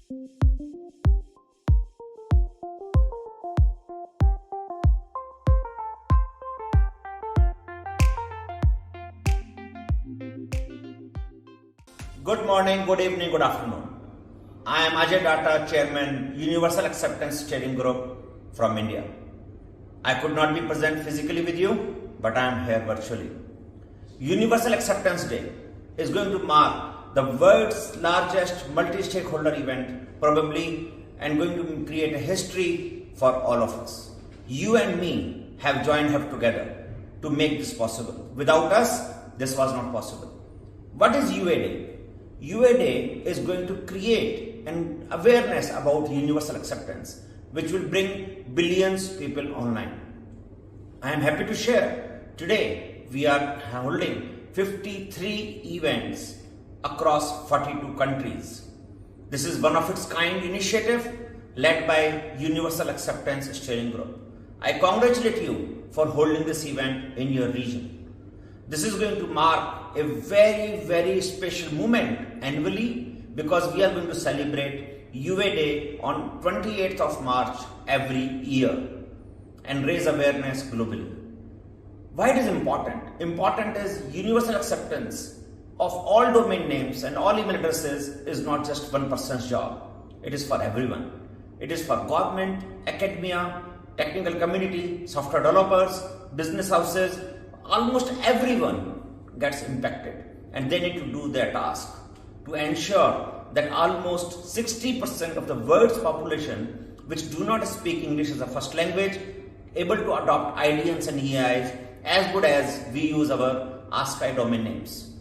Good morning, good evening, good afternoon. I am Ajay Datta, Chairman, Universal Acceptance Steering Group from India. I could not be present physically with you, but I am here virtually. Universal Acceptance Day is going to mark the world's largest multi-stakeholder event, probably, and going to create a history for all of us. You and me have joined up together to make this possible. Without us, this was not possible. What is UA Day? UA Day is going to create an awareness about universal acceptance, which will bring billions of people online. I am happy to share today we are holding 53 events across 42 countries. This is one of its kind initiative led by Universal Acceptance Steering Group. I congratulate you for holding this event in your region. This is going to mark a very, very special moment annually because we are going to celebrate UA Day on 28th of March every year and raise awareness globally. Why it is important? Important is universal acceptance of all domain names and all email addresses is not just one person's job. It is for everyone. It is for government, academia, technical community, software developers, business houses. Almost everyone gets impacted and they need to do their task to ensure that almost 60% of the world's population which do not speak English as a first language able to adopt IDNs and EIs as good as we use our ASCII domain names.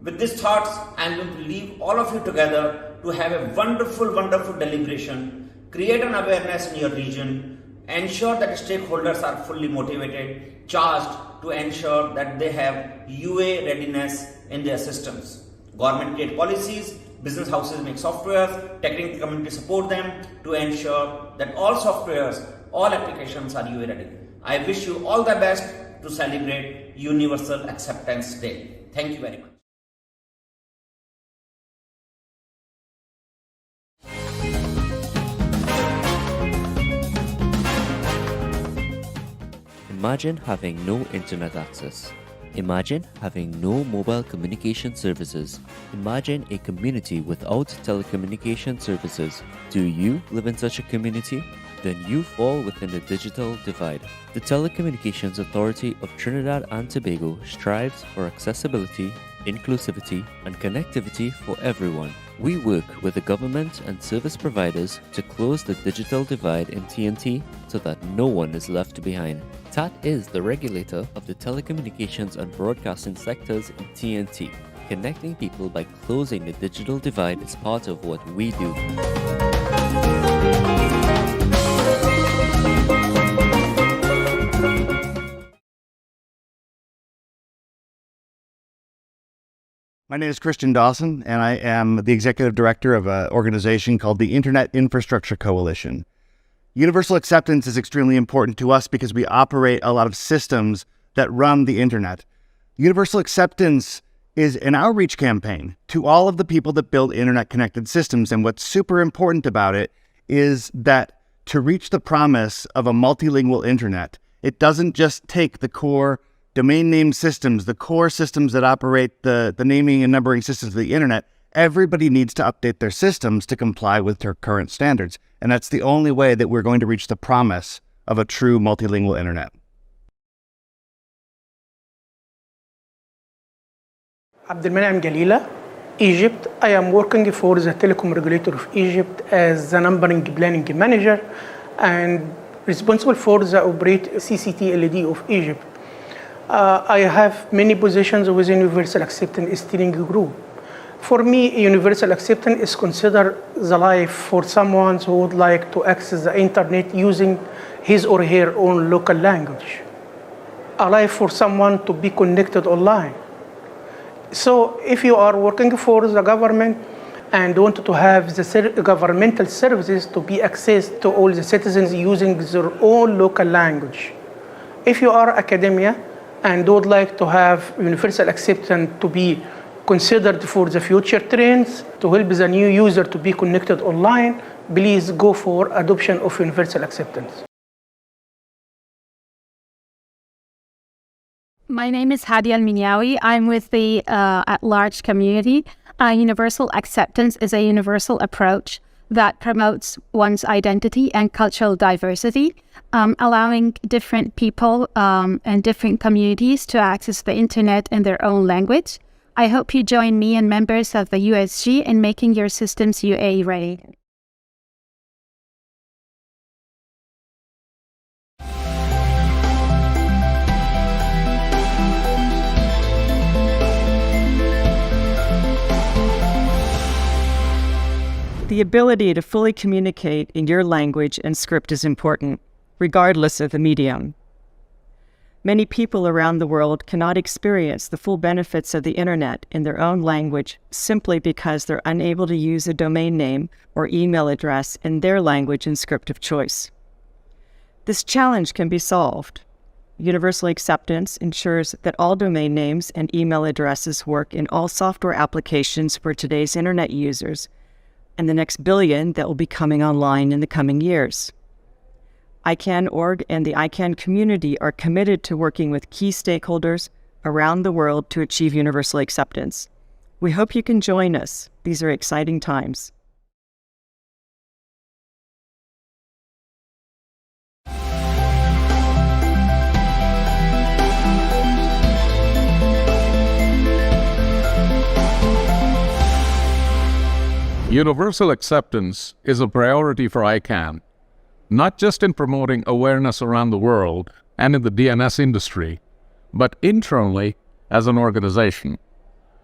With these thoughts, I am going to leave all of you together to have a wonderful, wonderful deliberation, create an awareness in your region, ensure that stakeholders are fully motivated, charged to ensure that they have UA readiness in their systems. Government create policies, business houses make softwares, technical community support them to ensure that all softwares, all applications are UA ready. I wish you all the best to celebrate Universal Acceptance Day. Thank you very much. Imagine having no internet access. Imagine having no mobile communication services. Imagine a community without telecommunication services. Do you live in such a community? Then you fall within the digital divide. The Telecommunications Authority of Trinidad and Tobago strives for accessibility, inclusivity, and connectivity for everyone. We work with the government and service providers to close the digital divide in TNT so that no one is left behind. TATT is the regulator of the telecommunications and broadcasting sectors in TNT. Connecting people by closing the digital divide is part of what we do. My name is Christian Dawson, and I am the executive director of an organization called the Internet Infrastructure Coalition. Universal acceptance is extremely important to us because we operate a lot of systems that run the internet. Universal acceptance is an outreach campaign to all of the people that build internet-connected systems, and what's super important about it is that to reach the promise of a multilingual internet, it doesn't just take the core domain name systems, the core systems that operate the naming and numbering systems of the internet. Everybody needs to update their systems to comply with their current standards. And that's the only way that we're going to reach the promise of a true multilingual internet. Abdelmanem Galila, Egypt. I am working for the telecom regulator of Egypt as the numbering planning manager and responsible for the operate CCT LED of Egypt. I have many positions within Universal Acceptance Steering Group. For me, universal acceptance is considered the life for someone who would like to access the internet using his or her own local language. A life for someone to be connected online. So if you are working for the government and want to have the governmental services to be accessed to all the citizens using their own local language. If you are academia and would like to have universal acceptance to be considered for the future trends to help the new user to be connected online, please go for adoption of universal acceptance. My name is Hadi Al-Minyawi. I'm with the at-large community. Universal acceptance is a universal approach that promotes one's identity and cultural diversity, allowing different people and different communities to access the internet in their own language. I hope you join me and members of the USG in making your systems UA ready. The ability to fully communicate in your language and script is important, regardless of the medium. Many people around the world cannot experience the full benefits of the internet in their own language simply because they're unable to use a domain name or email address in their language and script of choice. This challenge can be solved. Universal acceptance ensures that all domain names and email addresses work in all software applications for today's internet users and the next billion that will be coming online in the coming years. ICANN.org and the ICANN community are committed to working with key stakeholders around the world to achieve universal acceptance. We hope you can join us. These are exciting times. Universal acceptance is a priority for ICANN, not just in promoting awareness around the world and in the DNS industry, but internally as an organization.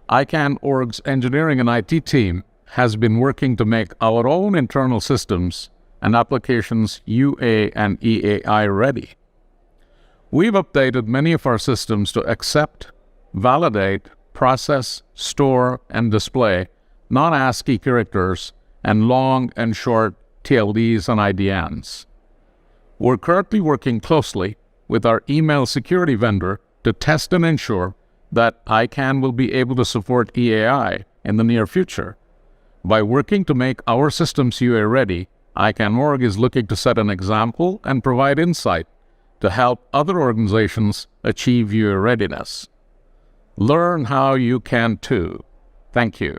ICANN.org's engineering and IT team has been working to make our own internal systems and applications UA and EAI ready. We've updated many of our systems to accept, validate, process, store, and display non-ASCII characters and long and short TLDs and IDNs. We're currently working closely with our email security vendor to test and ensure that ICANN will be able to support EAI in the near future. By working to make our systems UA ready, ICANN.org is looking to set an example and provide insight to help other organizations achieve UA readiness. Learn how you can too. Thank you.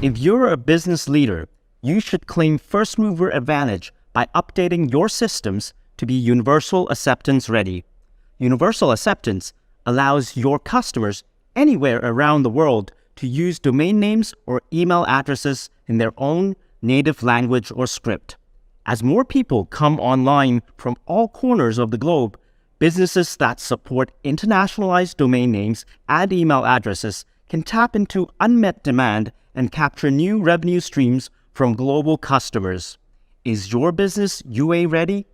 If you're a business leader, you should claim first mover advantage by updating your systems to be universal acceptance ready. Universal acceptance allows your customers anywhere around the world to use domain names or email addresses in their own native language or script. As more people come online from all corners of the globe, businesses that support internationalized domain names and email addresses can tap into unmet demand and capture new revenue streams from global customers. Is your business UA ready?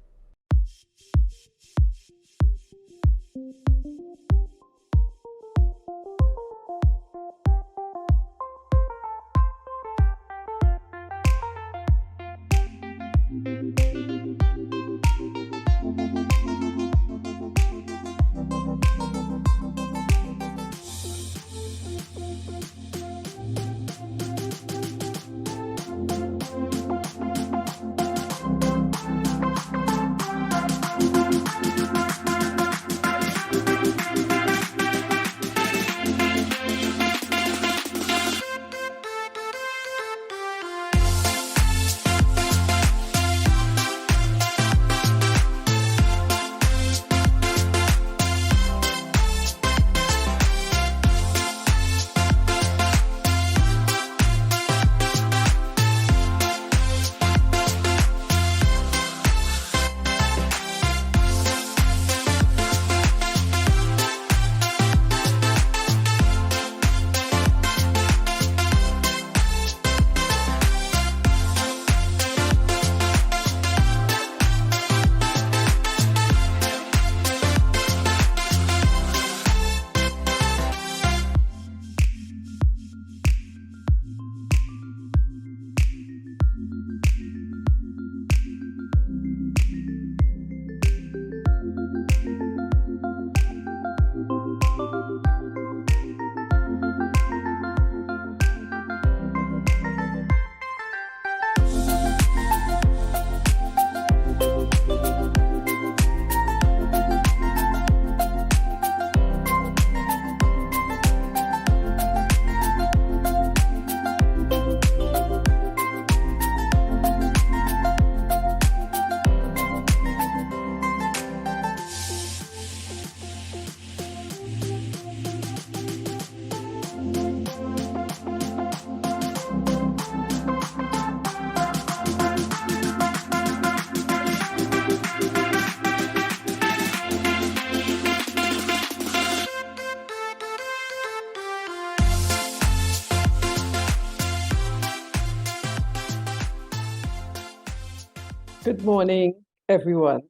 Good morning, everyone.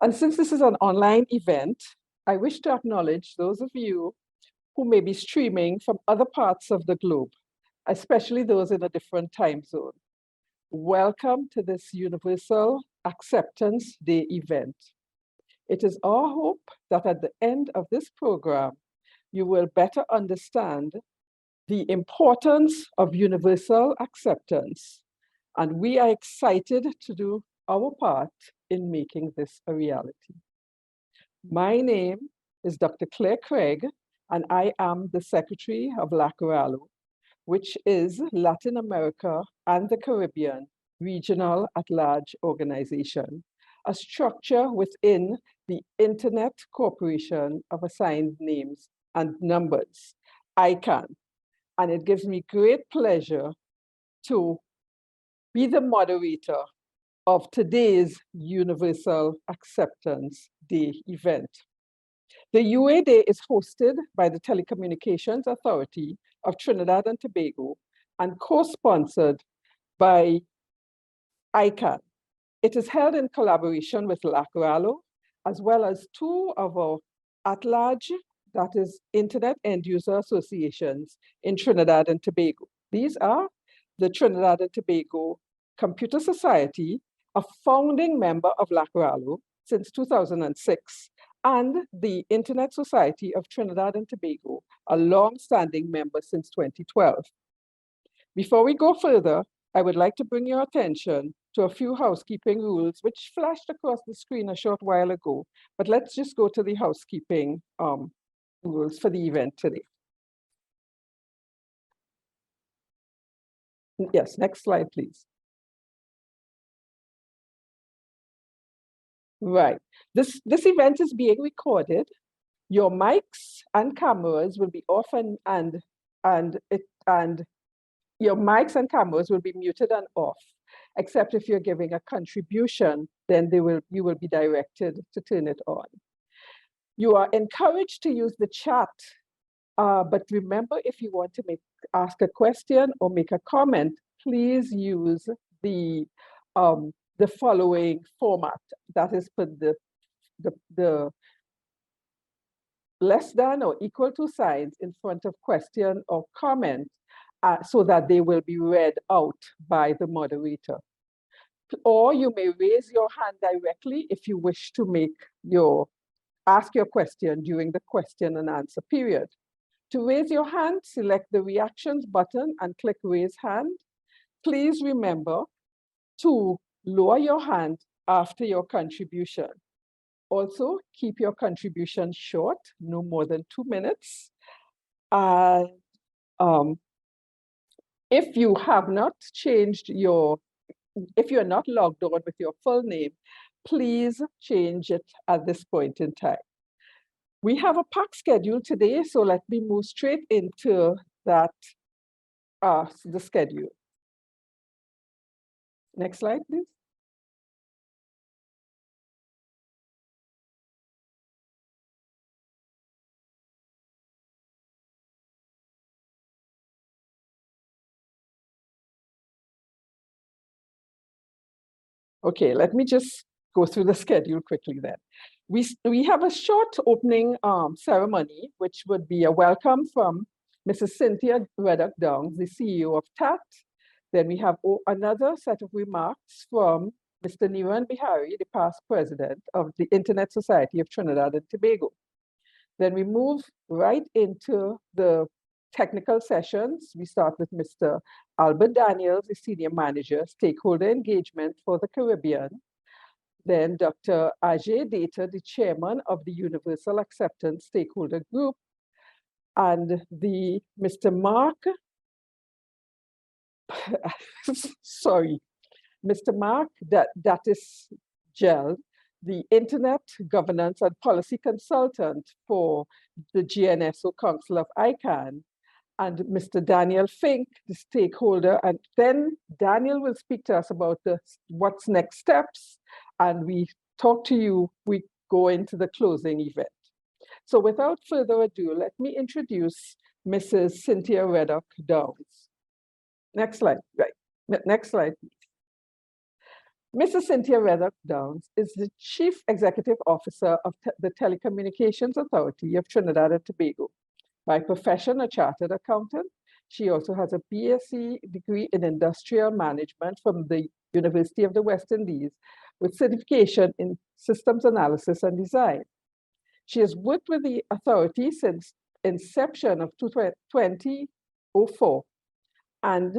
And since this is an online event, I wish to acknowledge those of you who may be streaming from other parts of the globe, especially those in a different time zone. Welcome to this Universal Acceptance Day event. It is our hope that at the end of this program, you will better understand the importance of universal acceptance, and we are excited to do our part in making this a reality. My name is Dr. Claire Craig, and I am the Secretary of LACRALO, which is Latin America and the Caribbean Regional at-Large Organization, a structure within the Internet Corporation of Assigned Names and Numbers, ICANN. And it gives me great pleasure to be the moderator of today's Universal Acceptance Day event. The UA Day is hosted by the Telecommunications Authority of Trinidad and Tobago and co-sponsored by ICANN. It is held in collaboration with LACRALO, as well as two of our at-large, that is Internet End User Associations in Trinidad and Tobago. These are the Trinidad and Tobago Computer Society, a founding member of LACRALO since 2006, and the Internet Society of Trinidad and Tobago, a long-standing member since 2012. Before we go further, I would like to bring your attention to a few housekeeping rules which flashed across the screen a short while ago, but let's just go to the housekeeping rules for the event today. Yes, next slide, please. Right. This event is being recorded. Your mics and cameras will be off and your mics and cameras will be muted and off, except if you're giving a contribution, then you will be directed to turn it on. You are encouraged to use the chat, but remember, if you want to ask a question or make a comment, please use the following format. That is, put the less than or equal to signs in front of question or comment so that they will be read out by the moderator. Or you may raise your hand directly if you wish to ask your question during the question and answer period. To raise your hand, select the reactions button and click raise hand. Please remember to lower your hand after your contribution. Also, keep your contribution short, no more than 2 minutes. If you have not changed if you're not logged on with your full name, please change it at this point in time. We have a packed schedule today, so let me move straight into that, the schedule. Next slide, please. Okay, let me just go through the schedule quickly then. We have a short opening ceremony, which would be a welcome from Mrs. Cynthia Reddock-Downs, the CEO of TATT. Then we have another set of remarks from Mr. Niran Bihari, the past president of the Internet Society of Trinidad and Tobago. Then we move right into the technical sessions. We start with Mr. Albert Daniels, the Senior Manager, Stakeholder Engagement for the Caribbean. Then Dr. Ajay Data, the Chairman of the Universal Acceptance Stakeholder Group. And Mr. Mark, sorry, Mr. Mark Datis Gel, the Internet Governance and Policy Consultant for the GNSO Council of ICANN, and Mr. Daniel Fink, the stakeholder. And then Daniel will speak to us about what's next steps, and we go into the closing event. So without further ado, let me introduce Mrs. Cynthia Reddock-Downs. Next slide, right, next slide. Mrs. Cynthia Reddock Downs is the Chief Executive Officer of the Telecommunications Authority of Trinidad and Tobago. By profession, a chartered accountant, she also has a BSc degree in Industrial Management from the University of the West Indies with certification in Systems Analysis and Design. She has worked with the authority since inception of 2004 and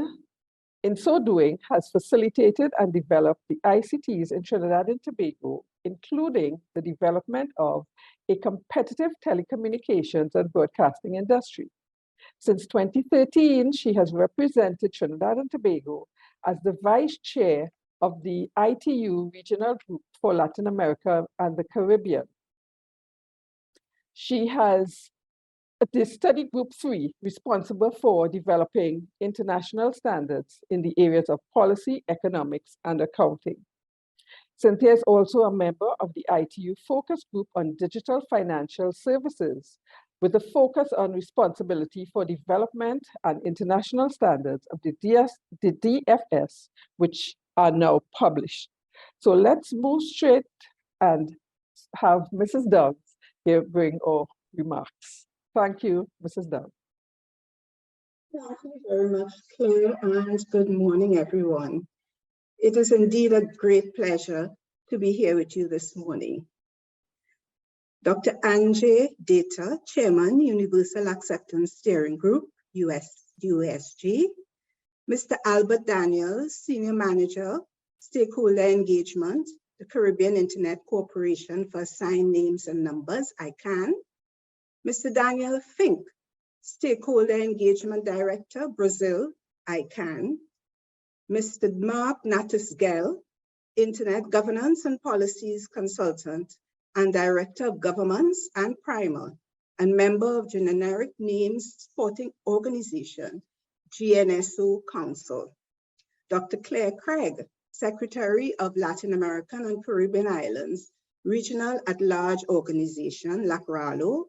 in so doing has facilitated and developed the ICTs in Trinidad and Tobago, including the development of a competitive telecommunications and broadcasting industry. Since 2013, she has represented Trinidad and Tobago as the Vice Chair of the ITU Regional Group for Latin America and the Caribbean. She has the Study Group 3, responsible for developing international standards in the areas of policy, economics, and accounting. Cynthia is also a member of the ITU Focus Group on Digital Financial Services, with a focus on responsibility for development and international standards of the DFS, which are now published. So let's move straight and have Mrs. Downs here bring our remarks. Thank you, Mrs. Dunn. Thank you very much, Claire, and good morning, everyone. It is indeed a great pleasure to be here with you this morning. Dr. Anjay Data, Chairman, Universal Acceptance Steering Group, USG. Mr. Albert Daniels, Senior Manager, Stakeholder Engagement, the Caribbean Internet Corporation for Assigned Names and Numbers, ICANN. Mr. Daniel Fink, Stakeholder Engagement Director, Brazil, ICANN. Mr. Mark Natisgel, Internet Governance and Policies Consultant and Director of Governments and Primer, and member of Generic Names Supporting Organization, GNSO Council. Dr. Claire Craig, Secretary of Latin American and Caribbean Islands, Regional at-Large Organization, LACRALO,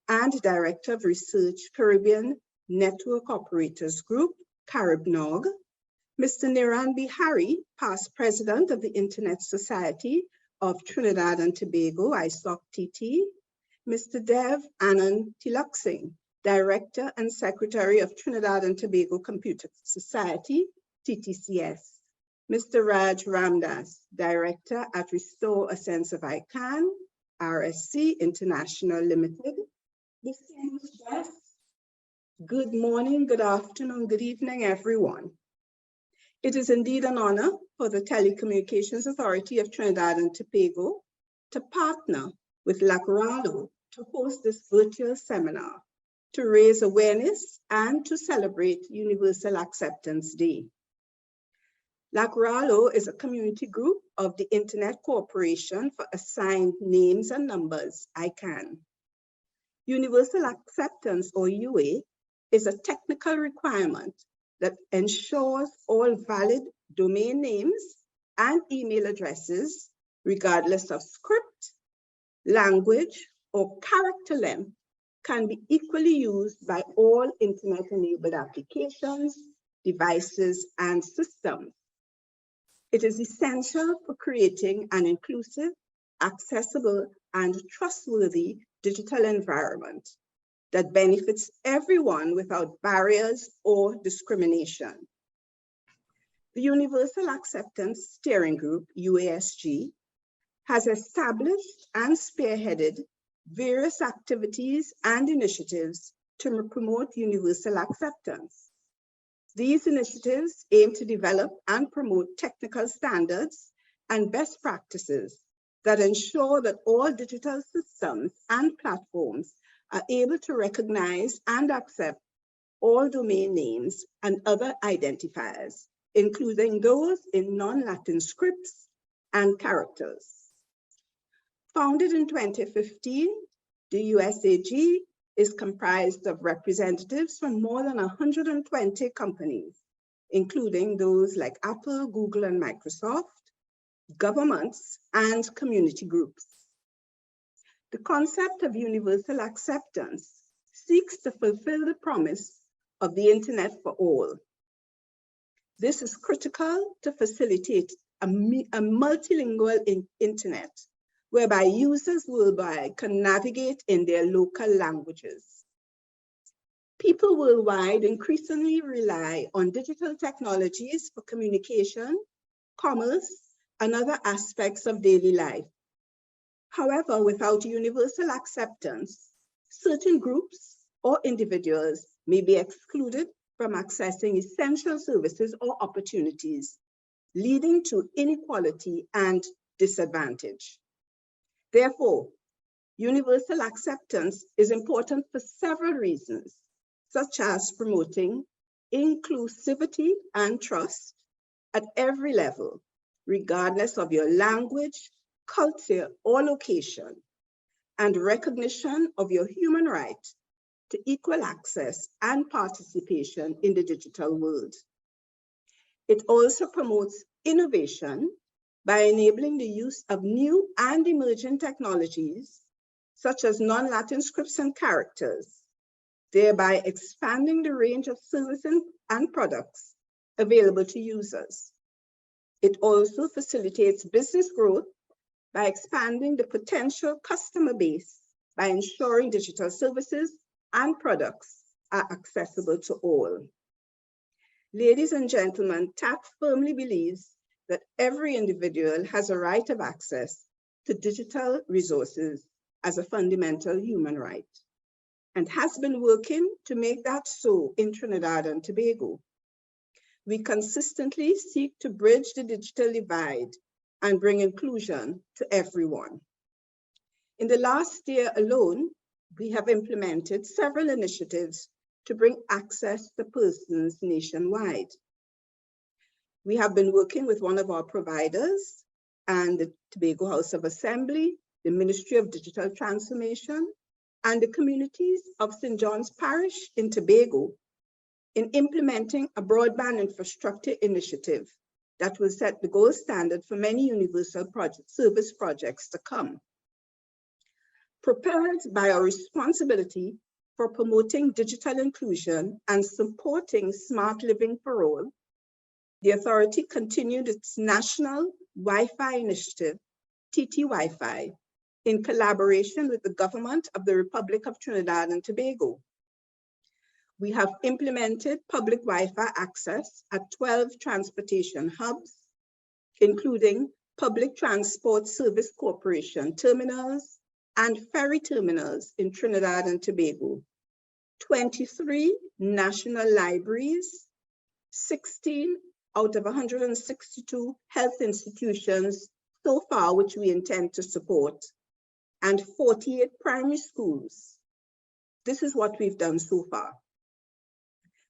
and Director of Research, Caribbean Network Operators Group, CaribNOG. Mr. Niran Bihari, past President of the Internet Society of Trinidad and Tobago, ISOC-TT. Mr. Dev Anand Tilaksing, Director and Secretary of Trinidad and Tobago Computer Society, TTCS. Mr. Raj Ramdas, Director at Restore a Sense of ICANN, RSC International Limited. Distinguished guests, good morning, good afternoon, good evening, everyone. It is indeed an honor for the Telecommunications Authority of Trinidad and Tobago to partner with LACRALO to host this virtual seminar to raise awareness and to celebrate Universal Acceptance Day. LACRALO is a community group of the Internet Corporation for Assigned Names and Numbers, ICANN. Universal acceptance, or UA, is a technical requirement that ensures all valid domain names and email addresses, regardless of script, language, or character length, can be equally used by all Internet-enabled applications, devices, and systems. It is essential for creating an inclusive, accessible, and trustworthy digital environment that benefits everyone without barriers or discrimination. The Universal Acceptance Steering Group, UASG, has established and spearheaded various activities and initiatives to promote universal acceptance. These initiatives aim to develop and promote technical standards and best practices that ensure that all digital systems and platforms are able to recognize and accept all domain names and other identifiers, including those in non-Latin scripts and characters. Founded in 2015, the USAG is comprised of representatives from more than 120 companies, including those like Apple, Google, and Microsoft, governments, and community groups. The concept of universal acceptance seeks to fulfill the promise of the Internet for all. This is critical to facilitate a multilingual internet, whereby users worldwide can navigate in their local languages. People worldwide increasingly rely on digital technologies for communication, commerce, and other aspects of daily life. However, without universal acceptance, certain groups or individuals may be excluded from accessing essential services or opportunities, leading to inequality and disadvantage. Therefore, universal acceptance is important for several reasons, such as promoting inclusivity and trust at every level, regardless of your language, culture, or location, and recognition of your human right to equal access and participation in the digital world. It also promotes innovation by enabling the use of new and emerging technologies, such as non-Latin scripts and characters, thereby expanding the range of services and products available to users. It also facilitates business growth by expanding the potential customer base by ensuring digital services and products are accessible to all. Ladies and gentlemen, TATT firmly believes that every individual has a right of access to digital resources as a fundamental human right, and has been working to make that so in Trinidad and Tobago. We consistently seek to bridge the digital divide and bring inclusion to everyone. In the last year alone, we have implemented several initiatives to bring access to persons nationwide. We have been working with one of our providers and the Tobago House of Assembly, the Ministry of Digital Transformation, and the communities of St. John's Parish in Tobago in implementing a broadband infrastructure initiative that will set the gold standard for many universal service projects to come. Propelled by our responsibility for promoting digital inclusion and supporting smart living for all, the authority continued its national Wi-Fi initiative, TT Wi-Fi, in collaboration with the government of the Republic of Trinidad and Tobago. We have implemented public Wi-Fi access at 12 transportation hubs, including Public Transport Service Corporation terminals and ferry terminals in Trinidad and Tobago, 23 national libraries, 16 out of 162 health institutions so far, which we intend to support, and 48 primary schools. This is what we've done so far.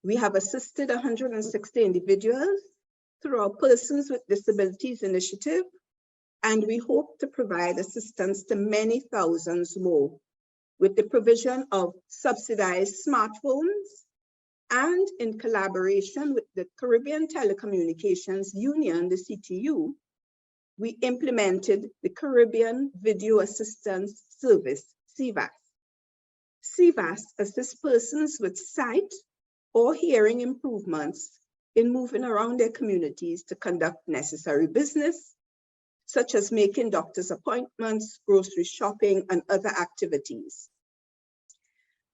We have assisted 160 individuals through our Persons with Disabilities initiative, and we hope to provide assistance to many thousands more with the provision of subsidized smartphones, and in collaboration with the Caribbean Telecommunications Union, the CTU, we implemented the Caribbean Video Assistance Service, CVAS. CVAS assists persons with sight or hearing improvements in moving around their communities to conduct necessary business, such as making doctor's appointments, grocery shopping, and other activities.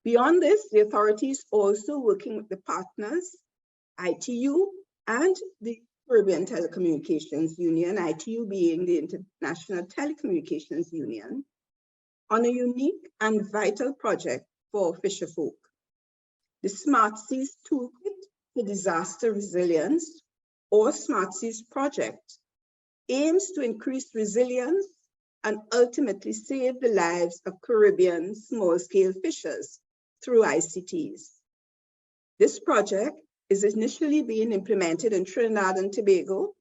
Beyond this, the authority is also working with the partners, ITU, and the Caribbean Telecommunications Union, ITU being the International Telecommunications Union, on a unique and vital project for fisherfolk. The Smart Seas Toolkit for Disaster Resilience, or Smart Seas project, aims to increase resilience and ultimately save the lives of Caribbean small-scale fishers through ICTs. This project is initially being implemented in Trinidad and Tobago,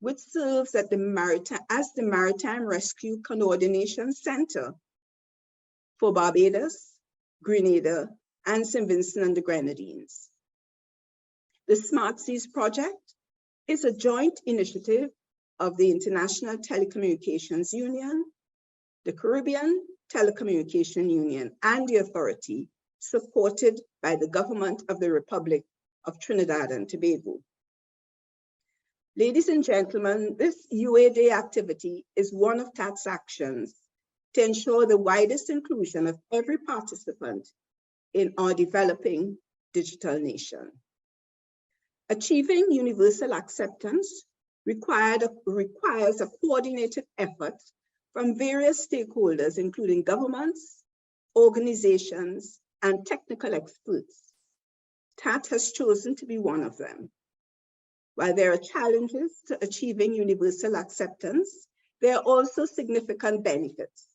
which serves as the Maritime Rescue Coordination Center for Barbados, Grenada, and St. Vincent and the Grenadines. The Smart Seas project is a joint initiative of the International Telecommunications Union, the Caribbean Telecommunication Union, and the authority, supported by the government of the Republic of Trinidad and Tobago. Ladies and gentlemen, this UA Day activity is one of TATT's actions to ensure the widest inclusion of every participant in our developing digital nation. Achieving universal acceptance requires a coordinated effort from various stakeholders, including governments, organizations, and technical experts. TATT has chosen to be one of them. While there are challenges to achieving universal acceptance, there are also significant benefits,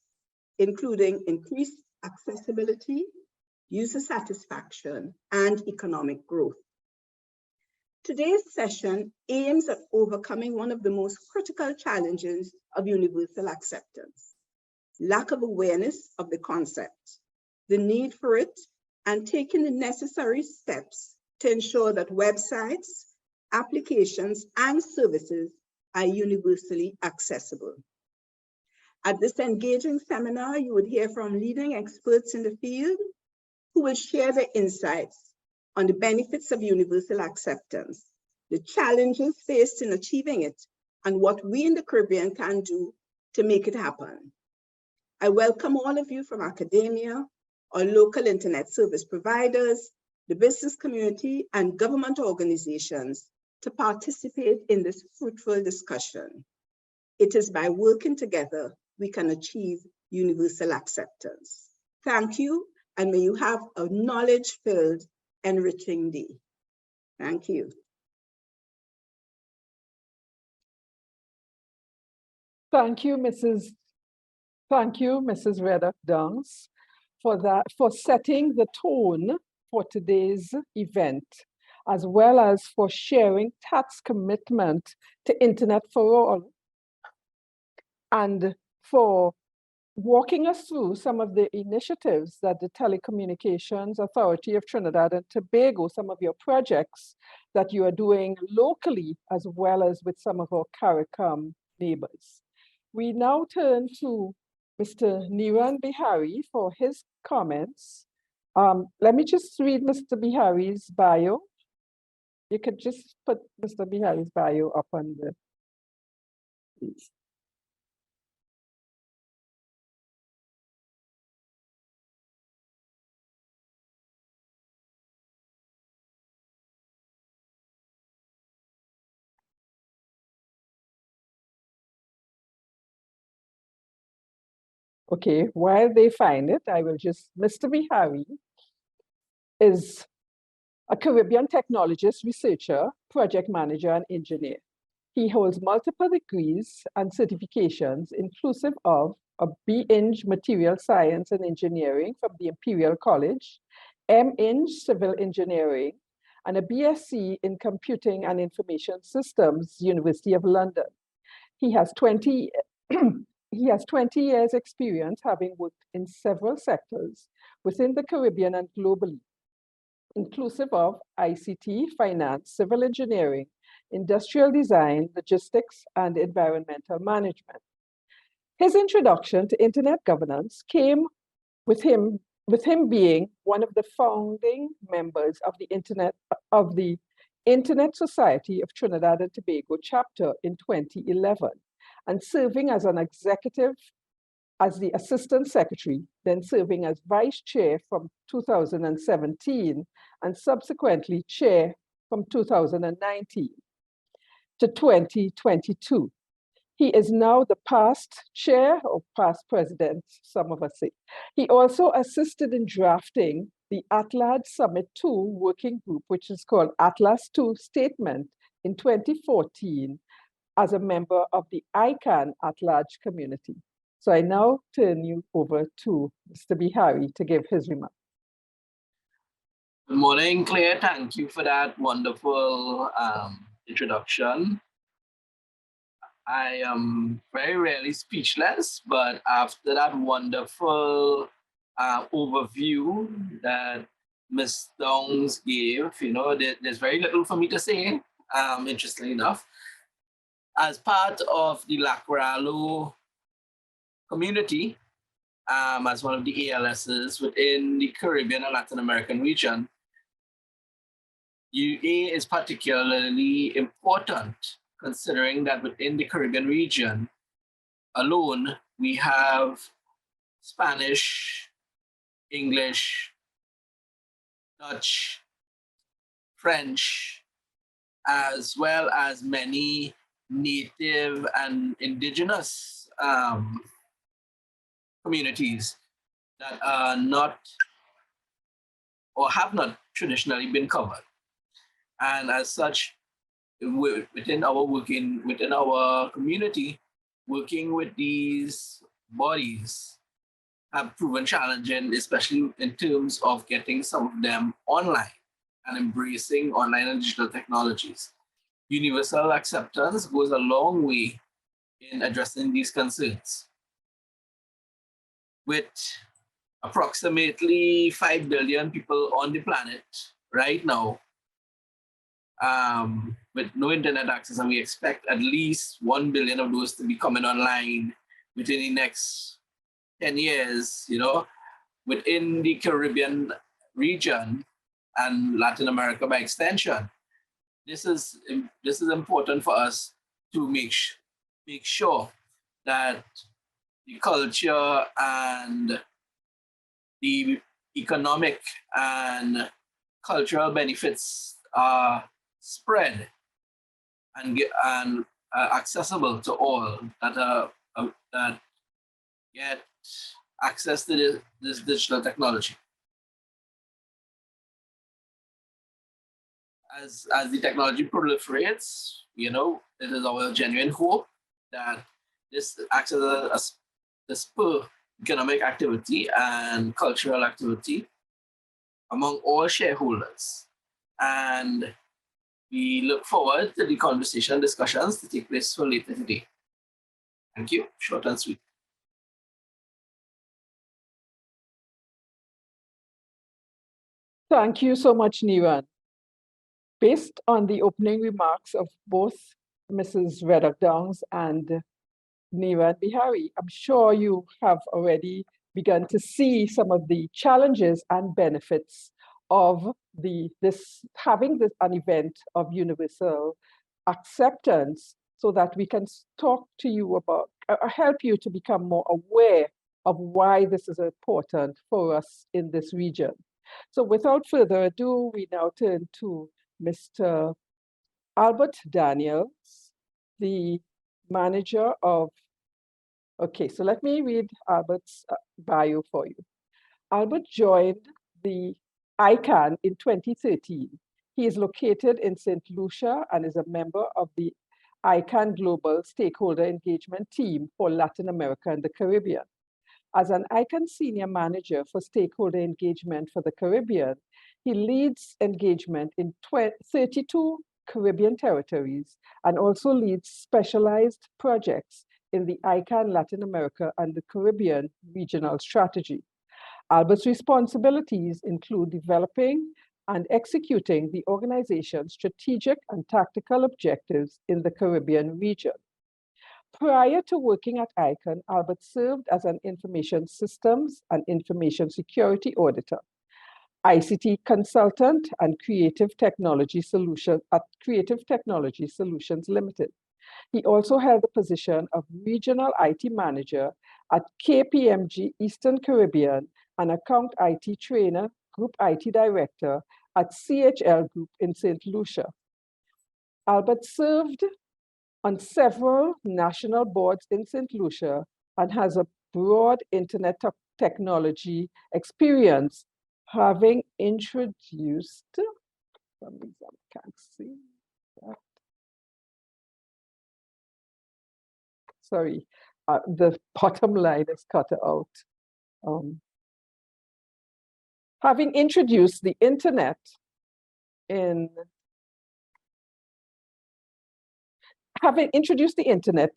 including increased accessibility, user satisfaction, and economic growth. Today's session aims at overcoming one of the most critical challenges of universal acceptance: lack of awareness of the concept, the need for it, and taking the necessary steps to ensure that websites, applications, and services are universally accessible. At this engaging seminar, you would hear from leading experts in the field who will share their insights on the benefits of universal acceptance, the challenges faced in achieving it, and what we in the Caribbean can do to make it happen. I welcome all of you from academia, our local internet service providers, the business community, and government organizations to participate in this fruitful discussion. It is by working together we can achieve universal acceptance. Thank you, and may you have a knowledge-filled, enriching day. Thank you. Thank you, Mrs. Reda Dunks, for setting the tone for today's event, as well as for sharing TATT's commitment to Internet for All, and for walking us through some of the initiatives that the Telecommunications Authority of Trinidad and Tobago, some of your projects that you are doing locally, as well as with some of our CARICOM neighbors. We now turn to Mr. Niran Bihari for his comments. Let me just read Mr. Bihari's bio. You could just put Mr. Bihari's bio up on the, please. Okay, while they find it, I will just, Mr. Bihari is a Caribbean technologist, researcher, project manager, and engineer. He holds multiple degrees and certifications, inclusive of a B.Eng Material Science and Engineering from the Imperial College, M.Eng Civil Engineering, and a BSc in Computing and Information Systems, University of London. He has 20 years experience, having worked in several sectors within the Caribbean and globally, inclusive of ICT, finance, civil engineering, industrial design, logistics, and environmental management. His introduction to internet governance came with him being one of the founding members of the Internet Society of Trinidad and Tobago chapter in 2011, and serving as an executive, as the assistant secretary, then serving as vice chair from 2017, and subsequently chair from 2019 to 2022. He is now the past chair or past president, some of us say. He also assisted in drafting the ATLAD Summit 2 working group, which is called Atlas 2 Statement in 2014, as a member of the ICANN at Large community. So I now turn you over to Mr. Bihari to give his remarks. Good morning, Claire. Thank you for that wonderful introduction. I am very rarely speechless, but after that wonderful overview that Ms. Downs gave, there's very little for me to say, interestingly enough. As part of the LACRALO community, as one of the ALSs within the Caribbean and Latin American region, UA is particularly important considering that within the Caribbean region alone, we have Spanish, English, Dutch, French, as well as many native and indigenous communities that are not or have not traditionally been covered. And as such, within our community, working with these bodies have proven challenging, especially in terms of getting some of them online and embracing online and digital technologies. Universal acceptance goes a long way in addressing these concerns. With approximately 5 billion people on the planet right now, with no internet access, and we expect at least 1 billion of those to be coming online within the next 10 years, within the Caribbean region and Latin America by extension. This is important for us to make sure that the culture and the economic and cultural benefits are spread and accessible to all that get access to this digital technology. As the technology proliferates, it is our genuine hope that this acts as a spur economic activity and cultural activity among all shareholders. And we look forward to the conversation and discussions to take place for later today. Thank you. Short and sweet. Thank you so much, Niran. Based on the opening remarks of both Mrs. Reddock-Downs and Niran Bihari, I'm sure you have already begun to see some of the challenges and benefits of having an event of universal acceptance, so that we can talk to you about, help you to become more aware of why this is important for us in this region. So without further ado, we now turn to Mr. Albert Daniels, the manager of, okay, so let me read Albert's bio for you. Albert joined the ICANN in 2013. He is located in St. Lucia and is a member of the ICANN Global Stakeholder Engagement Team for Latin America and the Caribbean. As an ICANN Senior Manager for Stakeholder Engagement for the Caribbean, he leads engagement in 32 Caribbean territories and also leads specialized projects in the ICANN Latin America and the Caribbean regional strategy. Albert's responsibilities include developing and executing the organization's strategic and tactical objectives in the Caribbean region. Prior to working at ICANN, Albert served as an information systems and information security auditor, ICT consultant, and Creative Technology Solutions Limited. He also held the position of Regional IT Manager at KPMG Eastern Caribbean and Account IT Trainer, Group IT Director at CHL Group in St. Lucia. Albert served on several national boards in St. Lucia and has a broad internet technology experience, having introduced, for some reason I can't see that. Sorry, the bottom line is cut out. Having introduced the internet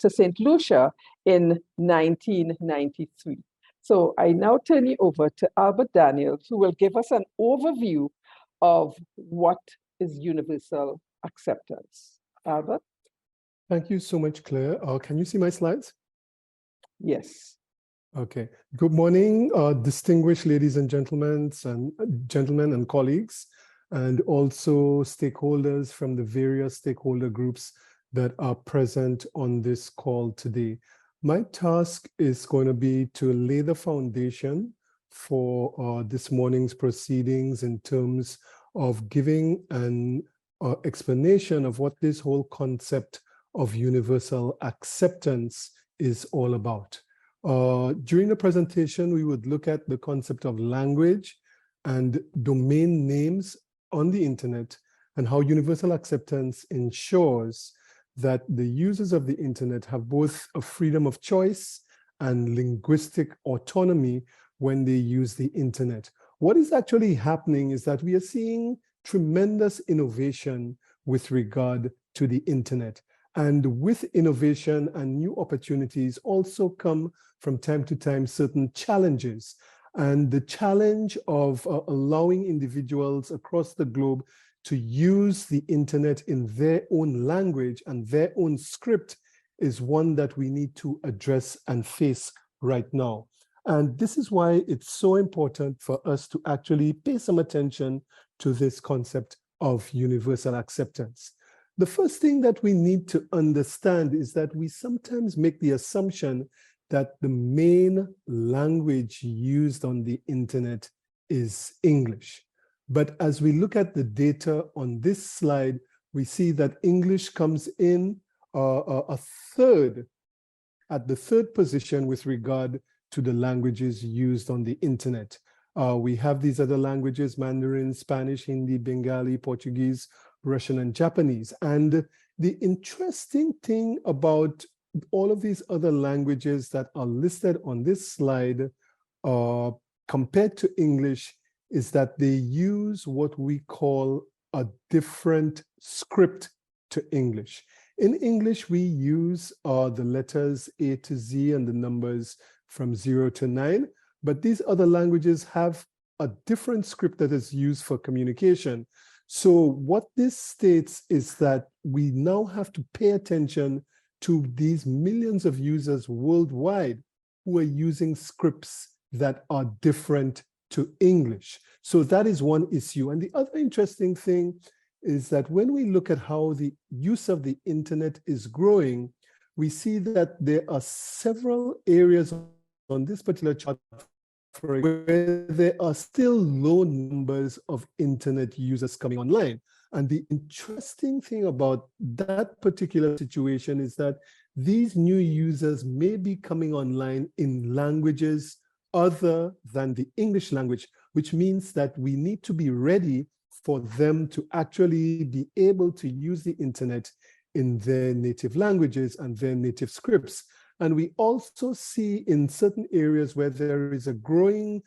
to St. Lucia in 1993. So I now turn you over to Albert Daniels, who will give us an overview of what is universal acceptance. Albert? Thank you so much, Claire. Can you see my slides? Yes. Okay. Good morning, distinguished ladies and gentlemen and colleagues, and also stakeholders from the various stakeholder groups that are present on this call today. My task is going to be to lay the foundation for this morning's proceedings in terms of giving an explanation of what this whole concept of universal acceptance is all about. During the presentation, we would look at the concept of language and domain names on the internet and how universal acceptance ensures that the users of the internet have both a freedom of choice and linguistic autonomy when they use the internet. What is actually happening is that we are seeing tremendous innovation with regard to the internet. And with innovation and new opportunities also come from time to time certain challenges. And the challenge of allowing individuals across the globe to use the internet in their own language and their own script is one that we need to address and face right now. And this is why it's so important for us to actually pay some attention to this concept of universal acceptance. The first thing that we need to understand is that we sometimes make the assumption that the main language used on the internet is English. But as we look at the data on this slide, we see that English comes in at the third position with regard to the languages used on the internet. We have these other languages: Mandarin, Spanish, Hindi, Bengali, Portuguese, Russian, and Japanese. And the interesting thing about all of these other languages that are listed on this slide compared to English is that they use what we call a different script to English. In English, we use the letters A to Z and the numbers from 0 to 9, but these other languages have a different script that is used for communication. So what this states is that we now have to pay attention to these millions of users worldwide who are using scripts that are different to English. So that is one issue. And the other interesting thing is that when we look at how the use of the internet is growing, we see that there are several areas on this particular chart where there are still low numbers of internet users coming online. And the interesting thing about that particular situation is that these new users may be coming online in languages other than the English language, which means that we need to be ready for them to actually be able to use the internet in their native languages and their native scripts. And we also see in certain areas where there is a growing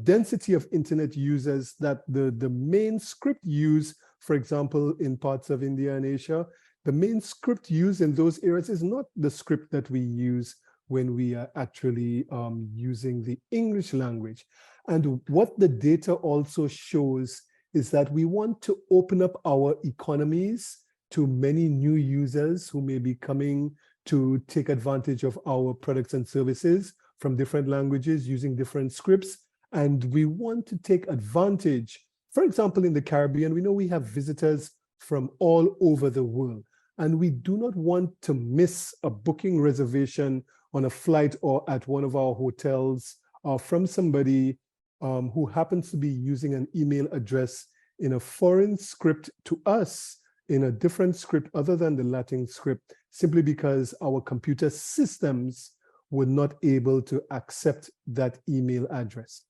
density of internet users that the main script used, for example, in parts of India and Asia, the main script used in those areas is not the script that we use when we are actually using the English language. And what the data also shows is that we want to open up our economies to many new users who may be coming to take advantage of our products and services from different languages using different scripts. And we want to take advantage, for example, in the Caribbean, we know we have visitors from all over the world, and we do not want to miss a booking reservation on a flight or at one of our hotels from somebody who happens to be using an email address in a foreign script to us in a different script other than the Latin script, simply because our computer systems were not able to accept that email address.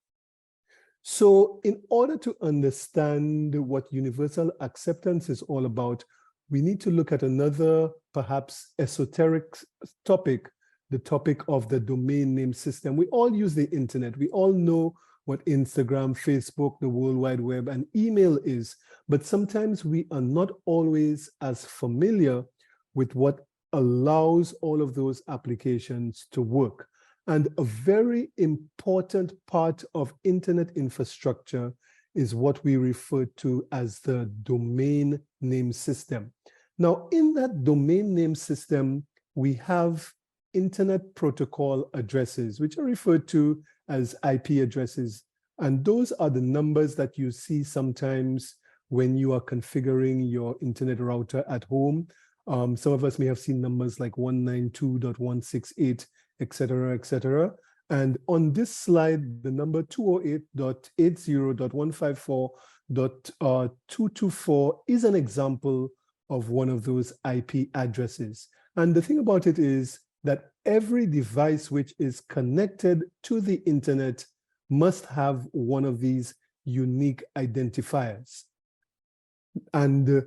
So in order to understand what universal acceptance is all about, we need to look at another perhaps esoteric topic, the topic of the domain name system. We all use the internet. We all know what Instagram, Facebook, the World Wide Web, and email is, but sometimes we are not always as familiar with what allows all of those applications to work. And a very important part of internet infrastructure is what we refer to as the domain name system. Now, in that domain name system, we have internet protocol addresses, which are referred to as IP addresses. And those are the numbers that you see sometimes when you are configuring your internet router at home. Some of us may have seen numbers like 192.168, et cetera, And on this slide, the number 208.80.154.224 is an example of one of those IP addresses. And the thing about it is that every device which is connected to the internet must have one of these unique identifiers. And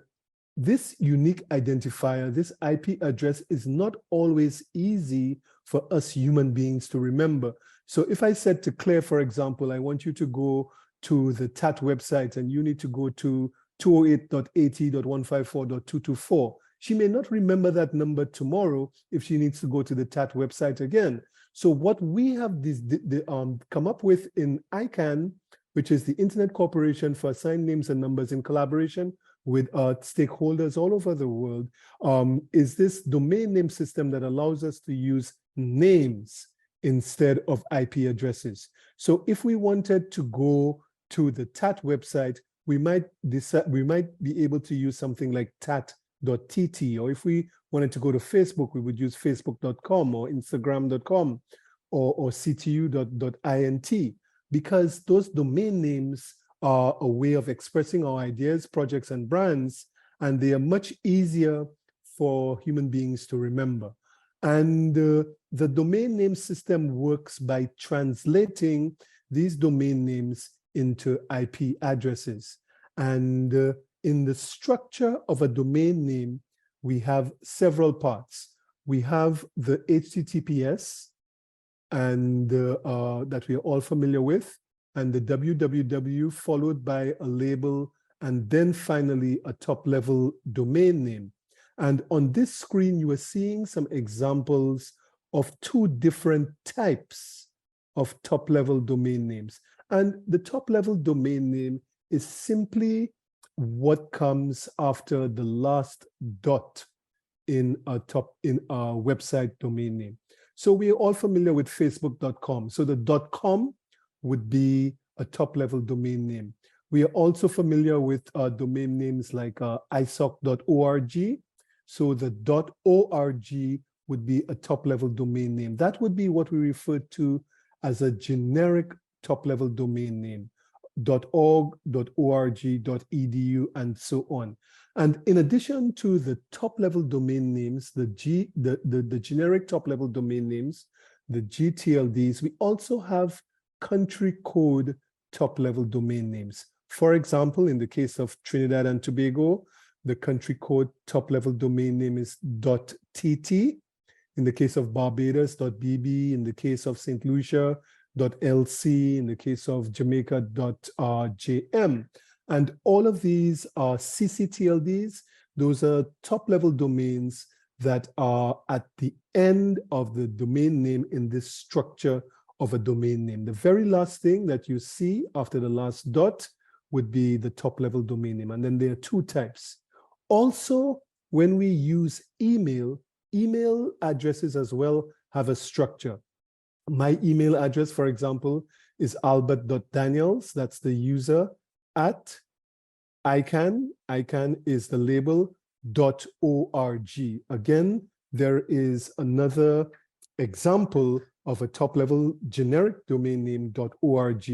this unique identifier, this IP address, is not always easy for us human beings to remember. So if I said to Claire, for example, I want you to go to the TATT website and you need to go to 208.80.154.224, she may not remember that number tomorrow if she needs to go to the TATT website again. So what we have come up with in ICANN, which is the Internet Corporation for Assigned Names and Numbers in collaboration with stakeholders all over the world, is this domain name system that allows us to use names instead of IP addresses. So if we wanted to go to the TATT website, we might be able to use something like tat.tt, or if we wanted to go to Facebook, we would use facebook.com or instagram.com or ctu.int, because those domain names are a way of expressing our ideas, projects, and brands, and they are much easier for human beings to remember. And the domain name system works by translating these domain names into IP addresses. And in the structure of a domain name, we have several parts. We have the HTTPS, and that we are all familiar with, and the www, followed by a label, and then finally a top-level domain name. And on this screen, you are seeing some examples of two different types of top-level domain names. And the top-level domain name is simply what comes after the last dot in a website domain name. So we are all familiar with facebook.com. So the .com would be a top-level domain name. We are also familiar with domain names like isoc.org. So the .org would be a top-level domain name. That would be what we refer to as a generic top-level domain name. .org, .org, .edu, and so on. And in addition to the top-level domain names, the generic top-level domain names, the GTLDs, we also have country code top-level domain names. For example, in the case of Trinidad and Tobago, the country code top-level domain name is .tt. In the case of Barbados, .bb. In the case of St. Lucia, .lc. In the case of Jamaica, .jm. And all of these are CCTLDs. Those are top-level domains that are at the end of the domain name in this structure of a domain name. The very last thing that you see after the last dot would be the top-level domain name. And then there are two types. Also, when we use email addresses as well have a structure. My email address, for example, is albert.daniels. That's the user at ICANN. ICANN is the label .org. Again, there is another example of a top-level generic domain name .org.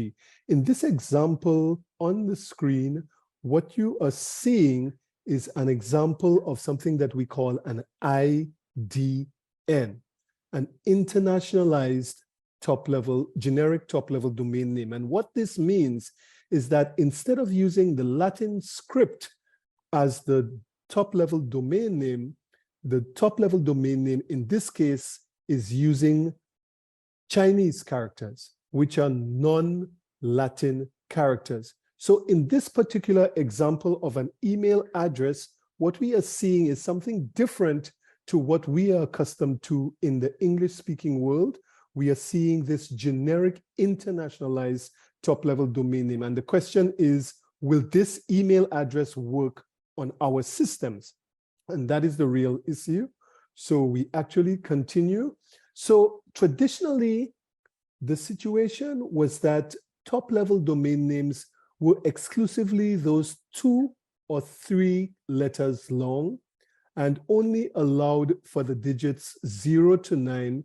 In this example on the screen, what you are seeing is an example of something that we call an IDN, an internationalized generic top-level domain name. And what this means is that instead of using the Latin script as the top-level domain name, the top-level domain name in this case is using Chinese characters, which are non-Latin characters. So in this particular example of an email address, what we are seeing is something different to what we are accustomed to in the English-speaking world. We are seeing this generic internationalized top-level domain name. And the question is, will this email address work on our systems? And that is the real issue. So we actually continue. So traditionally, the situation was that top-level domain names were exclusively those 2 or 3 letters long. and only allowed for the digits 0 to 9,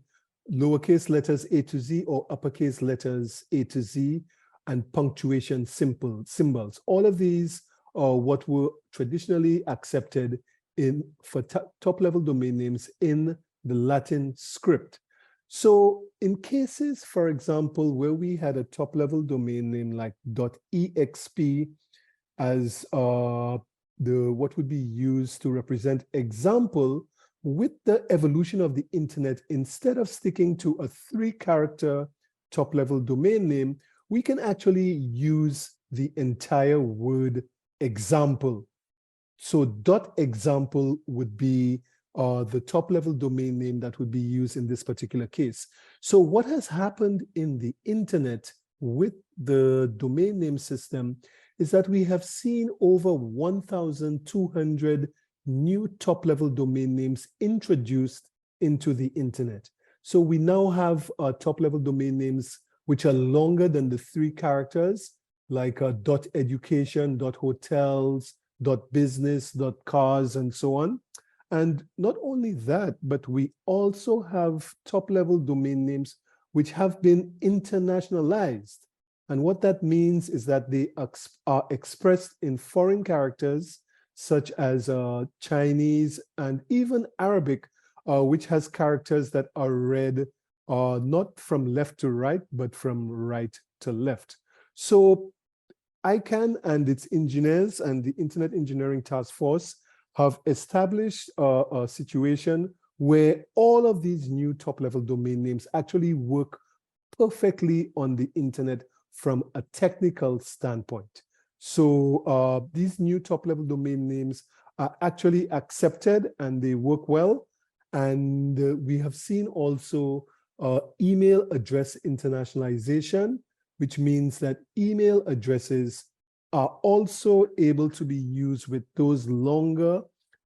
lowercase letters A to Z or uppercase letters A to Z, and punctuation symbols. All of these are what were traditionally accepted for top-level domain names in the Latin script. So in cases, for example, where we had a top-level domain name like .exp as what would be used to represent example, with the evolution of the internet, instead of sticking to a 3-character top-level domain name, we can actually use the entire word example. So .example would be the top-level domain name that would be used in this particular case. So what has happened in the internet with the domain name system is that we have seen over 1,200 new top-level domain names introduced into the internet. So we now have top-level domain names which are longer than the 3 characters, like .education, .hotels, .business, .cars, and so on. And not only that, but we also have top-level domain names which have been internationalized. And what that means is that they are expressed in foreign characters, such as Chinese and even Arabic, which has characters that are read not from left to right, but from right to left. So ICANN and its engineers and the Internet Engineering Task Force have established a situation where all of these new top-level domain names actually work perfectly on the internet from a technical standpoint. So these new top-level domain names are actually accepted and they work well. And we have seen also email address internationalization, which means that email addresses are also able to be used with those longer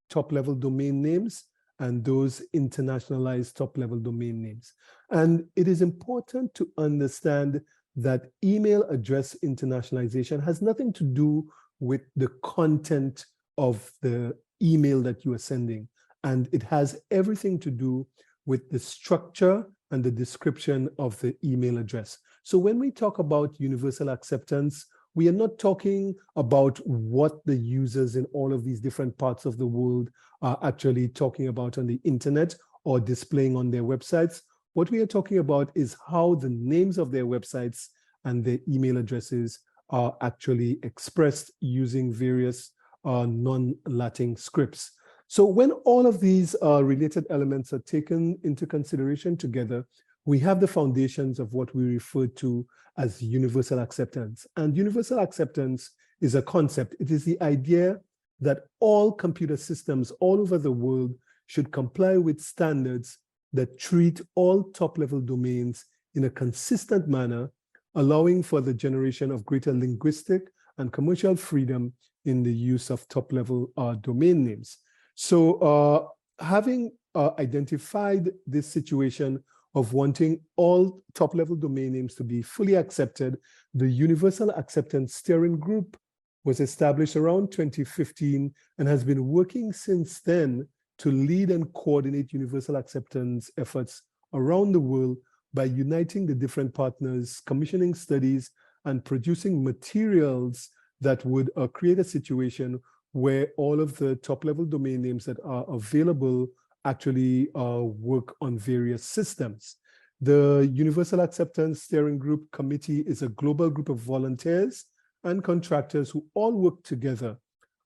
top-level domain names and those internationalized top-level domain names. And it is important to understand that email address internationalization has nothing to do with the content of the email that you are sending. And it has everything to do with the structure and the description of the email address. So when we talk about universal acceptance, we are not talking about what the users in all of these different parts of the world are actually talking about on the internet or displaying on their websites. What we are talking about is how the names of their websites and their email addresses are actually expressed using various non-Latin scripts. So when all of these related elements are taken into consideration together, we have the foundations of what we refer to as universal acceptance. And universal acceptance is a concept. It is the idea that all computer systems all over the world should comply with standards that treat all top-level domains in a consistent manner, allowing for the generation of greater linguistic and commercial freedom in the use of top-level domain names. So having identified this situation of wanting all top-level domain names to be fully accepted, the Universal Acceptance Steering Group was established around 2015 and has been working since then to lead and coordinate universal acceptance efforts around the world by uniting the different partners, commissioning studies, and producing materials that would create a situation where all of the top-level domain names that are available actually work on various systems. The Universal Acceptance Steering Group Committee is a global group of volunteers and contractors who all work together,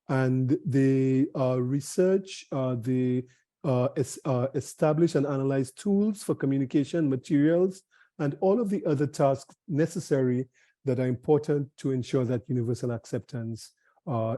and they research, they establish and analyze tools for communication, materials, and all of the other tasks necessary that are important to ensure that universal acceptance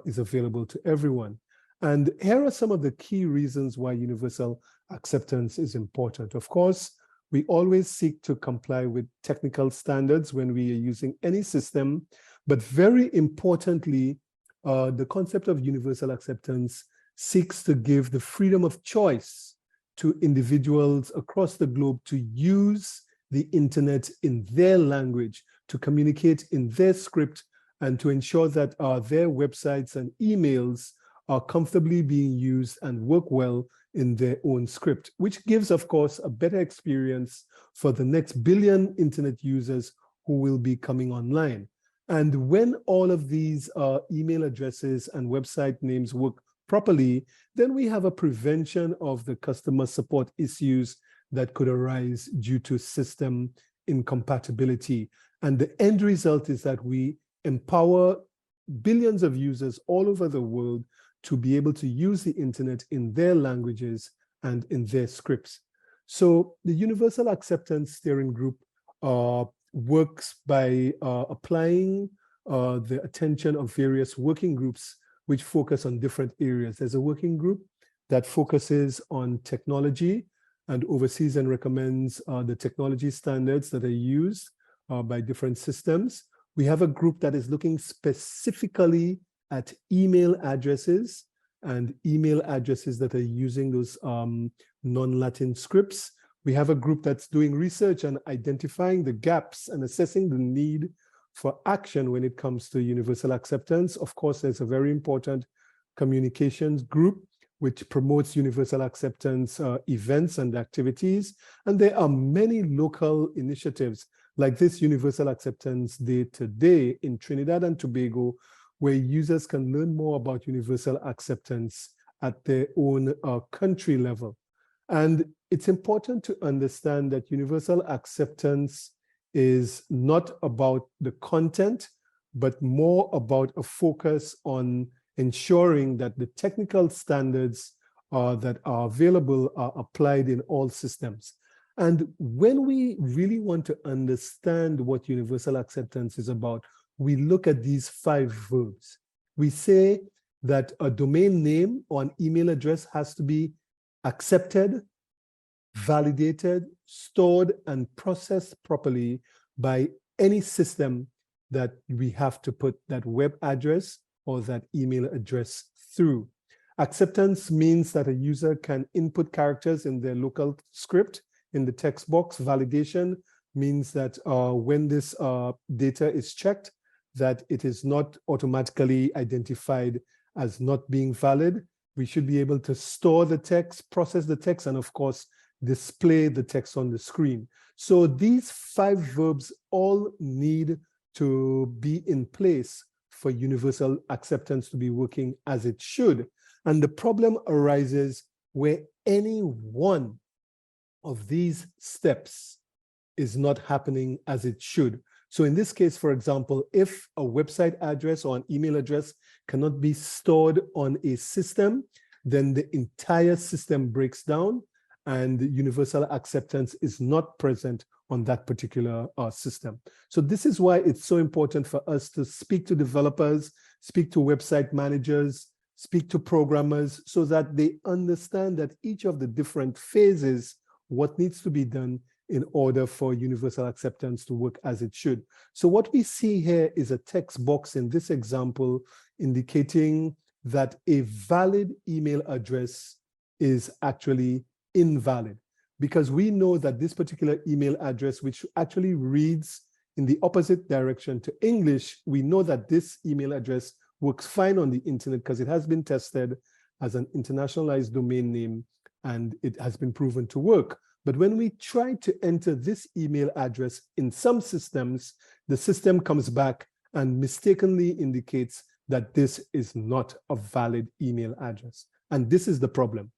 is available to everyone. And here are some of the key reasons why universal acceptance is important. Of course, we always seek to comply with technical standards when we are using any system, but very importantly, the concept of universal acceptance seeks to give the freedom of choice to individuals across the globe to use the internet in their language, to communicate in their script, and to ensure that their websites and emails are comfortably being used and work well in their own script, which gives, of course, a better experience for the next billion internet users who will be coming online. And when all of these email addresses and website names work properly, then we have a prevention of the customer support issues that could arise due to system incompatibility. And the end result is that we empower billions of users all over the world to be able to use the internet in their languages and in their scripts. So the Universal Acceptance Steering Group works by applying the attention of various working groups which focus on different areas. There's a working group that focuses on technology and oversees and recommends the technology standards that are used by different systems. We have a group that is looking specifically at email addresses and email addresses that are using those non-Latin scripts. We have a group that's doing research and identifying the gaps and assessing the need for action when it comes to universal acceptance. Of course, there's a very important communications group which promotes universal acceptance events and activities. And there are many local initiatives like this Universal Acceptance Day today in Trinidad and Tobago, where users can learn more about universal acceptance at their own country level. And it's important to understand that universal acceptance is not about the content, but more about a focus on ensuring that the technical standards that are available are applied in all systems. And when we really want to understand what universal acceptance is about, we look at these 5 verbs. We say that a domain name or an email address has to be accepted, validated, stored, and processed properly by any system that we have to put that web address or that email address through. Acceptance means that a user can input characters in their local script in the text box. Validation means that when this data is checked, that it is not automatically identified as not being valid. We should be able to store the text, process the text, and of course, display the text on the screen. So these 5 verbs all need to be in place for universal acceptance to be working as it should. And the problem arises where any one of these steps is not happening as it should. So in this case, for example, if a website address or an email address cannot be stored on a system, then the entire system breaks down and universal acceptance is not present on that particular system. So this is why it's so important for us to speak to developers, speak to website managers, speak to programmers, so that they understand that each of the different phases, what needs to be done in order for universal acceptance to work as it should. So what we see here is a text box in this example indicating that a valid email address is actually invalid, because we know that this particular email address, which actually reads in the opposite direction to English, we know that this email address works fine on the internet because it has been tested as an internationalized domain name and it has been proven to work. But when we try to enter this email address in some systems, the system comes back and mistakenly indicates that this is not a valid email address. And this is the problem.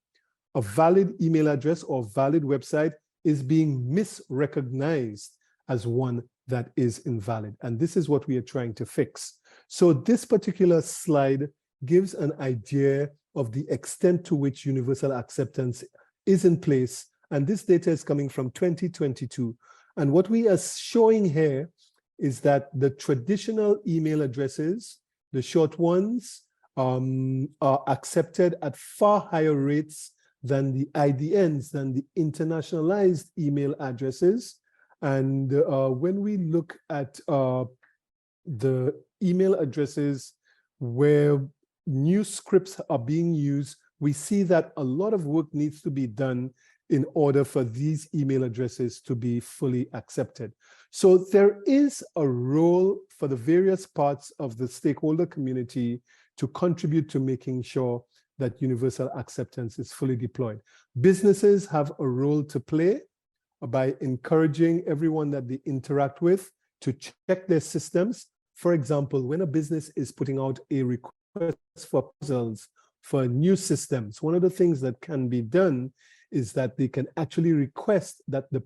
A valid email address or valid website is being misrecognized as one that is invalid. And this is what we are trying to fix. So this particular slide gives an idea of the extent to which universal acceptance is in place. And this data is coming from 2022. And what we are showing here is that the traditional email addresses, the short ones, are accepted at far higher rates than the IDNs, than the internationalized email addresses. And when we look at the email addresses where new scripts are being used, we see that a lot of work needs to be done in order for these email addresses to be fully accepted. So there is a role for the various parts of the stakeholder community to contribute to making sure that universal acceptance is fully deployed. Businesses have a role to play by encouraging everyone that they interact with to check their systems. For example, when a business is putting out a request for proposals for new systems, one of the things that can be done is that they can actually request that the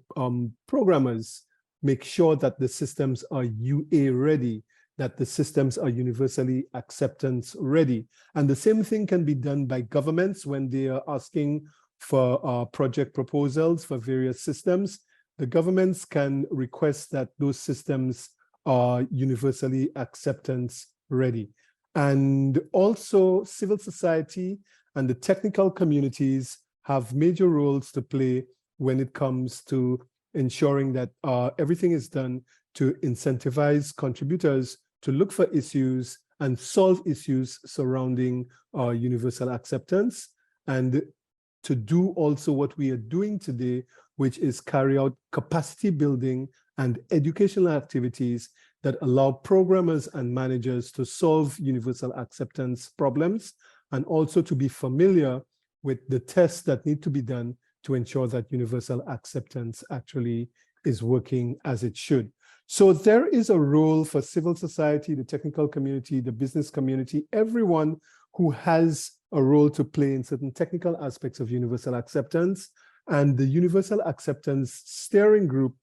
programmers make sure that the systems are UA ready, that the systems are universally acceptance ready. And the same thing can be done by governments when they are asking for project proposals for various systems. The governments can request that those systems are universally acceptance ready. And also civil society and the technical communities have major roles to play when it comes to ensuring that everything is done to incentivize contributors to look for issues and solve issues surrounding universal acceptance, and to do also what we are doing today, which is carry out capacity building and educational activities that allow programmers and managers to solve universal acceptance problems, and also to be familiar with the tests that need to be done to ensure that universal acceptance actually is working as it should. So there is a role for civil society, the technical community, the business community, everyone who has a role to play in certain technical aspects of universal acceptance. And the Universal Acceptance Steering Group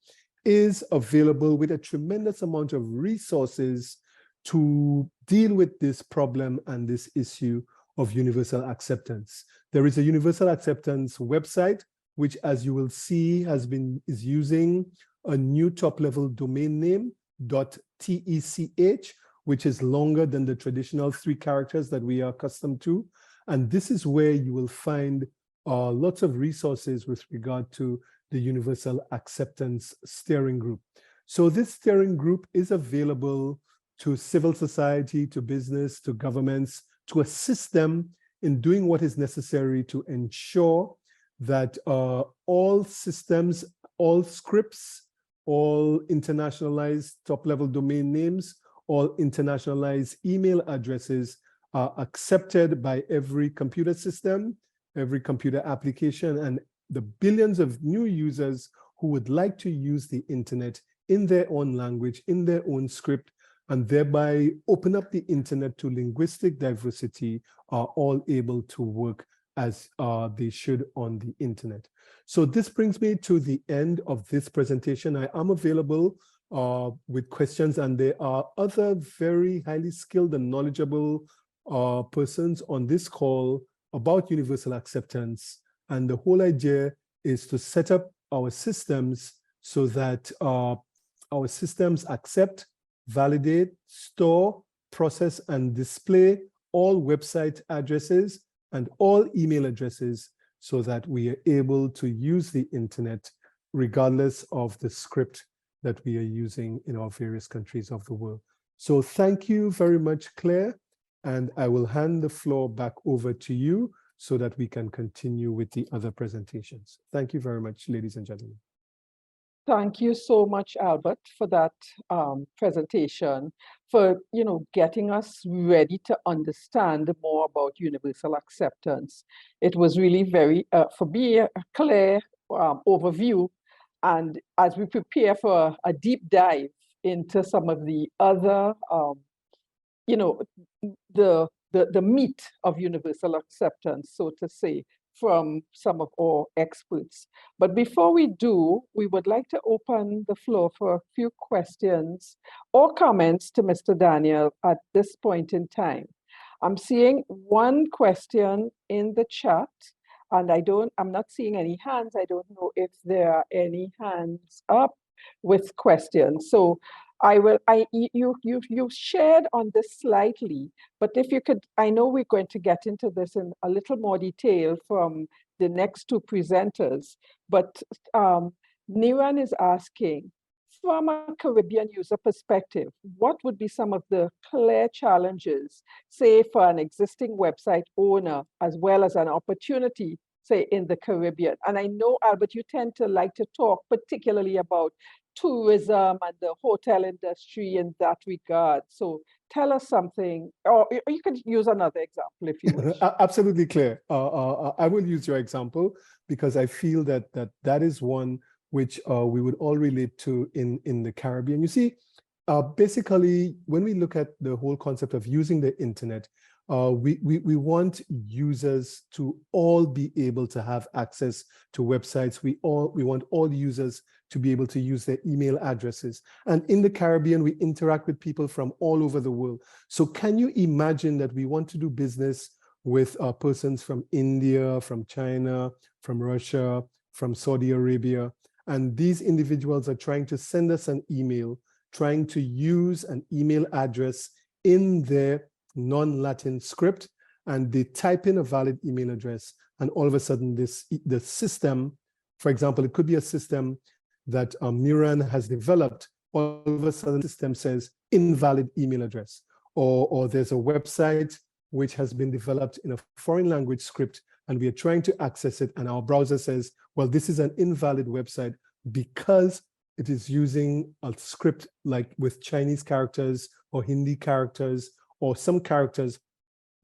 is available with a tremendous amount of resources to deal with this problem and this issue of universal acceptance. There is a universal acceptance website, which, as you will see, is using a new top-level domain name, .tech, which is longer than the traditional 3 characters that we are accustomed to. And this is where you will find lots of resources with regard to the Universal Acceptance Steering Group. So this steering group is available to civil society, to business, to governments, to assist them in doing what is necessary to ensure that all systems, all scripts, all internationalized top-level domain names, all internationalized email addresses are accepted by every computer system, every computer application, and the billions of new users who would like to use the internet in their own language, in their own script, and thereby open up the internet to linguistic diversity, are all able to work as they should on the internet. So this brings me to the end of this presentation. I am available with questions, and there are other very highly skilled and knowledgeable persons on this call about universal acceptance. And the whole idea is to set up our systems so that our systems accept, validate, store, process, and display all website addresses and all email addresses so that we are able to use the internet regardless of the script that we are using in our various countries of the world. So thank you very much, Claire, and I will hand the floor back over to you so that we can continue with the other presentations. Thank you very much, ladies and gentlemen. Thank you so much, Albert, for that presentation, for getting us ready to understand more about universal acceptance. It was really very, for me, a clear overview. And as we prepare for a deep dive into some of the other, the meat of universal acceptance, so to say, from some of our experts. But before we do, we would like to open the floor for a few questions or comments to Mr. Daniel at this point in time. I'm seeing one question in the chat, and I'm not seeing any hands. I don't know if there are any hands up with questions. So you shared on this slightly, but if you could, I know we're going to get into this in a little more detail from the next 2 presenters, but Niran is asking, from a Caribbean user perspective, what would be some of the clear challenges, say for an existing website owner, as well as an opportunity say, in the Caribbean? And I know, Albert, you tend to like to talk particularly about tourism and the hotel industry in that regard. So tell us something, or you could use another example if you wish. Absolutely clear. I will use your example because I feel that that is one which we would all relate to in the Caribbean. You see, basically, when we look at the whole concept of using the internet, we want users to all be able to have access to websites. We want all users to be able to use their email addresses. And in the Caribbean, we interact with people from all over the world. So can you imagine that we want to do business with persons from India, from China, from Russia, from Saudi Arabia, and these individuals are trying to send us an email, trying to use an email address in their non-Latin script, and they type in a valid email address, and all of a sudden the system, for example, it could be a system that Miran has developed, all of a sudden the system says invalid email address, or there's a website which has been developed in a foreign language script and we are trying to access it and our browser says, well, this is an invalid website because it is using a script like with Chinese characters or Hindi characters or some characters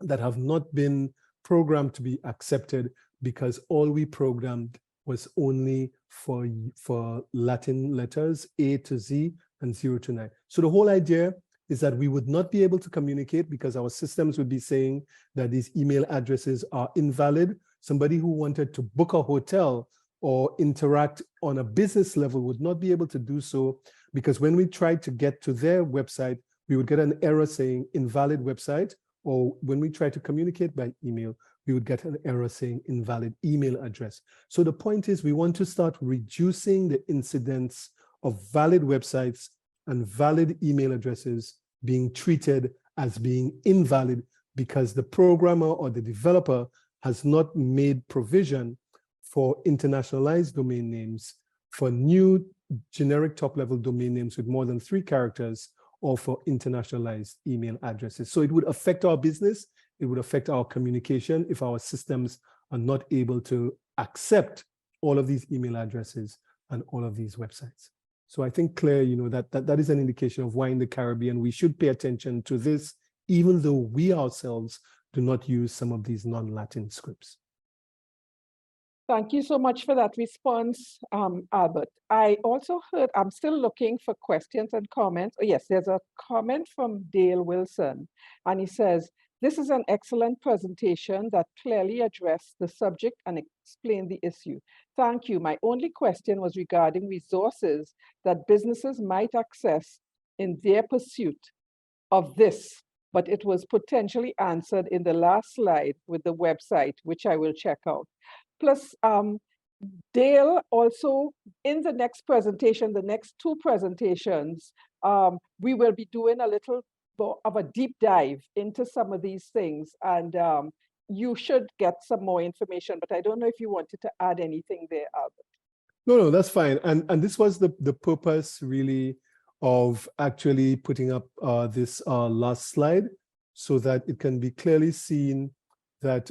that have not been programmed to be accepted because all we programmed was only for Latin letters, A to Z and 0 to 9. So the whole idea is that we would not be able to communicate because our systems would be saying that these email addresses are invalid. Somebody who wanted to book a hotel or interact on a business level would not be able to do so because when we tried to get to their website, we would get an error saying invalid website, or when we try to communicate by email, we would get an error saying invalid email address. So the point is we want to start reducing the incidence of valid websites and valid email addresses being treated as being invalid because the programmer or the developer has not made provision for internationalized domain names, for new generic top-level domain names with more than 3 characters, or for internationalized email addresses. So it would affect our business, it would affect our communication if our systems are not able to accept all of these email addresses and all of these websites. So I think, Claire, that is an indication of why in the Caribbean we should pay attention to this, even though we ourselves do not use some of these non-Latin scripts. Thank you so much for that response, Albert. I also heard, I'm still looking for questions and comments. Oh, yes, there's a comment from Dale Wilson, and he says, this is an excellent presentation that clearly addressed the subject and explained the issue. Thank you. My only question was regarding resources that businesses might access in their pursuit of this, but it was potentially answered in the last slide with the website, which I will check out. Plus, Dale also, in the next presentation, the next 2 presentations, we will be doing a little of a deep dive into some of these things. And you should get some more information, but I don't know if you wanted to add anything there, Albert. No, that's fine. And this was the purpose really of actually putting up this last slide so that it can be clearly seen that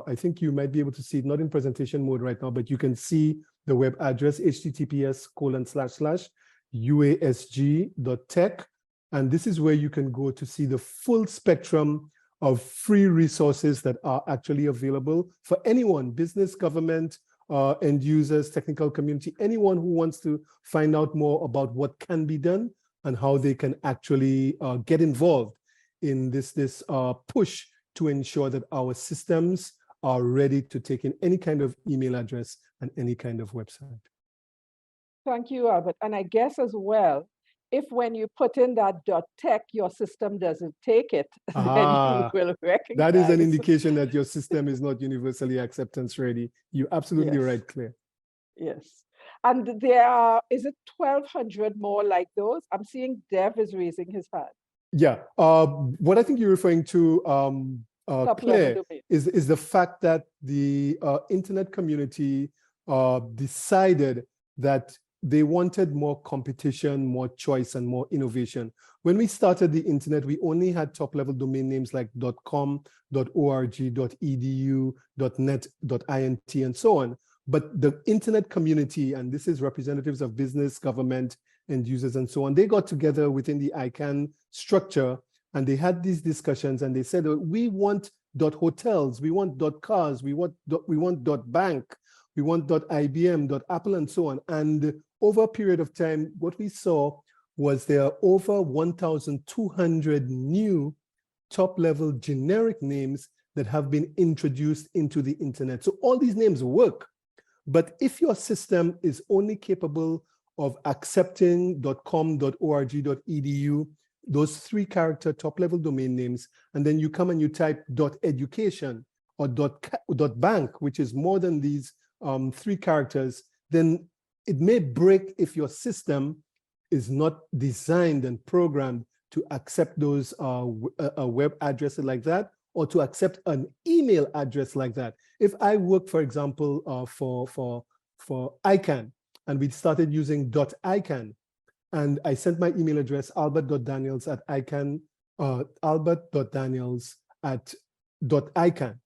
I think you might be able to see it, not in presentation mode right now, but you can see the web address, https://uasg.tech. And this is where you can go to see the full spectrum of free resources that are actually available for anyone, business, government, end users, technical community, anyone who wants to find out more about what can be done and how they can actually get involved in this push to ensure that our systems are ready to take in any kind of email address and any kind of website. Thank you, Albert. And I guess as well, if when you put in that .tech, your system doesn't take it, then you will recognize. That is an indication that your system is not universally acceptance ready. You're absolutely right, Claire. Yes. And there are, is it 1,200 more like those? I'm seeing Dev is raising his hand. Yeah, what I think you're referring to, Claire, is the fact that the internet community decided that they wanted more competition, more choice, and more innovation. When we started the internet, we only had top-level domain names like .com, .org, .edu, .net, .int, and so on. But the internet community, and this is representatives of business, government, end users, and so on, they got together within the ICANN structure, and they had these discussions, and they said, we want .hotels, we want .cars, we want .bank, we want .ibm, .apple, and so on. And over a period of time, what we saw was there are over 1,200 new top-level generic names that have been introduced into the internet. So all these names work, but if your system is only capable of accepting .com, .org, .edu, those 3-character top-level domain names, and then you come and you type .education or .bank, which is more than these 3 characters, then it may break if your system is not designed and programmed to accept those a web address like that, or to accept an email address like that. If I work, for example, for ICANN, and we started using .ICANN, and I sent my email address, albert.daniels at ICANN, albert.daniels at .ICANN,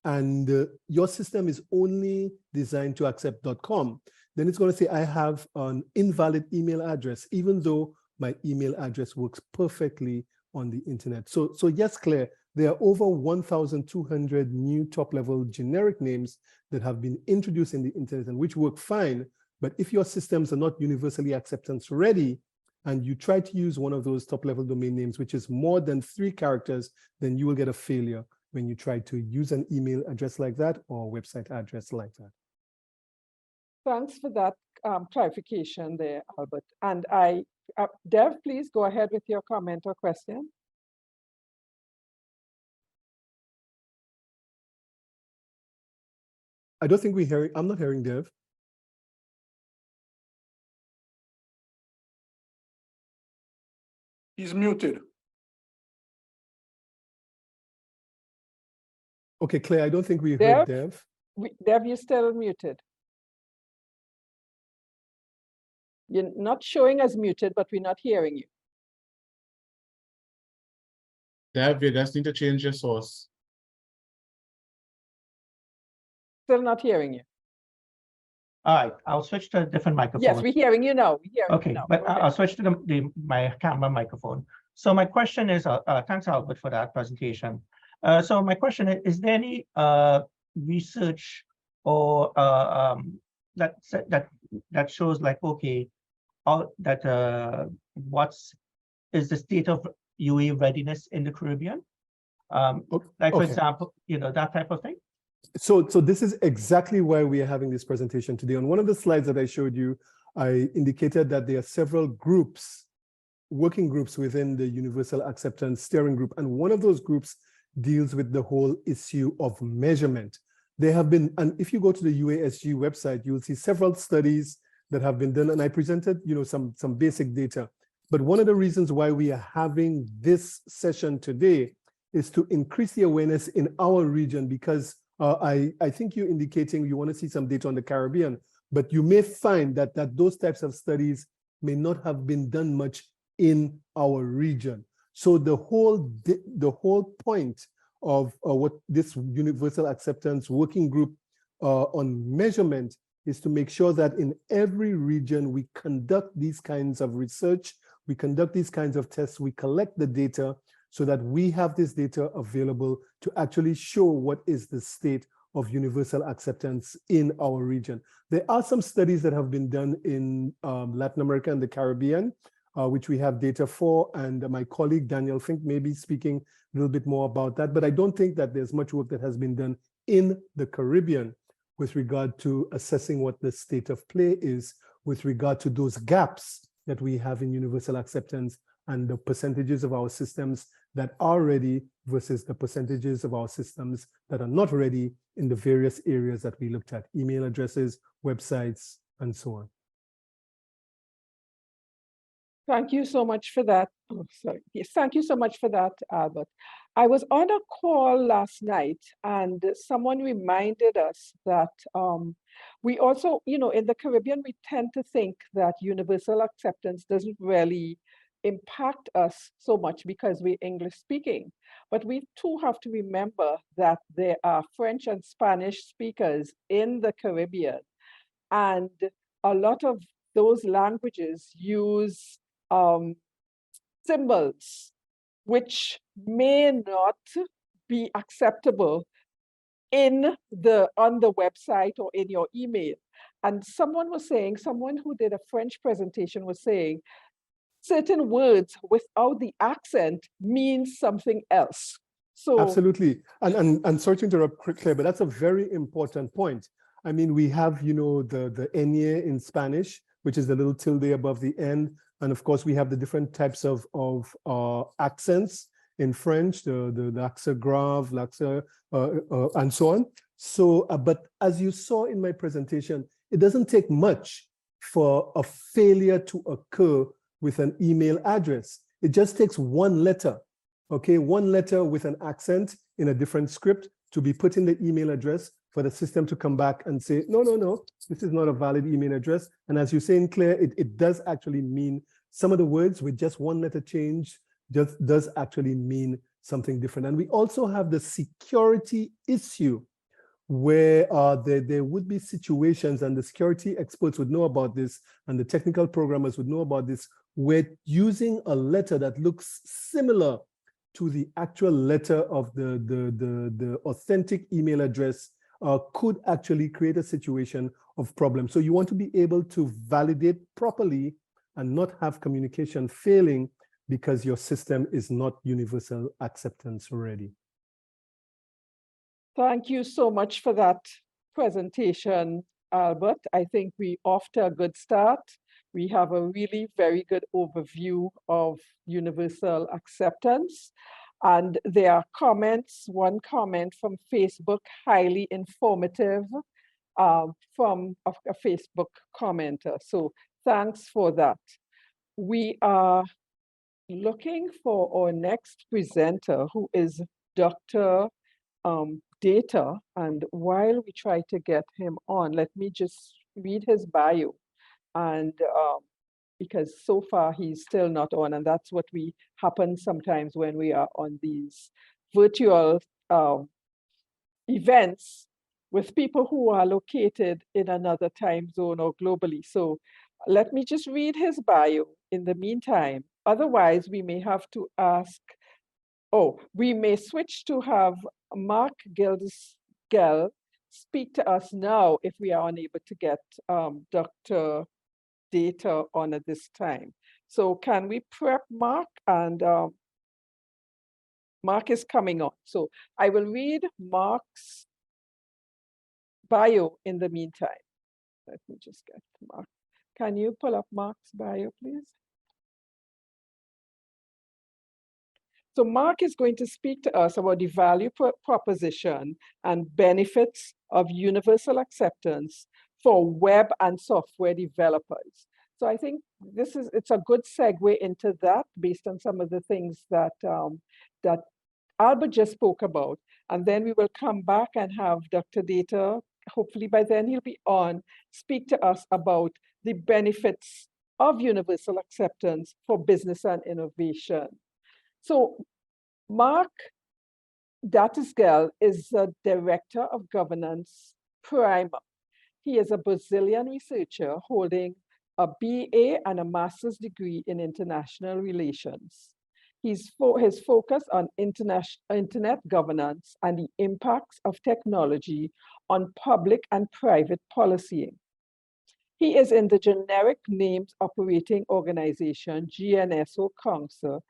and your system is only designed to accept .com, then it's going to say I have an invalid email address, even though my email address works perfectly on the internet. So yes, Claire, there are over 1,200 new top-level generic names that have been introduced in the internet and which work fine. But if your systems are not universally acceptance ready, and you try to use one of those top-level domain names, which is more than 3 characters, then you will get a failure when you try to use an email address like that or a website address like that. Thanks for that clarification there, Albert. And Dev, please go ahead with your comment or question. I don't think I'm not hearing Dev. He's muted. Okay, Claire, I don't think we heard Dev. Dev, you're still muted. You're not showing as muted, but we're not hearing you. Dev, you just need to change your source. Still not hearing you. All right, I'll switch to a different microphone. Yes, we're hearing you now. Okay, but I'll switch to my camera microphone. So my question is, thanks Albert for that presentation. So my question is there any research or that shows like, okay, what's the state of UA readiness in the Caribbean? Like for example, that type of thing. So this is exactly why we are having this presentation today. On one of the slides that I showed you, I indicated that there are several groups, working groups within the Universal Acceptance Steering Group. And one of those groups deals with the whole issue of measurement. There have been, and if you go to the UASG website, you will see several studies that have been done. And I presented, some basic data. But one of the reasons why we are having this session today is to increase the awareness in our region, because I think you're indicating you want to see some data on the Caribbean, but you may find that those types of studies may not have been done much in our region. So the whole point of what this Universal Acceptance Working Group on measurement is to make sure that in every region we conduct these kinds of research, we conduct these kinds of tests, we collect the data so that we have this data available to actually show what is the state of universal acceptance in our region. There are some studies that have been done in Latin America and the Caribbean, which we have data for, and my colleague Daniel Fink may be speaking a little bit more about that, but I don't think that there's much work that has been done in the Caribbean with regard to assessing what the state of play is with regard to those gaps that we have in universal acceptance and the percentages of our systems that are ready versus the percentages of our systems that are not ready in the various areas that we looked at, email addresses, websites, and so on. Thank you so much for that. Oh, sorry. Yes, thank you so much for that, Albert. I was on a call last night and someone reminded us that we also, in the Caribbean, we tend to think that universal acceptance doesn't really impact us so much because we're English speaking. But we too have to remember that there are French and Spanish speakers in the Caribbean. And a lot of those languages use symbols which may not be acceptable on the website or in your email. And someone who did a French presentation was saying, certain words without the accent means something else. So absolutely. And sorry to interrupt, Claire, but that's a very important point. I mean, we have, the ñ in Spanish, which is the little tilde above the end. And of course, we have the different types of accents in French, the l'accent grave, l'accent, and so on. So, but as you saw in my presentation, it doesn't take much for a failure to occur with an email address. It just takes one letter, okay? One letter with an accent in a different script to be put in the email address for the system to come back and say, no, this is not a valid email address. And as you're saying, Claire, it does actually mean some of the words with just one letter change does actually mean something different. And we also have the security issue where there would be situations, and the security experts would know about this, and the technical programmers would know about this, where using a letter that looks similar to the actual letter of the authentic email address could actually create a situation of problem. So you want to be able to validate properly and not have communication failing because your system is not universal acceptance ready. thank you so much for that presentation, Albert. I think we're off to a good start. We have a really very good overview of universal acceptance. And there are comments, one comment from Facebook, highly informative, from a Facebook commenter. So thanks for that. We are looking for our next presenter, who is Dr. Data. And while we try to get him on, let me just read his bio. And because so far he's still not on, and that's what happen sometimes when we are on these virtual events with people who are located in another time zone or globally. So let me just read his bio in the meantime. Otherwise, we may have to ask, we may switch to have Mark Gell speak to us now if we are unable to get Dr. Data on at this time. So can we prep Mark? And Mark is coming on. So I will read Mark's bio in the meantime. Let me just get Mark. Can you pull up Mark's bio, please? So Mark is going to speak to us about the value proposition and benefits of universal acceptance for web and software developers. So I think it's a good segue into that based on some of the things that that Albert just spoke about. And then we will come back and have Dr. Data, hopefully by then he'll be on, speak to us about the benefits of universal acceptance for business and innovation. So Mark Datisgel is the Director of Governance Primer. He is a Brazilian researcher holding a BA and a master's degree in international relations. His focus on internet governance and the impacts of technology on public and private policying. He is in the Generic Names Operating Organization, GNSO Council,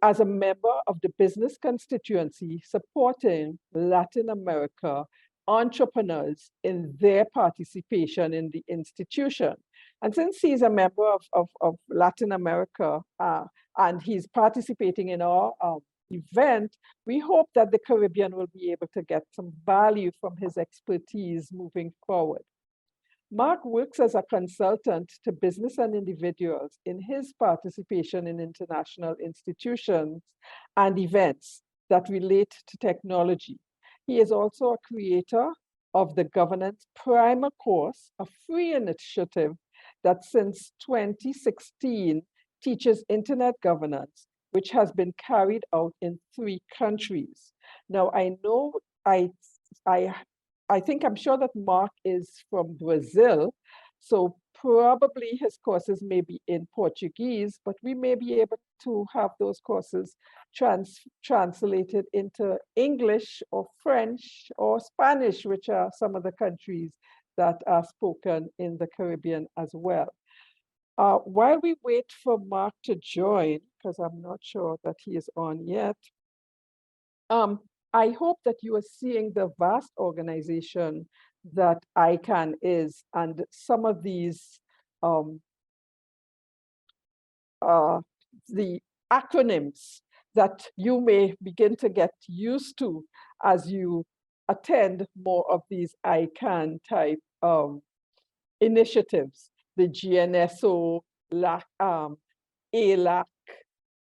as a member of the business constituency supporting Latin America entrepreneurs in their participation in the institution. And since he's a member of Latin America and he's participating in our event, we hope that the Caribbean will be able to get some value from his expertise moving forward. Mark works as a consultant to business and individuals in his participation in international institutions and events that relate to technology. He is also a creator of the Governance Primer course, a free initiative that since 2016 teaches internet governance, which has been carried out in 3 countries. Now, I know I'm sure that Mark is from Brazil, so probably his courses may be in Portuguese, but we may be able to have those courses translated into English or French or Spanish, which are some of the countries that are spoken in the Caribbean as well. While we wait for Mark to join, because I'm not sure that he is on yet, I hope that you are seeing the vast organization that ICANN is, and some of these, the acronyms that you may begin to get used to as you attend more of these ICANN type initiatives, the GNSO, ALAC,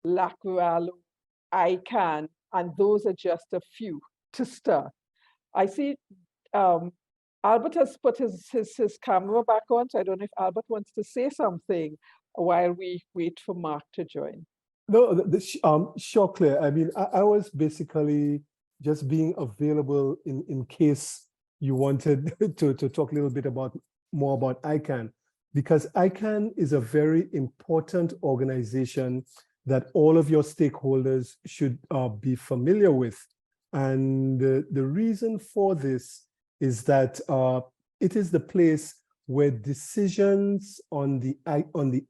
LACRALO, ICANN, and those are just a few to start. I see Albert has put his camera back on, so I don't know if Albert wants to say something while we wait for Mark to join. No, sure, Claire. I mean, I was basically just being available in case you wanted to talk a little bit more about ICANN, because ICANN is a very important organization that all of your stakeholders should be familiar with. And the reason for this is that it is the place where decisions on the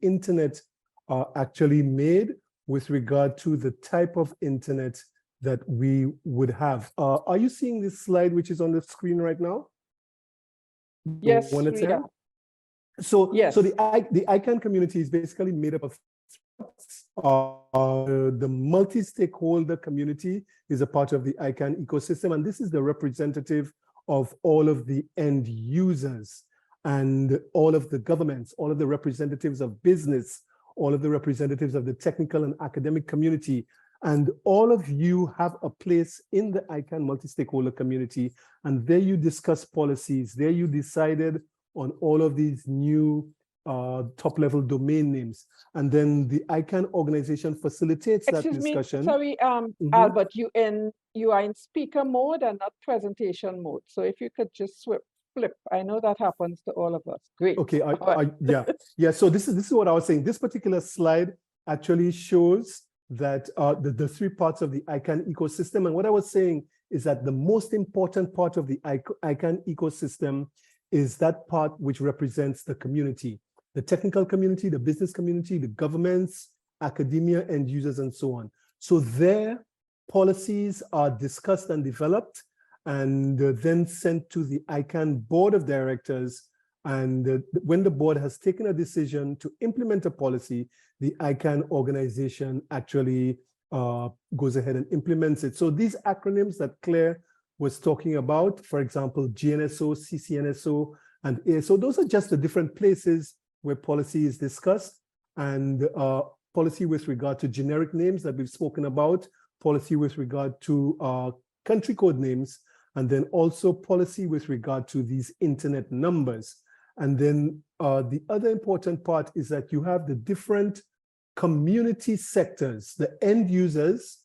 internet are actually made with regard to the type of internet that we would have. Are you seeing this slide, which is on the screen right now? Yes, we are. So, yes. So the ICANN community is basically made up of the multi-stakeholder community is a part of the ICANN ecosystem, and this is the representative of all of the end users and all of the governments, all of the representatives of business, all of the representatives of the technical and academic community. And all of you have a place in the ICANN multi-stakeholder community, and there you discuss policies, there you decided on all of these new top-level domain names. And then the ICANN organization facilitates that discussion. Sorry, Albert, you are in speaker mode and not presentation mode. So if you could just flip. I know that happens to all of us. Great. Okay, yeah. So this is what I was saying. This particular slide actually shows that the 3 parts of the ICANN ecosystem. And what I was saying is that the most important part of the ICANN ecosystem is that part which represents the community, the technical community, the business community, the governments, academia, end users, and so on. So their policies are discussed and developed and then sent to the ICANN board of directors. And when the board has taken a decision to implement a policy, the ICANN organization actually goes ahead and implements it. So these acronyms that Claire was talking about, for example, GNSO, CCNSO, and ASO, those are just the different places where policy is discussed, and policy with regard to generic names that we've spoken about, policy with regard to country code names, and then also policy with regard to these internet numbers. And then the other important part is that you have the different community sectors, the end users,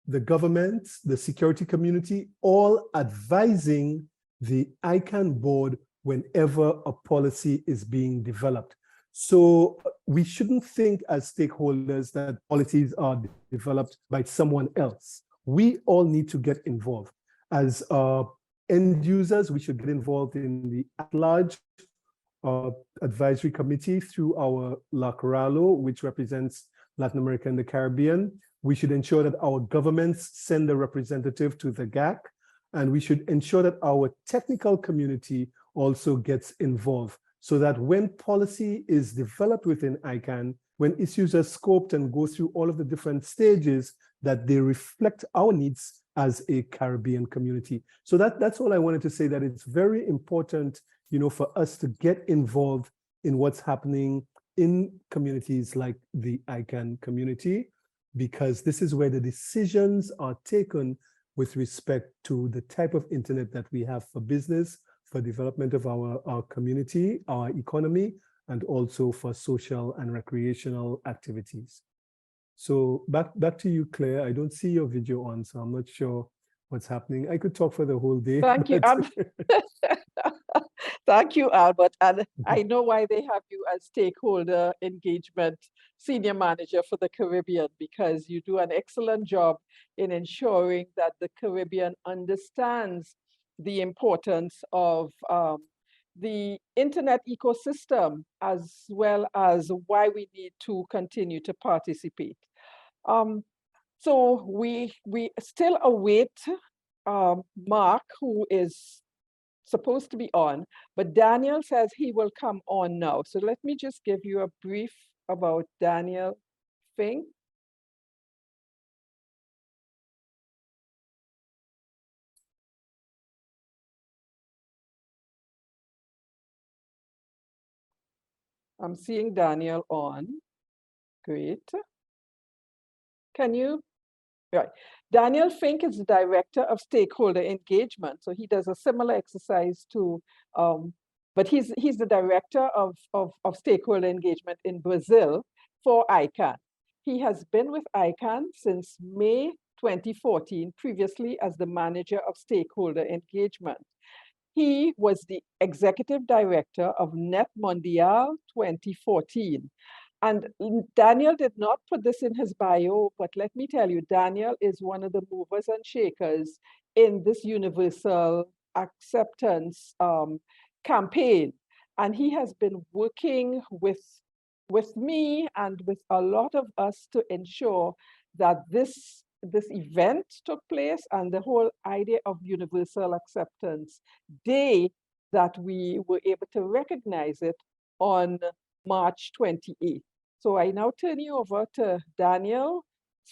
the government, the security community, all advising the ICANN board whenever a policy is being developed. So we shouldn't think as stakeholders that policies are developed by someone else. We all need to get involved. As end users, we should get involved in the at-large advisory committee through our LACRALO, which represents Latin America and the Caribbean. We should ensure that our governments send a representative to the GAC, and we should ensure that our technical community also gets involved, so that when policy is developed within ICANN, when issues are scoped and go through all of the different stages, that they reflect our needs as a Caribbean community. So that's all I wanted to say, that it's very important for us to get involved in what's happening in communities like the ICANN community, because this is where the decisions are taken with respect to the type of internet that we have for business, for development of our community, our economy, and also for social and recreational activities. So back to you, Claire. I don't see your video on, so I'm not sure what's happening. I could talk for the whole day. Thank you. Thank you, Albert. And I know why they have you as stakeholder engagement senior manager for the Caribbean, because you do an excellent job in ensuring that the Caribbean understands the importance of the internet ecosystem, as well as why we need to continue to participate. So we still await Mark, who is supposed to be on, but Daniel says he will come on now. So let me just give you a brief about Daniel Fink. I'm seeing Daniel on. Great. Can you? Right. Daniel Fink is the Director of Stakeholder Engagement. So he does a similar exercise to, but he's the Director of Stakeholder Engagement in Brazil for ICANN. He has been with ICANN since May 2014, previously as the Manager of Stakeholder Engagement. He was the Executive Director of Net Mondial 2014. And Daniel did not put this in his bio, but let me tell you, Daniel is one of the movers and shakers in this universal acceptance campaign. And he has been working with me and with a lot of us to ensure that this event took place, and the whole idea of universal acceptance day, that we were able to recognize it on March 28th. So I now turn you over to Daniel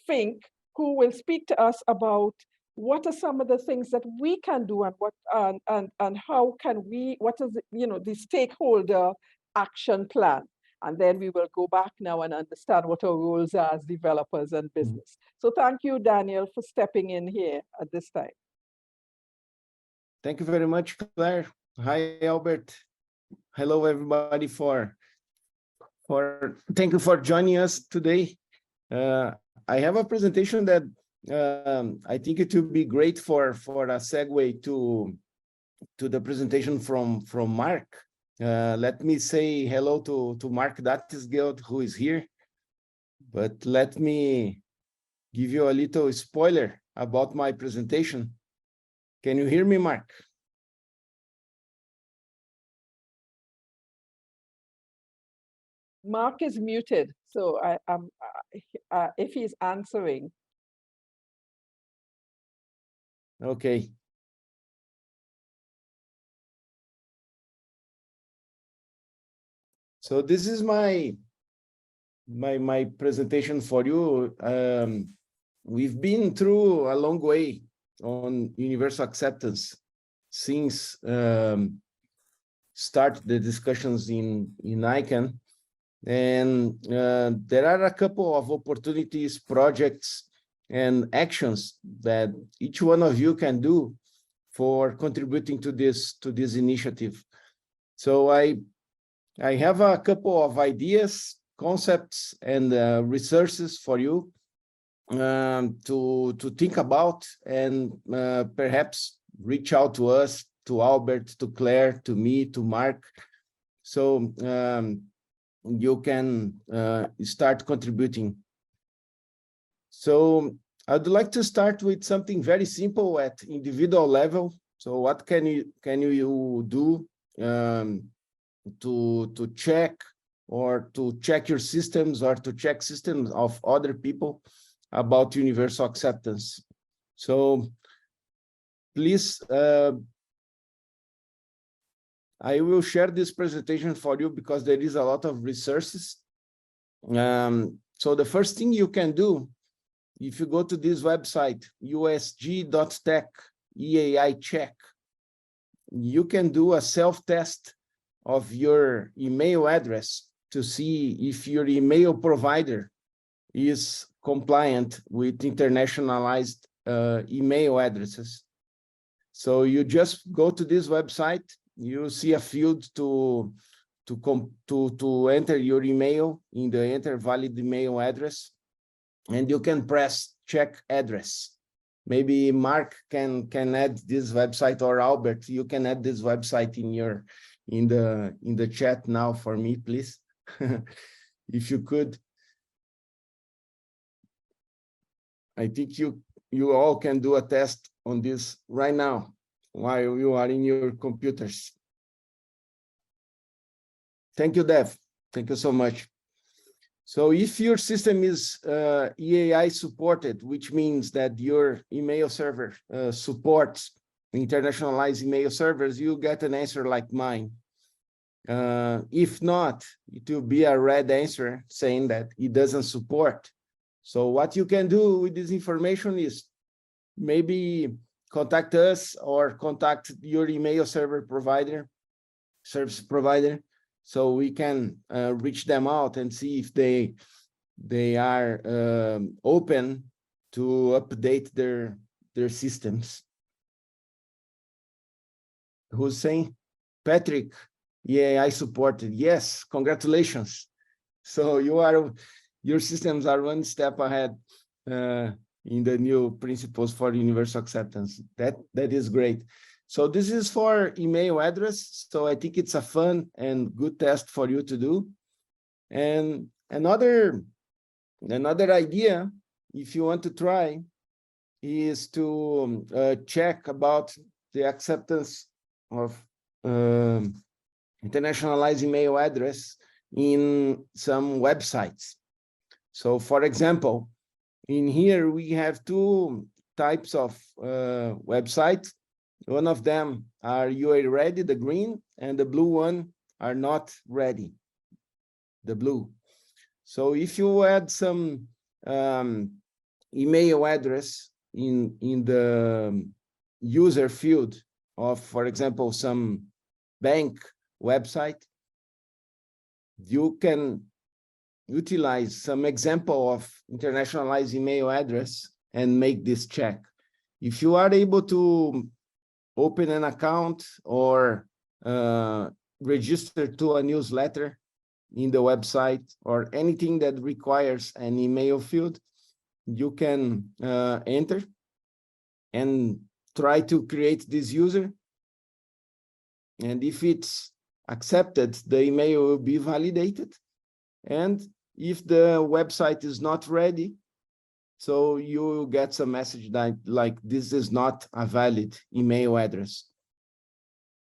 Fink, who will speak to us about what are some of the things that we can do, and what and how can we, what is the stakeholder action plan. And then we will go back now and understand what our roles are as developers and business. So thank you, Daniel, for stepping in here at this time. Thank you very much, Claire. Hi, Albert. Hello, everybody. Thank you for joining us today. I have a presentation that I think it will be great for a segue to the presentation from Mark. Let me say hello to Mark Dattisgeld, who is here. But let me give you a little spoiler about my presentation. Can you hear me, Mark? Mark is muted, so if he's answering. Okay. So this is my presentation for you. We've been through a long way on universal acceptance since start the discussions in ICANN. And there are a couple of opportunities, projects, and actions that each one of you can do for contributing to this initiative. So I have a couple of ideas, concepts, and resources for you to think about, and perhaps reach out to us, to Albert, to Claire, to me, to Mark. So you can start contributing. So I'd like to start with something very simple at individual level. So what can you do to check your systems, or to check systems of other people about universal acceptance? So please, I will share this presentation for you because there is a lot of resources. So the first thing you can do, if you go to this website, usg.tech, EAI check, you can do a self-test of your email address to see if your email provider is compliant with internationalized email addresses. So you just go to this website, you see a field to enter your email in the enter valid email address, and you can press check address. Maybe Mark can add this website, or Albert, you can add this website in the chat now for me, please. If you could. I think you all can do a test on this right now while you are in your computers. Thank you, Dev. Thank you so much. So if your system is EAI supported, which means that your email server supports internationalized email servers, you get an answer like mine. If not, it will be a red answer saying that it doesn't support. So what you can do with this information is maybe contact us or contact your email service provider, so we can reach them out and see if they are open to update their systems. Who's saying? Patrick, yeah, I supported. Yes, congratulations. So your systems are one step ahead in the new principles for universal acceptance. That is great. So this is for email address. So I think it's a fun and good test for you to do. And another idea, if you want to try, is to check about the acceptance of internationalized email address in some websites. So for example, in here we have two types of websites. One of them are UA ready, the green, and the blue one are not ready, the blue. So if you add some email address in the user field of, for example, some bank website, you can utilize some example of internationalized email address and make this check. If you are able to open an account or register to a newsletter in the website or anything that requires an email field, you can enter and try to create this user. And if it's accepted, the email will be validated. And if the website is not ready, so you will get some message that like this is not a valid email address.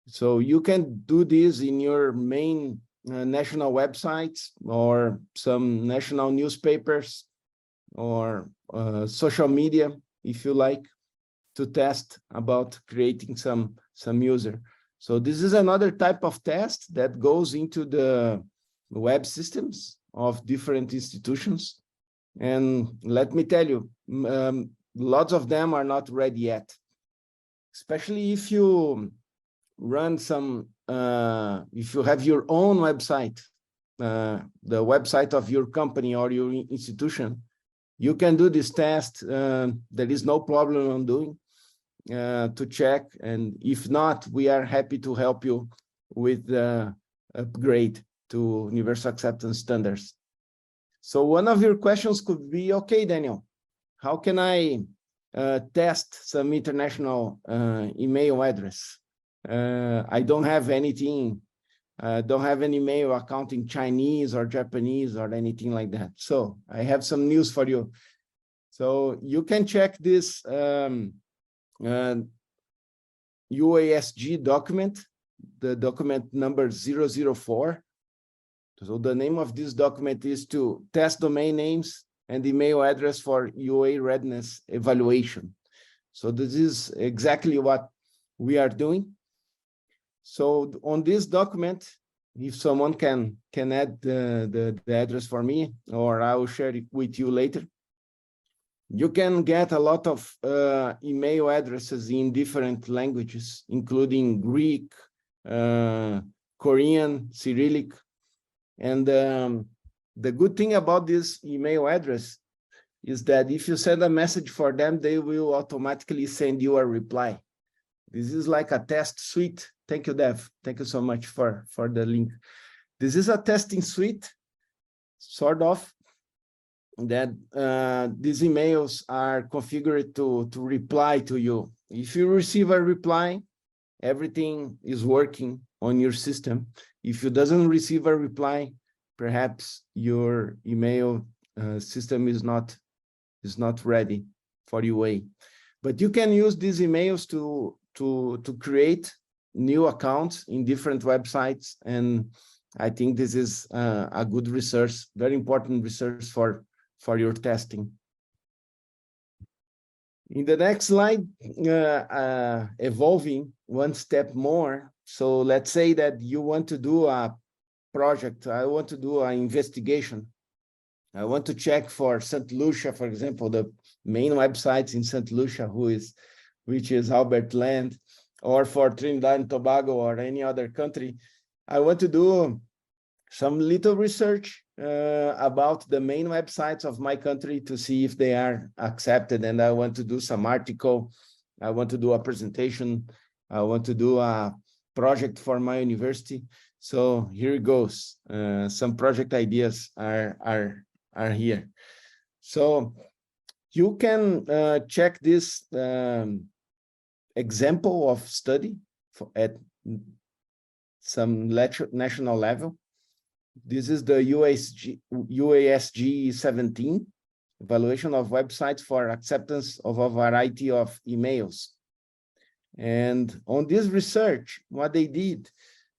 So you can do this in your main national websites or some national newspapers or social media, if you like, to test about creating some user. So this is another type of test that goes into the web systems of different institutions. And let me tell you, lots of them are not ready yet, especially if you run some, if you have your own website, the website of your company or your institution, you can do this test. There is no problem on doing to check. And if not, we are happy to help you with the upgrade to universal acceptance standards. So one of your questions could be, okay, Daniel, how can I test some international email address? I don't have anything, don't have an email account in Chinese or Japanese or anything like that. So I have some news for you. So you can check this UASG document, the document number 004. So the name of this document is to test domain names and email address for UA readiness evaluation. So this is exactly what we are doing. So on this document, if someone can add the address for me, or I will share it with you later, You can get a lot of email addresses in different languages, including Greek, Korean, Cyrillic. And the good thing about this email address is that if you send a message for them, they will automatically send you a reply. This is like a test suite. Thank you, Dev. Thank you so much for the link. This is a testing suite, sort of, that these emails are configured to reply to you. If you receive a reply, everything is working on your system. If you doesn't receive a reply, perhaps your email system is not ready for UA. But you can use these emails to create new accounts in different websites, and I think this is a good resource, very important resource for your testing. In the next slide, evolving one step more. So let's say that you want to do a project. I want to do an investigation. I want to check for St. Lucia, for example, the main websites in St. Lucia, which is Albert Land, or for Trinidad and Tobago or any other country. I want to do some little research about the main websites of my country to see if they are accepted. And I want to do some article. I want to do a presentation. I want to do a project for my university. So here it goes. Some project ideas are here. So you can check this example of study at some national level. This is the UASG 17, evaluation of websites for acceptance of a variety of emails. And on this research, what they did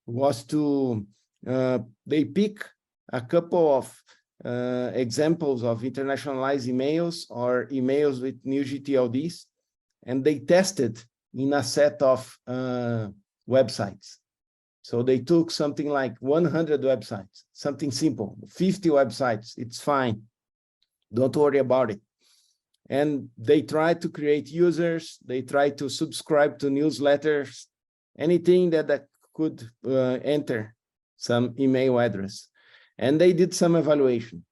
was to, they pick a couple of examples of internationalized emails or emails with new GTLDs, and they tested in a set of websites. So they took something like 100 websites, something simple, 50 websites, it's fine. Don't worry about it. And they tried to create users, they tried to subscribe to newsletters, anything that could enter some email address. And they did some evaluation.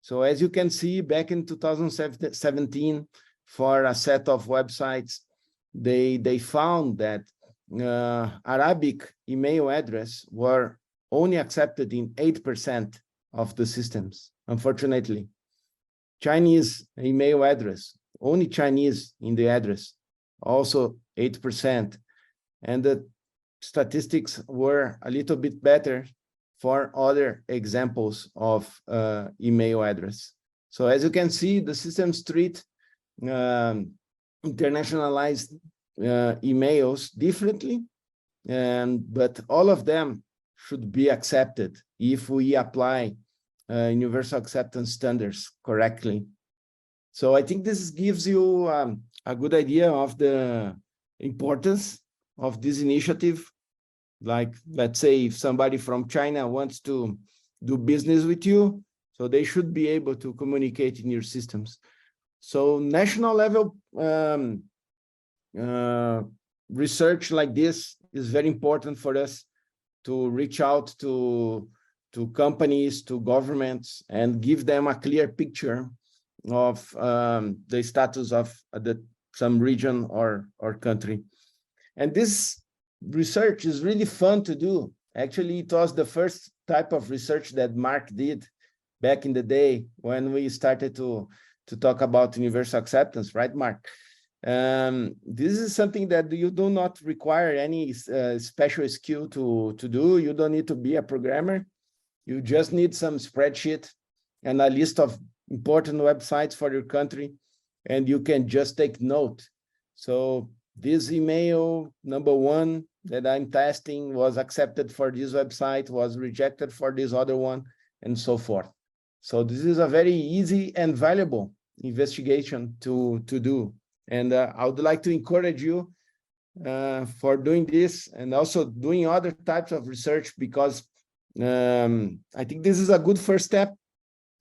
So as you can see, back in 2017, for a set of websites, they found that Arabic email address were only accepted in 8% of the systems, unfortunately. Chinese email address, only Chinese in the address, also 8%. And the statistics were a little bit better for other examples of email address. So as you can see, the systems treat internationalized emails differently, but all of them should be accepted if we apply universal acceptance standards correctly. So I think this gives you a good idea of the importance of this initiative. Like, let's say if somebody from China wants to do business with you, so they should be able to communicate in your systems. So national level research like this is very important for us to reach out to companies, to governments, and give them a clear picture of the status of some region or country. And this research is really fun to do. Actually, it was the first type of research that Mark did back in the day when we started to talk about universal acceptance, right, Mark? This is something that you do not require any special skill to do. You don't need to be a programmer. You just need some spreadsheet and a list of important websites for your country, and you can just take note. So this email number 1 that I'm testing was accepted for this website, was rejected for this other one, and so forth. So this is a very easy and valuable investigation to do. And I would like to encourage you for doing this and also doing other types of research, because I think this is a good first step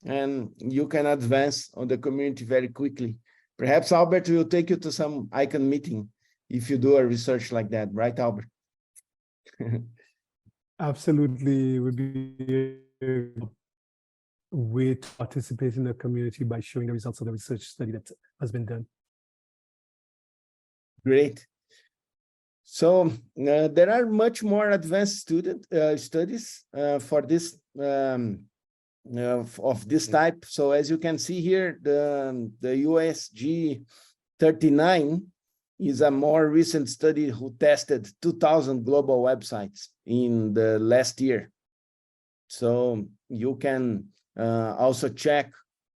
and you can advance on the community very quickly. Perhaps Albert will take you to some ICANN meeting if you do a research like that, right, Albert? Absolutely would be a way to participate in the community by showing the results of the research study that has been done. Great. So there are much more advanced studies for this of this type. So as you can see here, the USG 39 is a more recent study who tested 2,000 global websites in the last year. So you can also check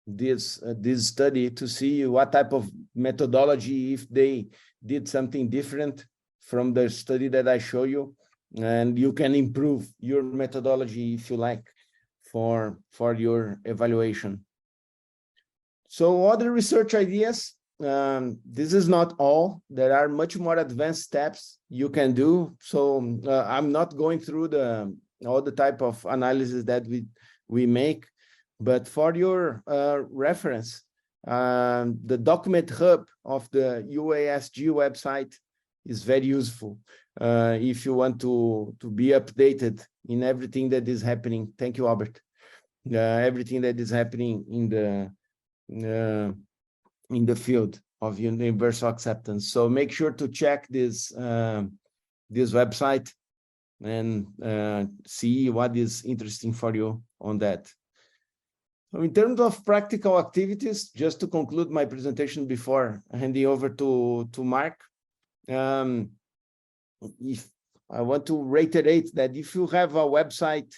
this study to see what type of methodology, if they did something different from the study that I show you, and you can improve your methodology if you like for your evaluation. So other research ideas, this is not all. There are much more advanced steps you can do. So I'm not going through all the type of analysis that we make, but for your reference, the document hub of the UASG website is very useful if you want to be updated in everything that is happening. Thank you, Albert. Everything that is happening in the field of universal acceptance. So make sure to check this website and see what is interesting for you on that. So in terms of practical activities, just to conclude my presentation before handing over to Mark, if I want to reiterate that if you have a website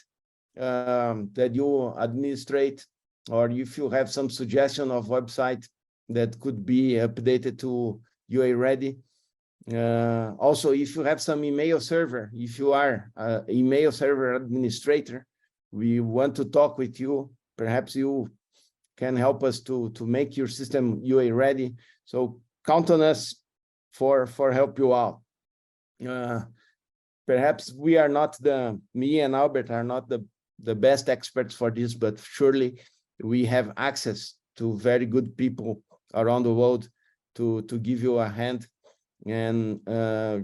that you administrate, or if you have some suggestion of website that could be updated to UA ready. Also, if you have some email server, if you are an email server administrator, we want to talk with you. Perhaps you can help us to make your system UA ready. So count on us for help you out. Perhaps we are not me and Albert are not the best experts for this, but surely we have access to very good people around the world to give you a hand. And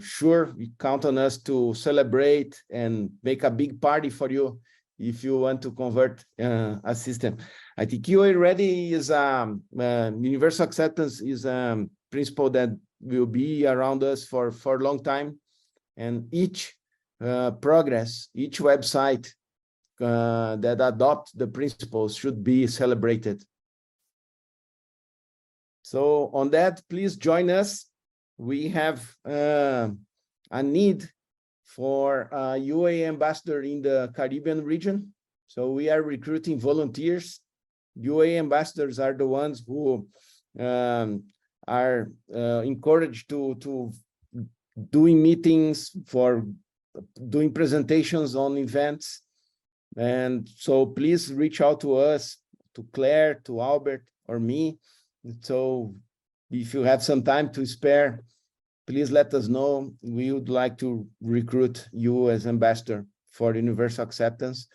sure, we count on us to celebrate and make a big party for you if you want to convert a system. I think UA ready is universal acceptance is a principle that will be around us for a long time. And each progress, each website that adopt the principles should be celebrated. So on that, please join us. We have a need for a UA ambassador in the Caribbean region. So we are recruiting volunteers. UA ambassadors are the ones who are encouraged to doing meetings, for doing presentations on events. And so please reach out to us, to Claire, to Albert, or me. So if you have some time to spare, please let us know. We would like to recruit you as ambassador for universal acceptance.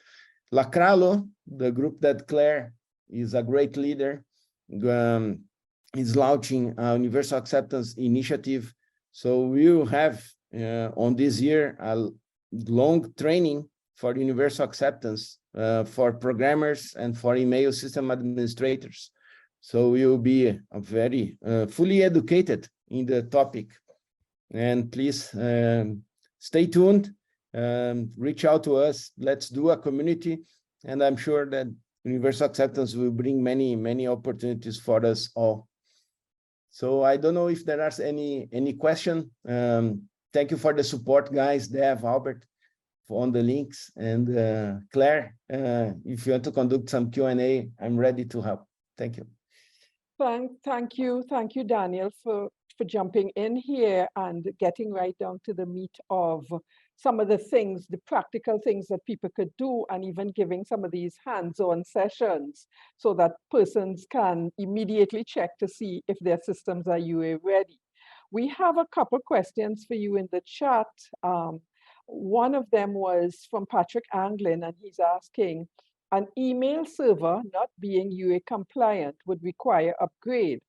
LACRALO, the group that Claire is a great leader, is launching a universal acceptance initiative. So we will have on this year a long training for universal acceptance for programmers and for email system administrators. So we will be a very fully educated in the topic. And please stay tuned, reach out to us. Let's do a community. And I'm sure that universal acceptance will bring many, many opportunities for us all. So I don't know if there are any question. Thank you for the support, guys. Dev, Albert, on the links, and Claire, if you want to conduct some Q&A, I'm ready to help. Thank you. Thank you, Daniel, for jumping in here and getting right down to the meat of some of the things, the practical things that people could do, and even giving some of these hands-on sessions so that persons can immediately check to see if their systems are UA ready. We have a couple questions for you in the chat. One of them was from Patrick Anglin, and he's asking, an email server not being UA compliant would require upgrade.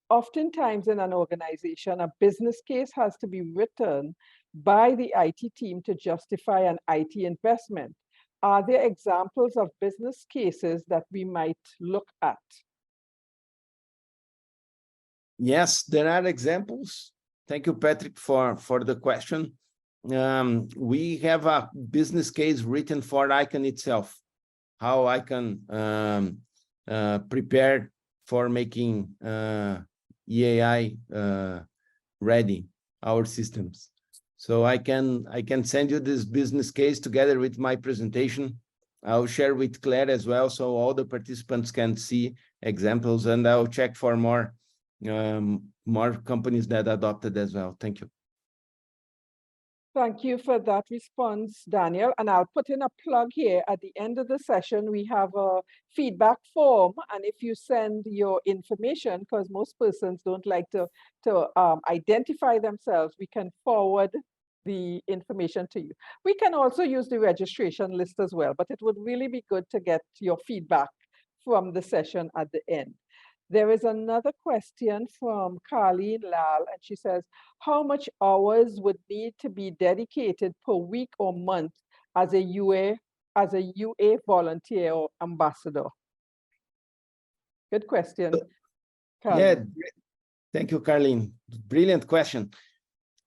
oftentimes in an organization, a business case has to be written by the IT team to justify an IT investment. Are there examples of business cases that we might look at? Yes, there are examples. Thank you, Patrick, for the question. We have a business case written for ICANN itself, how ICANN prepare for making EAI ready our systems. So I can send you this business case together with my presentation. I'll share with Claire as well, so all the participants can see examples, and I'll check for more companies that adopted as well. Thank you. Thank you for that response, Daniel. And I'll put in a plug here. At the end of the session, we have a feedback form. And if you send your information, because most persons don't like to identify themselves, we can forward the information to you. We can also use the registration list as well, but it would really be good to get your feedback from the session at the end. There is another question from Carleen Lal, and she says, how much hours would need to be dedicated per week or month as a UA volunteer or ambassador? Good question. Yeah, thank you, Carleen. Brilliant question.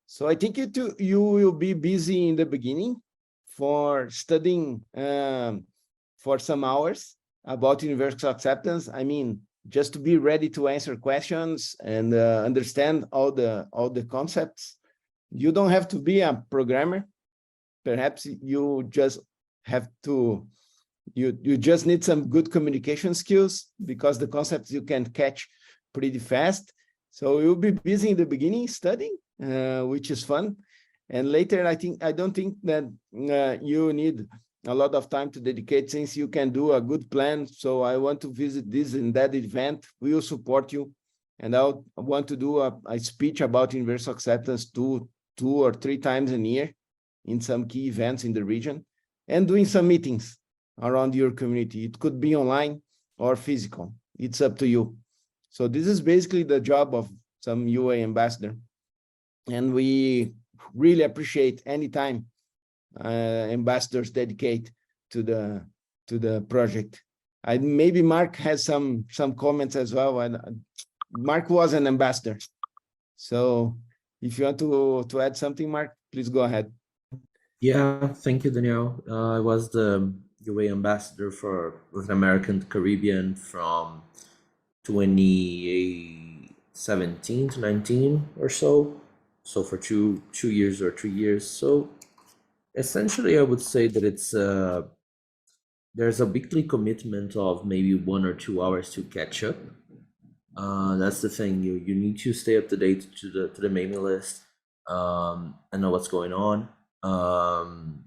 So I think you will be busy in the beginning for studying for some hours about universal acceptance. I mean, just to be ready to answer questions and understand all the concepts. You don't have to be a programmer. Perhaps you just have to, you just need some good communication skills, because the concepts you can catch pretty fast. So you'll be busy in the beginning studying, which is fun. And later, I don't think that you need a lot of time to dedicate, since you can do a good plan. So I want to visit this and that event. We will support you. And I want to do a speech about universal acceptance two or three times a year in some key events in the region, and doing some meetings around your community. It could be online or physical. It's up to you. So this is basically the job of some UA ambassador. And we really appreciate any time ambassadors dedicate to the project. Maybe Mark has some comments as well. And Mark was an ambassador, so if you want to add something, Mark, please go ahead. Yeah, thank you, Daniel. I was the UA ambassador for Latin America and Caribbean from 2017 to 19 or so. So for two years or 3 years. So essentially, I would say that it's there's a weekly commitment of maybe 1 or 2 hours to catch up. That's the thing. You need to stay up to date to the mailing list and know what's going on.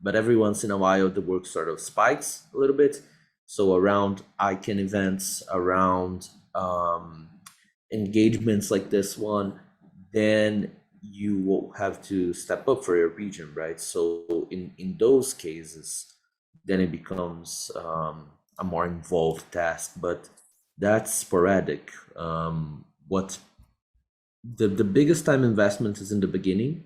But every once in a while, the work sort of spikes a little bit. So around ICANN events, around engagements like this one, then you will have to step up for your region, right? So in those cases, then it becomes a more involved task, but that's sporadic. What the biggest time investment is in the beginning,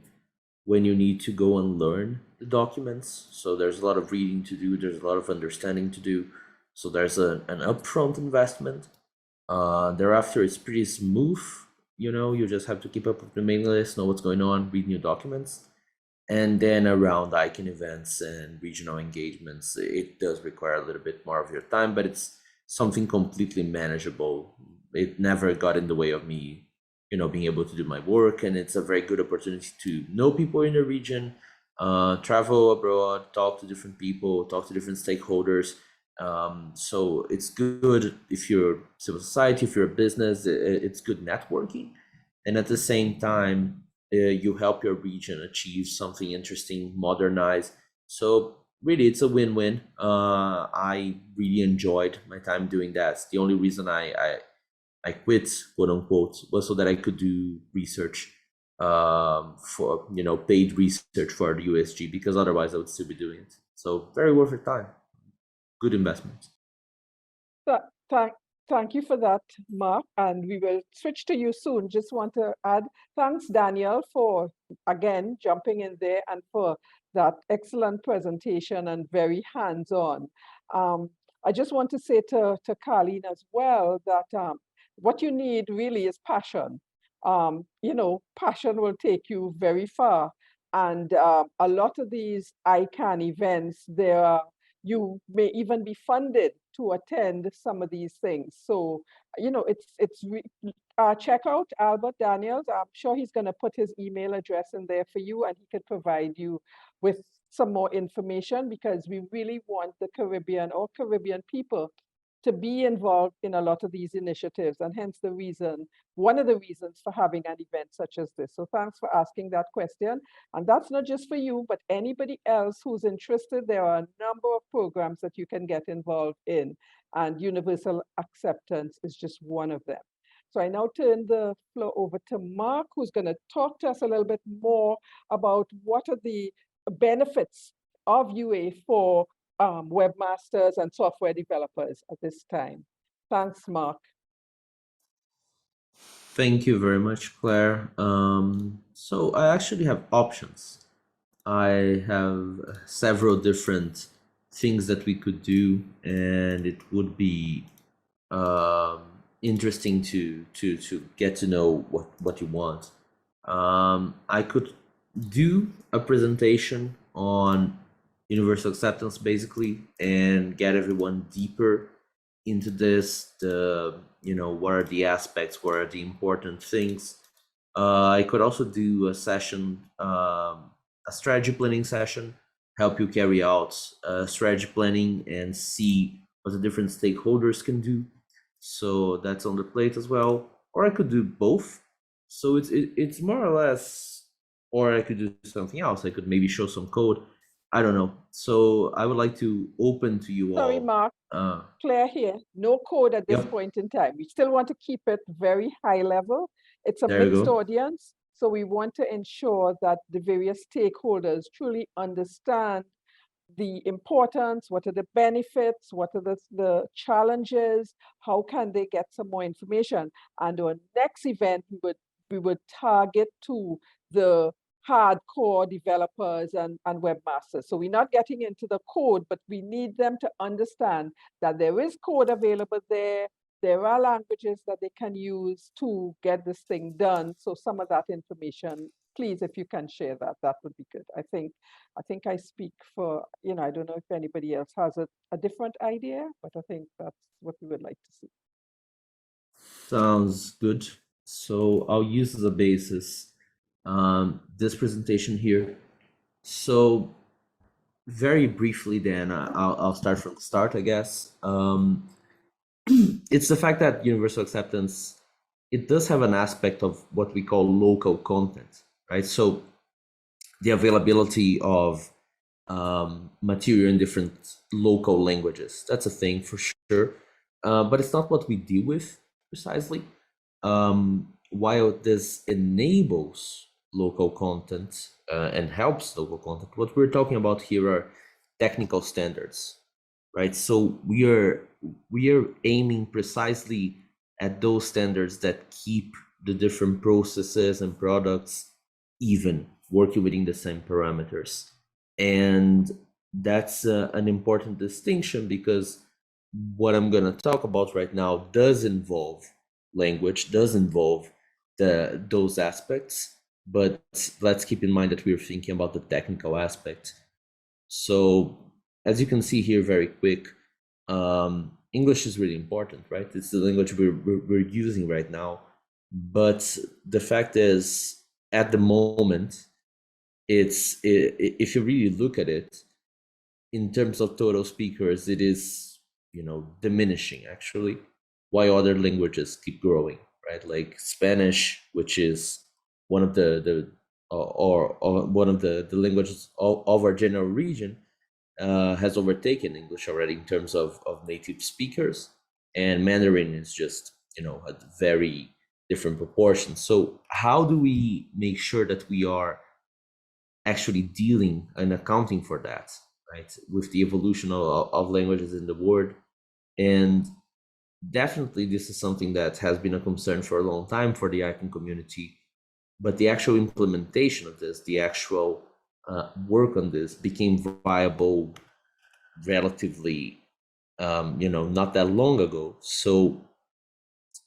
when you need to go and learn the documents. So there's a lot of reading to do, there's a lot of understanding to do. So there's an upfront investment. Thereafter, it's pretty smooth. You know, you just have to keep up with the mailing list, know what's going on, read new documents. And then around ICANN events and regional engagements, it does require a little bit more of your time, but it's something completely manageable. It never got in the way of me, you know, being able to do my work. And it's a very good opportunity to know people in the region, travel abroad, talk to different people, talk to different stakeholders. So it's good if you're civil society, if you're a business, it's good networking. And at the same time, you help your region achieve something interesting, modernize. So really, it's a win-win. I really enjoyed my time doing that. The only reason I quit, quote unquote, was so that I could do research for, you know, paid research for the USG, because otherwise I would still be doing it. So very worth your time. Good investment. Thank you for that, Mark, and we will switch to you soon. Just want to add, thanks, Daniel, for, again, jumping in there and for that excellent presentation and very hands-on. I just want to say to Carleen as well that what you need really is passion. Passion will take you very far. And a lot of these ICANN events, you may even be funded to attend some of these things. So, check out Albert Daniels. I'm sure he's going to put his email address in there for you, and he can provide you with some more information, because we really want the Caribbean or Caribbean people to be involved in a lot of these initiatives, and hence one of the reasons for having an event such as this. So thanks for asking that question. And that's not just for you, but anybody else who's interested. There are a number of programs that you can get involved in, and universal acceptance is just one of them. So I now turn the floor over to Mark, who's going to talk to us a little bit more about what are the benefits of UA for webmasters and software developers at this time. Thanks, Mark. Thank you very much, Claire. So I actually have options. I have several different things that we could do, and it would be interesting to get to know what you want. I could do a presentation on universal acceptance, basically, and get everyone deeper into this. What are the aspects, what are the important things. I could also do a session, a strategy planning session, help you carry out strategy planning and see what the different stakeholders can do. So that's on the plate as well. Or I could do both. So it's more or less, or I could do something else. I could maybe show some code. I don't know. So I would like to open to you all. Sorry, Mark. Claire here. No code at this point in time. We still want to keep it very high level. It's a mixed audience. So we want to ensure that the various stakeholders truly understand the importance, what are the benefits, what are the challenges, how can they get some more information. And our next event, we would target to the hardcore developers and webmasters. So we're not getting into the code, but we need them to understand that there is code available there. There are languages that they can use to get this thing done. So some of that information, please, if you can share that, that would be good. I think I speak for, I don't know if anybody else has a different idea, but I think that's what we would like to see. Sounds good. So I'll use as a basis this presentation here. So very briefly then, I'll start from the start, I guess. It's the fact that universal acceptance, it does have an aspect of what we call local content, right? So the availability of material in different local languages, that's a thing for sure. But it's not what we deal with precisely. While this enables local content and helps local content, what we're talking about here are technical standards, right? So we are aiming precisely at those standards that keep the different processes and products even, working within the same parameters. And that's an important distinction, because what I'm going to talk about right now does involve language, does involve those aspects, but let's keep in mind that we're thinking about the technical aspect. So as you can see here very quick, English is really important, right? It's the language we're using right now. But the fact is, at the moment, if you really look at it, in terms of total speakers, it is, diminishing actually, while other languages keep growing, right? Like Spanish, which is one of the languages of our general region, has overtaken English already in terms of native speakers, and Mandarin is just, at very different proportions. So how do we make sure that we are actually dealing and accounting for that, right, with the evolution of languages in the world? And definitely this is something that has been a concern for a long time for the ICANN community, but the actual implementation of this, the actual work on this became viable relatively, not that long ago. So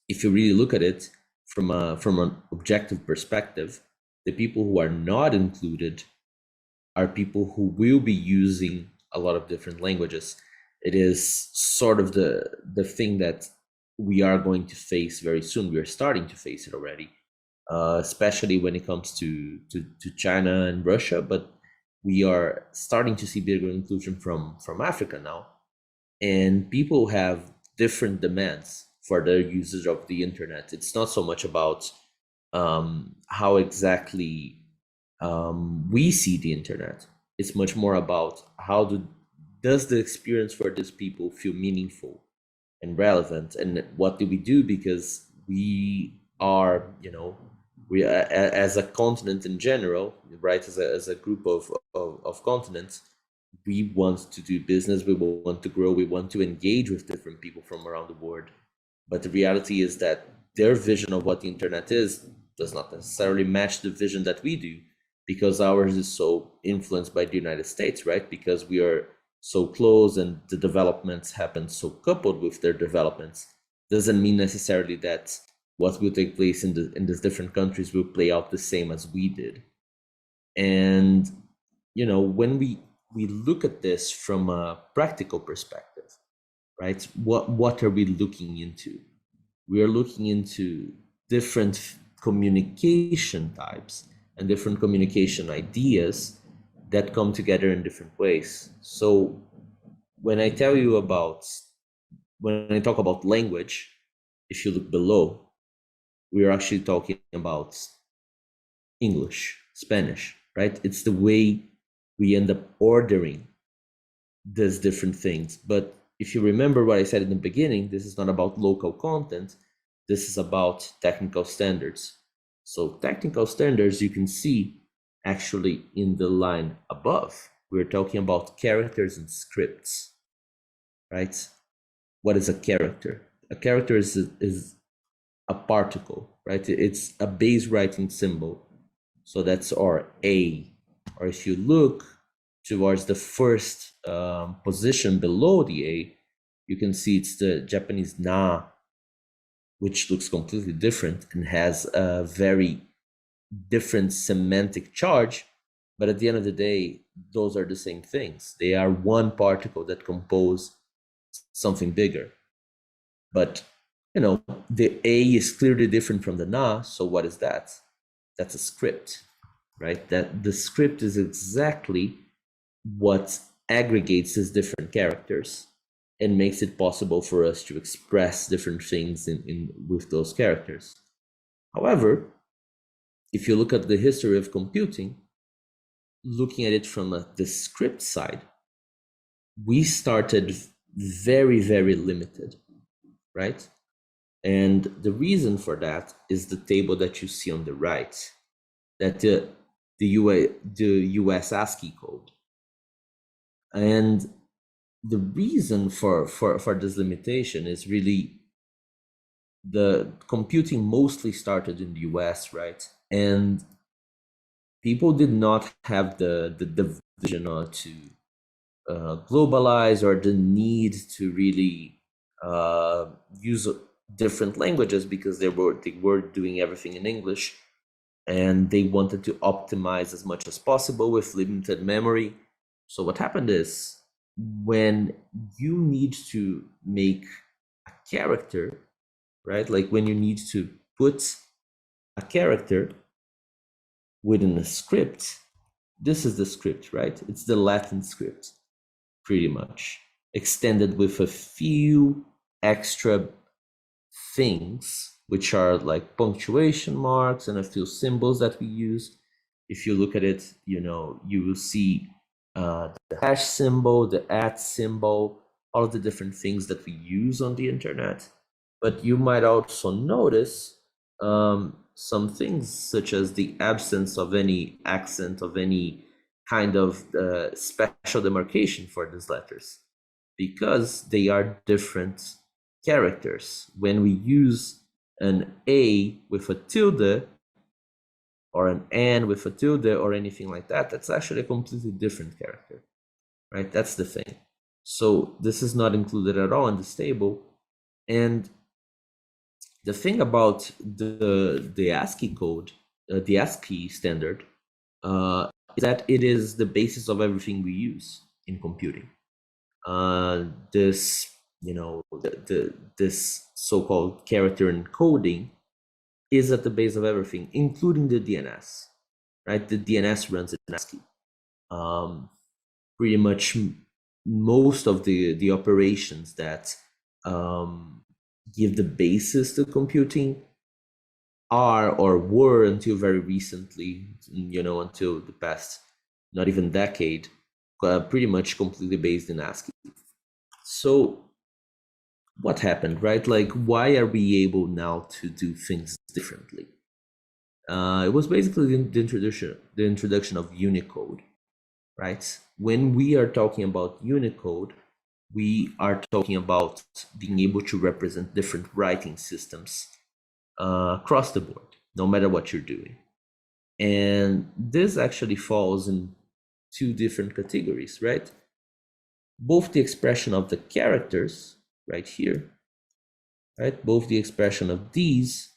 if you really look at it from an objective perspective, the people who are not included are people who will be using a lot of different languages. It is sort of the thing that we are going to face very soon. We are starting to face it already, especially when it comes to China and Russia. But we are starting to see bigger inclusion from Africa now, and people have different demands for their usage of the internet. It's not so much about how exactly we see the internet. It's much more about does the experience for these people feel meaningful and relevant, and what do we do, because we are, as a continent in general, right, as a group of continents, we want to do business, we want to grow, we want to engage with different people from around the world. But the reality is that their vision of what the internet is does not necessarily match the vision that we do, because ours is so influenced by the United States, right? Because we are so close and the developments happen so coupled with their developments, doesn't mean necessarily that what will take place in these different countries will play out the same as we did. And when we look at this from a practical perspective, right? What are we looking into? We are looking into different communication types and different communication ideas that come together in different ways. So when I talk about language, if you look below, we're actually talking about English, Spanish, right? It's the way we end up ordering these different things. But if you remember what I said in the beginning, this is not about local content. This is about technical standards. So technical standards, you can see actually in the line above, we're talking about characters and scripts, right? What is a character? A character is a particle, right? It's a base writing symbol. So that's our A. Or if you look towards the first position below the A, you can see it's the Japanese na, which looks completely different and has a very different semantic charge. But at the end of the day, those are the same things. They are one particle that compose something bigger. But, the A is clearly different from the na. So what is that? That's a script, right? That the script is exactly what aggregates these different characters and makes it possible for us to express different things with those characters. However, if you look at the history of computing, looking at it from the script side, we started very, very limited, right? And the reason for that is the table that you see on the right, that the US ASCII code. And the reason for this limitation is really the computing mostly started in the US, right? And people did not have the vision to globalize, or the need to really use different languages, because they were doing everything in English, and they wanted to optimize as much as possible with limited memory. So what happened is, when you need to make a character, right? Like when you need to put a character within a script, this is the script, right? It's the Latin script, pretty much, extended with a few extra things, which are like punctuation marks and a few symbols that we use. If you look at it, you will see the hash symbol, the @ symbol, all of the different things that we use on the internet. But you might also notice some things, such as the absence of any accent, of any kind of special demarcation for these letters, because they are different characters. When we use an A with a tilde or an N with a tilde or anything like that, that's actually a completely different character, right? That's the thing. So this is not included at all in this table. And the thing about the ASCII code, the ASCII standard, is that it is the basis of everything we use in computing. This, this so-called character encoding is at the base of everything, including the DNS, right? The DNS runs in ASCII. Pretty much most of the operations that give the basis to computing are or were until very recently, until the past not even decade, pretty much completely based in ASCII. So what happened, right? Like, why are we able now to do things differently? It was basically the introduction of Unicode, right? When we are talking about Unicode, we are talking about being able to represent different writing systems across the board, no matter what you're doing. And this actually falls in two different categories, right? Both the expression of the characters right here, right? Both the expression of these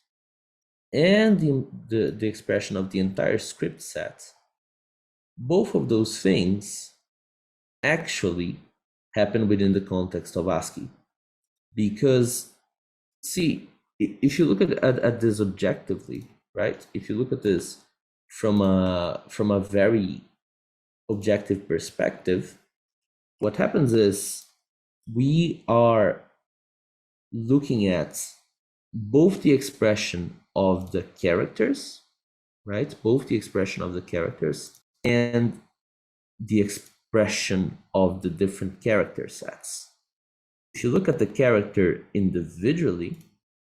and the expression of the entire script set. Both of those things actually happen within the context of ASCII. Because, see, if you look at this objectively, right? If you look at this from a very objective perspective, what happens is we are looking at both the expression of the characters, right? Both the expression of the characters and the expression of the different character sets. If you look at the character individually,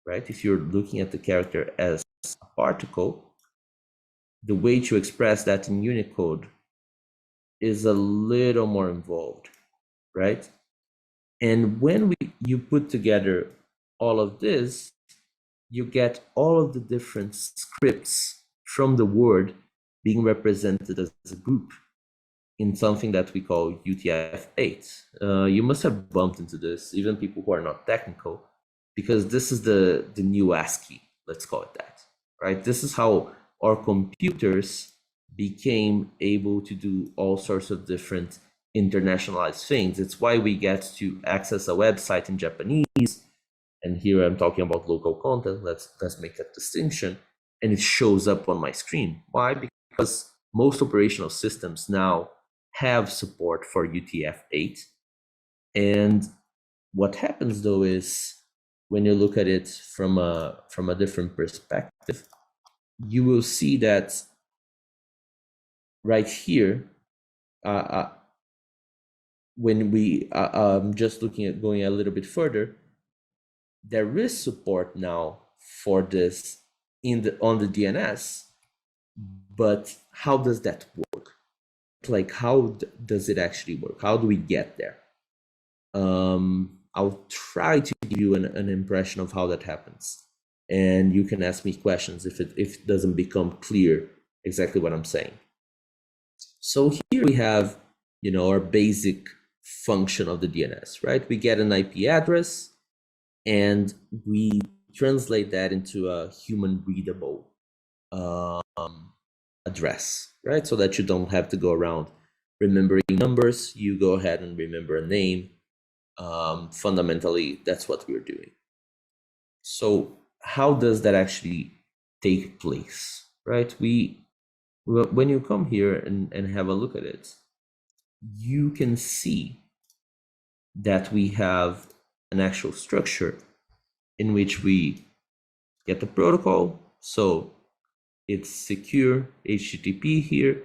right? If you're looking at the character as a particle, the way to express that in Unicode is a little more involved, right? And when you put together all of this, you get all of the different scripts from the word being represented as a group in something that we call UTF-8. You must have bumped into this, even people who are not technical, because this is the new ASCII, let's call it that, right? This is how our computers became able to do all sorts of different internationalized things. It's why we get to access a website in Japanese, and here I'm talking about local content, let's make that distinction, and it shows up on my screen. Why? Because most operational systems now have support for UTF-8. And what happens though is, when you look at it from a different perspective, you will see that right here, when we just looking at going a little bit further, there is support now for this on the DNS, but how does that work? Like, how does it actually work? How do we get there? I'll try to give you an impression of how that happens, and you can ask me questions if it doesn't become clear exactly what I'm saying. So here we have, our basic function of the DNS, right? We get an IP address and we translate that into a human readable address, right? So that you don't have to go around remembering numbers. You go ahead and remember a name. Fundamentally, that's what we're doing. So how does that actually take place, right? When you come here and have a look at it, you can see that we have an actual structure in which we get the protocol. So it's secure HTTP here.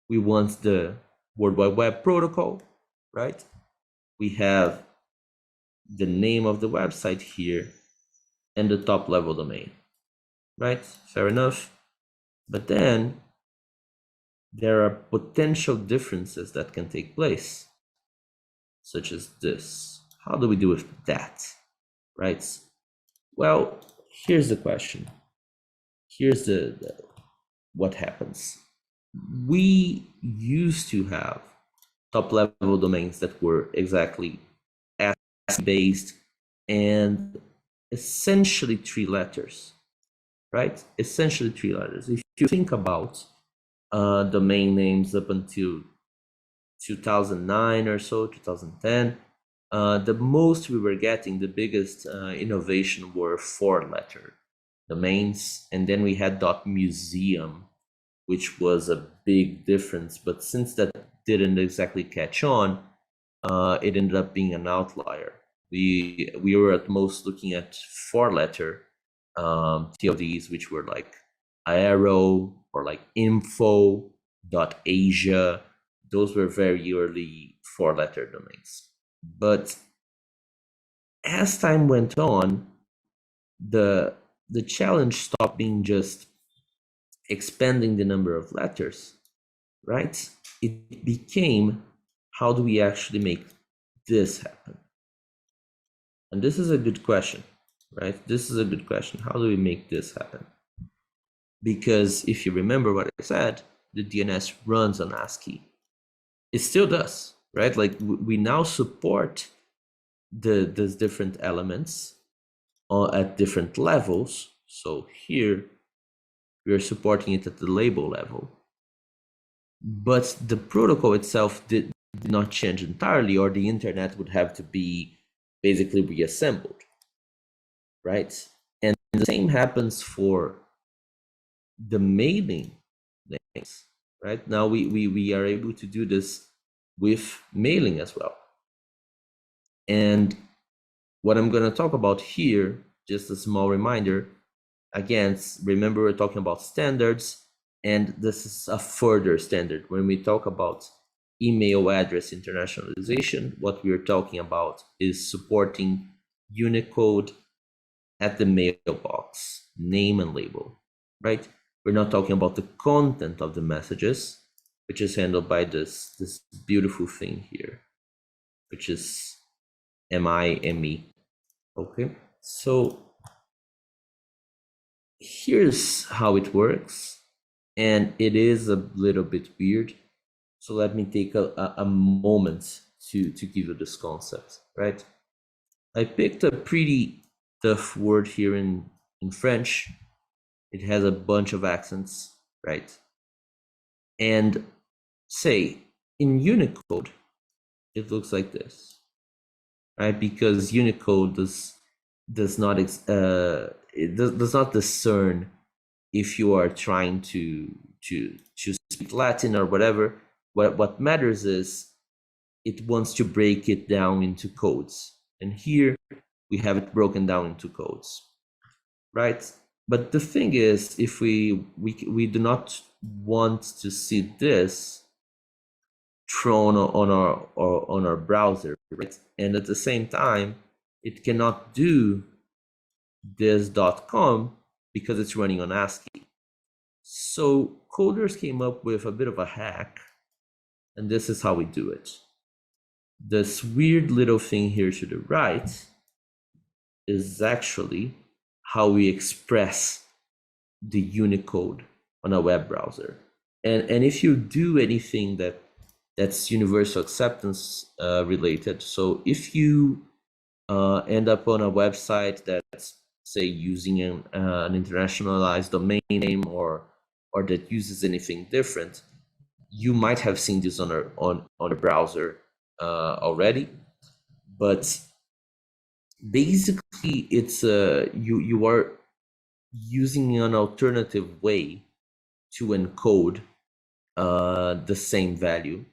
We want the World Wide Web protocol, right? We have the name of the website here and the top level domain, right? Fair enough. But then there are potential differences that can take place, such as this. How do we do with that? right? Well, here's the question. Here's what happens. We used to have top-level domains that were exactly ASCII-based and essentially 3 letters, right? Essentially 3 letters. If you think about domain names up until 2009 or so, 2010, the most we were getting, the biggest innovation were 4-letter domains, and then we had .museum, which was a big difference. But since that didn't exactly catch on, it ended up being an outlier. We were at most looking at 4-letter TLDs, which were like aero or like info.asia. Those were very early 4-letter domains. But as time went on, the challenge stopped being just expanding the number of letters, right? It became, how do we actually make this happen? And this is a good question, right? This is a good question. How do we make this happen? Because if you remember what I said, the DNS runs on ASCII. It still does, right? Like we now support those different elements at different levels. So here we are supporting it at the label level. But the protocol itself did not change entirely, or the internet would have to be basically reassembled, right? And the same happens for the mailing names, right? Now we are able to do this with mailing as well. And what I'm going to talk about here, just a small reminder, again, remember we're talking about standards, and this is a further standard. When we talk about email address internationalization, what we're talking about is supporting Unicode at the mailbox, name and label, right? We're not talking about the content of the messages, which is handled by this beautiful thing here, which is MIME. Okay, so here's how it works, and it is a little bit weird. So let me take a moment to give you this concept, right? I picked a pretty tough word here in French. It has a bunch of accents, right? And say in Unicode, it looks like this, right? Because Unicode does not discern if you are trying to speak Latin or whatever. What matters is it wants to break it down into codes, and here we have it broken down into codes, right? But the thing is, if we do not want to see this thrown on our browser, right? And at the same time, it cannot do this .com because it's running on ASCII. So coders came up with a bit of a hack, and this is how we do it. This weird little thing here to the right is actually how we express the Unicode on a web browser. And if you do anything that's universal acceptance related, so if you end up on a website that's, say, using an internationalized domain name or that uses anything different, you might have seen this on a browser already. But basically, it's you are using an alternative way to encode the same value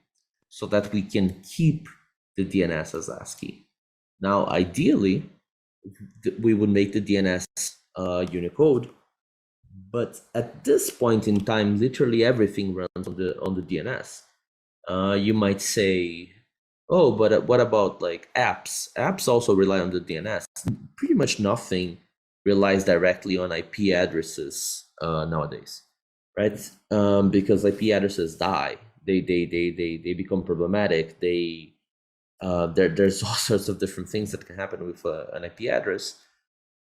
so that we can keep the DNS as ASCII. Now, ideally, we would make the DNS Unicode, but at this point in time, literally everything runs on the DNS. You might say, oh, but what about like apps? Apps also rely on the DNS. Pretty much nothing relies directly on IP addresses nowadays, right? Because IP addresses die. They become problematic. They there's all sorts of different things that can happen with an IP address,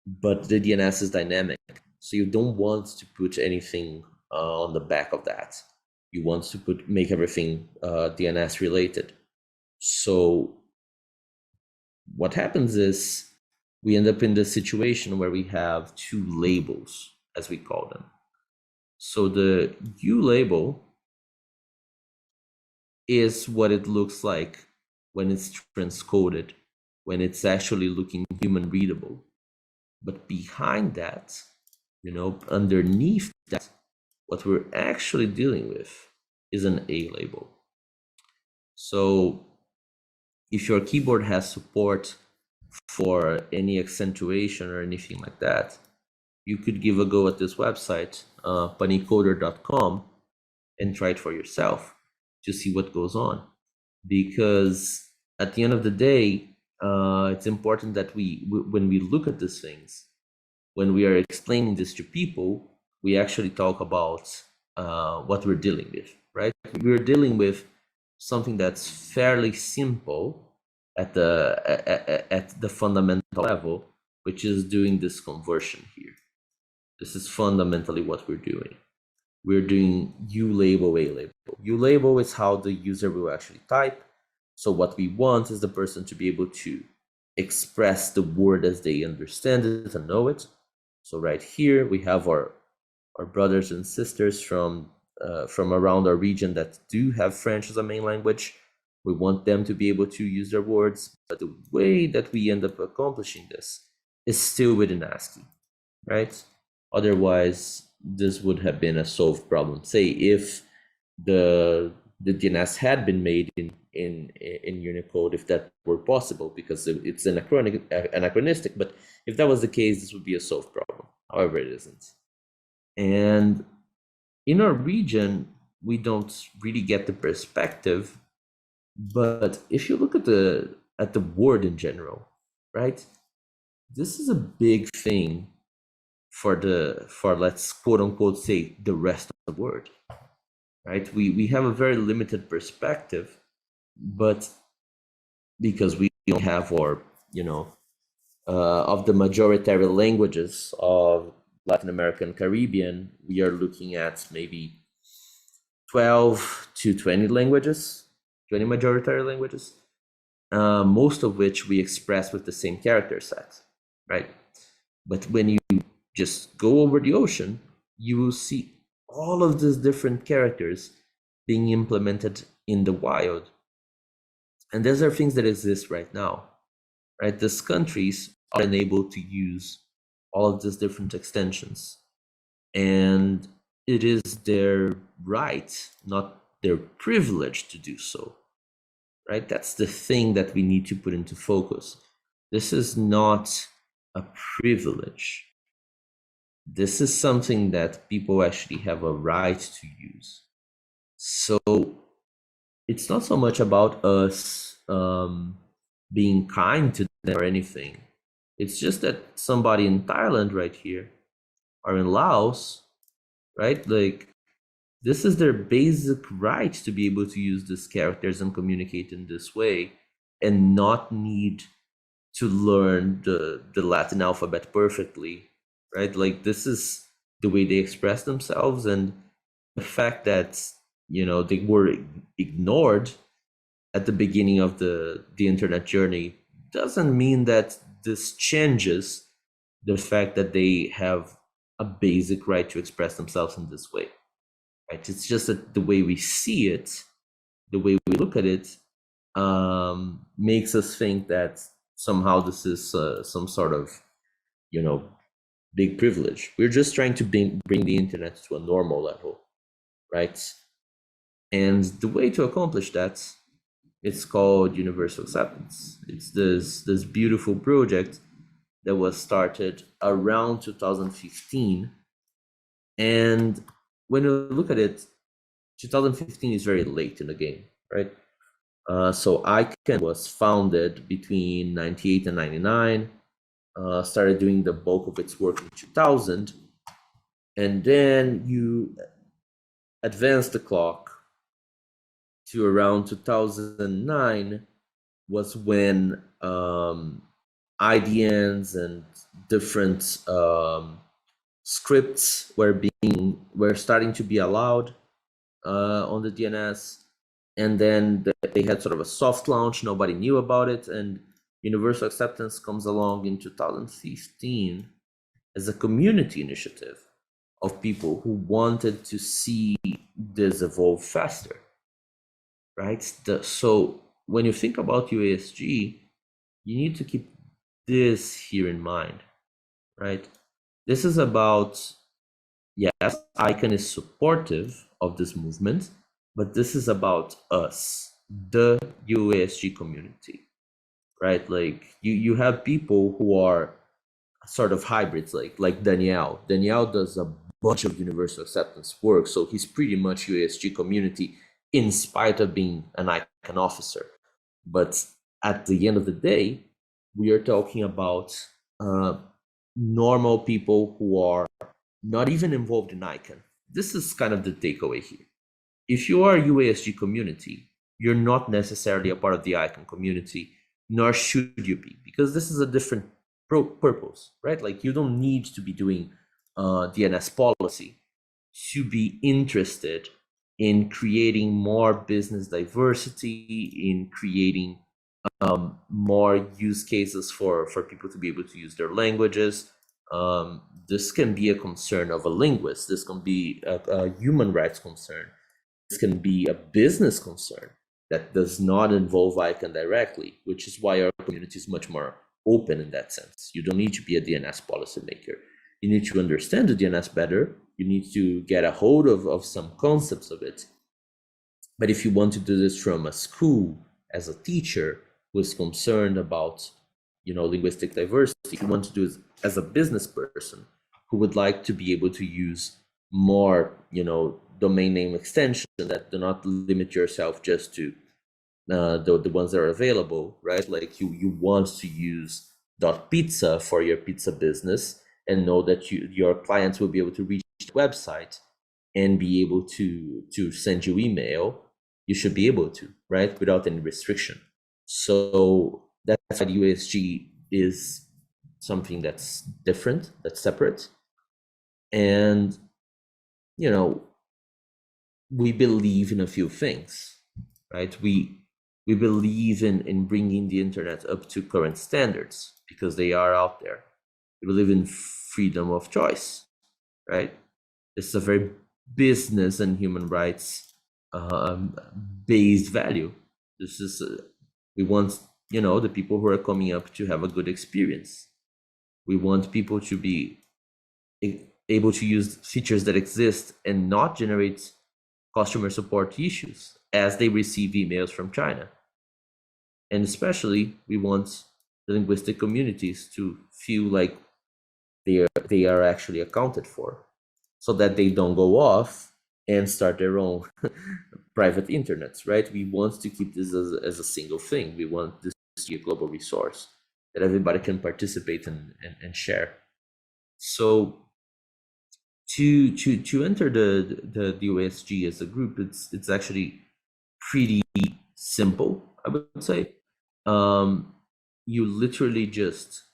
but the DNS is dynamic. So you don't want to put anything on the back of that. You want to make everything DNS related. So what happens is we end up in the situation where we have two labels, as we call them. So the U label is what it looks like when it's transcoded, when it's actually looking human readable. But behind that, underneath that, what we're actually dealing with is an A label. So if your keyboard has support for any accentuation or anything like that, you could give a go at this website, panicoder.com, and try it for yourself to see what goes on. Because at the end of the day, it's important that when we look at these things, when we are explaining this to people, we actually talk about what we're dealing with, right? We're dealing with something that's fairly simple at the fundamental level, which is doing this conversion here. This is fundamentally what we're doing. We're doing U label, A label. U label is how the user will actually type. So what we want is the person to be able to express the word as they understand it and know it. So right here we have our brothers and sisters from around our region that do have French as a main language. We want them to be able to use their words, but the way that we end up accomplishing this is still within ASCII, right? Otherwise, this would have been a solved problem. Say if the DNS had been made in Unicode, if that were possible, because it's anachronistic. But if that was the case, this would be a solved problem. However, it isn't. And in our region, we don't really get the perspective. But if you look at the word in general, right? This is a big thing for let's quote unquote say the rest of the word, right? We have a very limited perspective, but because we don't have our of the majority languages of Latin American Caribbean, we are looking at maybe 12 to 20 languages, 20 majority languages, most of which we express with the same character set, right? But when you just go over the ocean, you will see all of these different characters being implemented in the wild. And these are things that exist right now, right? These countries are unable to use all of these different extensions. And it is their right, not their privilege to do so, right? That's the thing that we need to put into focus. This is not a privilege. This is something that people actually have a right to use. So it's not so much about us being kind to them or anything. It's just that somebody in Thailand right here or in Laos, right? Like, this is their basic right to be able to use these characters and communicate in this way and not need to learn the Latin alphabet perfectly, right? Like, this is the way they express themselves, and the fact that they were ignored at the beginning of the internet journey doesn't mean that this changes the fact that they have a basic right to express themselves in this way, right? It's just that the way we see it, the way we look at it, makes us think that somehow this is some sort of big privilege. We're just trying to bring the internet to a normal level, right? And the way to accomplish that, it's called universal acceptance. It's this beautiful project that was started around 2015. And when you look at it, 2015 is very late in the game, right? So ICANN was founded between 98 and 99, started doing the bulk of its work in 2000, and then you advance the clock to around 2009, was when IDNs and different scripts were starting to be allowed on the DNS, and then they had sort of a soft launch. Nobody knew about it, and universal acceptance comes along in 2015 as a community initiative of people who wanted to see this evolve faster, right? So when you think about UASG, you need to keep this here in mind, right? This is about, yes, ICANN is supportive of this movement, but this is about us, the UASG community, right? Like you have people who are sort of hybrids, like Danielle. Danielle does a bunch of universal acceptance work, so he's pretty much UASG community in spite of being an ICANN officer. But at the end of the day, we are talking about normal people who are not even involved in ICANN. This is kind of the takeaway here. If you are a UASG community, you're not necessarily a part of the ICANN community, nor should you be, because this is a different purpose, right? Like you don't need to be doing DNS policy to be interested in creating more business diversity, in creating more use cases for people to be able to use their languages. This can be a concern of a linguist. This can be a human rights concern. This can be a business concern that does not involve ICANN directly, which is why our community is much more open in that sense. You don't need to be a DNS policymaker. You need to understand the DNS better. You need to get a hold of some concepts of it. But if you want to do this from a school as a teacher who is concerned about, linguistic diversity, if you want to do it as a business person who would like to be able to use more, domain name extensions that do not limit yourself just to the ones that are available, right? Like you want to use .pizza for your pizza business and know that your clients will be able to reach the website and be able to send you email. You should be able to, right? Without any restriction. So that's why UASG is something that's different, that's separate. And, we believe in a few things, right? We believe in bringing the internet up to current standards because they are out there. We believe in freedom of choice, right? It's a very business and human rights based value. This is we want the people who are coming up to have a good experience. We want people to be able to use features that exist and not generate customer support issues as they receive emails from China. And especially, we want the linguistic communities to feel like they are actually accounted for, so that they don't go off and start their own private internets, right? We want to keep this as a single thing. We want this to be a global resource that everybody can participate and share. So to enter the UASG as a group, it's actually pretty simple, I would say. You literally just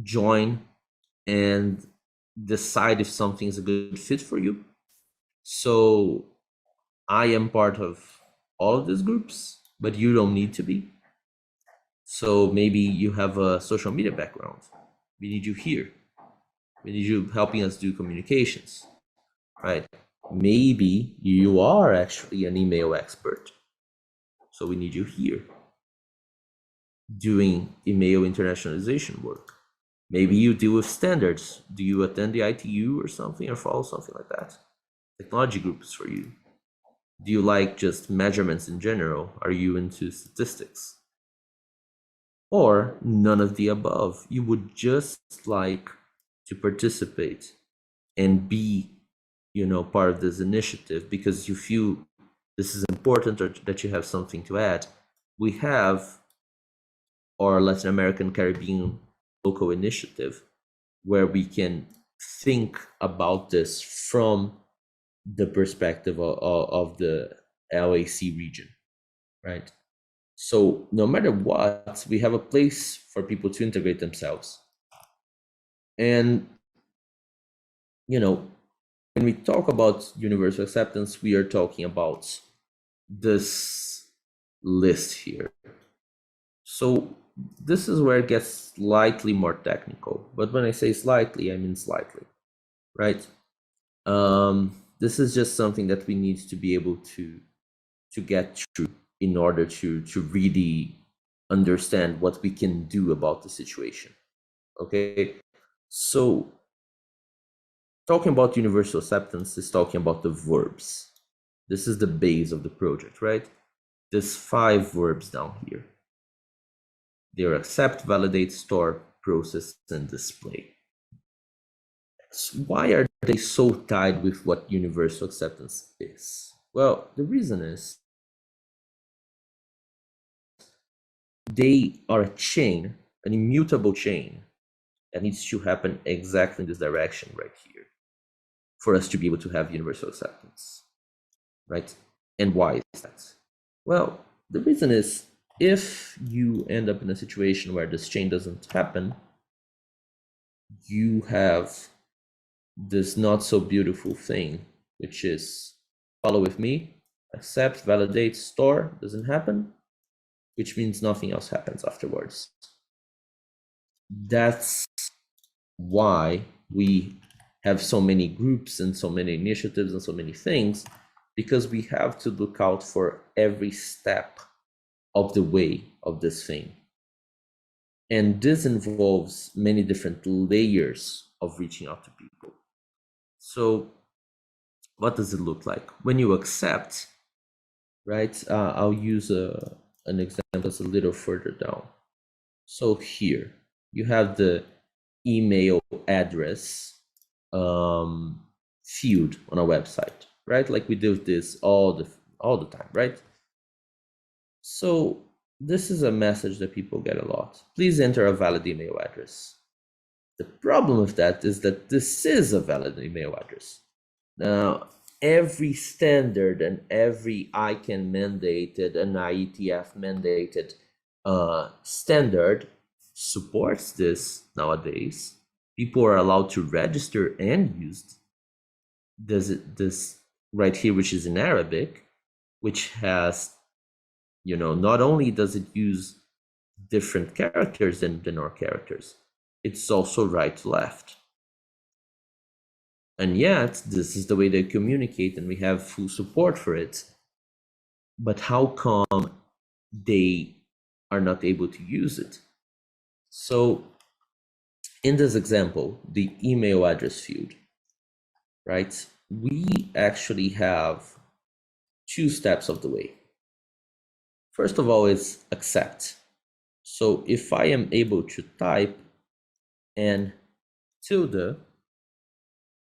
join and decide if something is a good fit for you. So I am part of all of these groups, but you don't need to be. So maybe you have a social media background. We need you here. We need you helping us do communications, right? Maybe you are actually an email expert. So we need you here doing email internationalization work. Maybe you deal with standards. Do you attend the ITU or something, or follow something like that? Technology groups for you. Do you like just measurements in general? Are you into statistics? Or none of the above? You would just like to participate and be, part of this initiative because you feel this is important or that you have something to add. We have our Latin American Caribbean local initiative where we can think about this from the perspective of the LAC region, right? So no matter what, we have a place for people to integrate themselves. And, when we talk about universal acceptance, we are talking about this list here. So this is where it gets slightly more technical. But when I say slightly, I mean slightly, right? This is just something that we need to be able to get through in order to really understand what we can do about the situation. Okay, so talking about universal acceptance is talking about the verbs. This is the base of the project, right? There's 5 verbs down here. They're accept, validate, store, process, and display. So why are they so tied with what universal acceptance is? Well, the reason is they are a chain, an immutable chain that needs to happen exactly in this direction right here for us to be able to have universal acceptance, right? And why is that? Well, the reason is if you end up in a situation where this chain doesn't happen, you have this not so beautiful thing, which is follow with me, accept, validate, store, doesn't happen, which means nothing else happens afterwards. That's why we have so many groups and so many initiatives and so many things, because we have to look out for every step of the way of this thing. And this involves many different layers of reaching out to people. So what does it look like? When you accept, right? I'll use an example that's a little further down. So here, you have the email address field on a website, right? Like we do this all the time, right? So this is a message that people get a lot. Please enter a valid email address. The problem with that is that this is a valid email address. Now, every standard and every ICANN mandated and IETF mandated standard supports this nowadays. People are allowed to register and use this right here, which is in Arabic, which has, not only does it use different characters than our characters, it's also right to left. And yet, this is the way they communicate, and we have full support for it. But how come they are not able to use it? So, in this example, the email address field, right? We actually have 2 steps of the way. First of all is accept. So if I am able to type and tilde,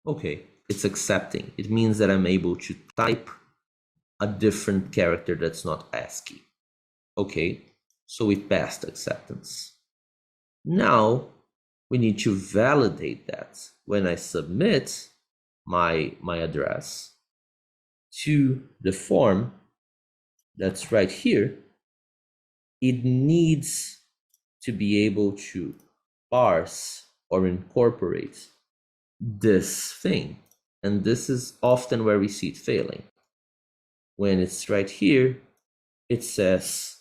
okay, it's accepting. It means that I'm able to type a different character that's not ASCII. Okay, so we passed acceptance. Now we need to validate that when I submit my address to the form that's right here, it needs to be able to parse or incorporate this thing. And this is often where we see it failing. When it's right here, it says,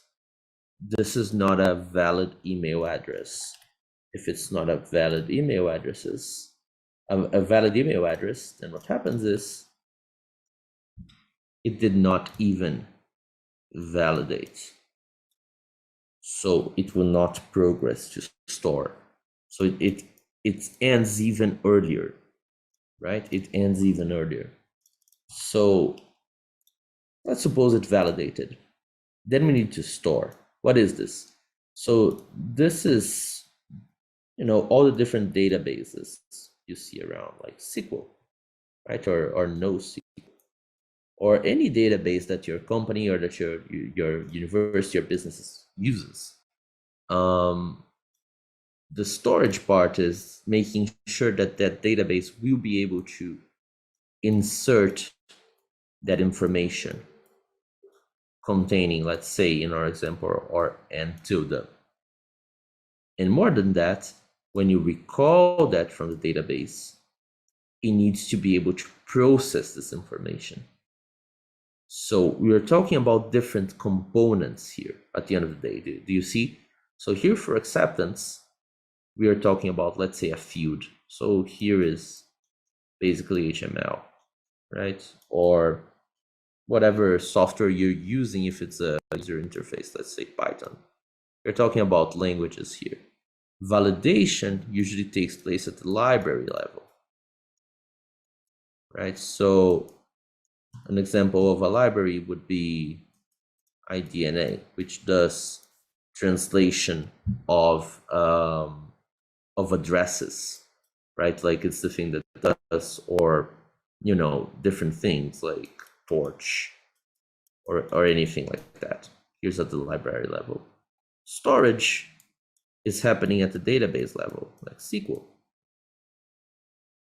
this is not a valid email address. If it's not a valid email address, then what happens is it did not even validate. So it will not progress to store. So it ends even earlier, right? It ends even earlier. So let's suppose it validated. Then we need to store. What is this? So this is, all the different databases you see around, like SQL, right? Or NoSQL, or any database that your company or that your university or business uses. The storage part is making sure that that database will be able to insert that information containing, let's say in our example, or and tilde. And more than that, when you recall that from the database, it needs to be able to process this information. So we are talking about different components here at the end of the day. Do you see? So here for acceptance, we are talking about, let's say, a field. So here is basically HTML, right? Or whatever software you're using, if it's a user interface, let's say Python. We're talking about languages here. Validation usually takes place at the library level, right? So an example of a library would be IDNA, which does translation of addresses, right? Like it's the thing that does, or you know, different things like Torch or anything like that. Here's at the library level. Storage is happening at the database level, like SQL.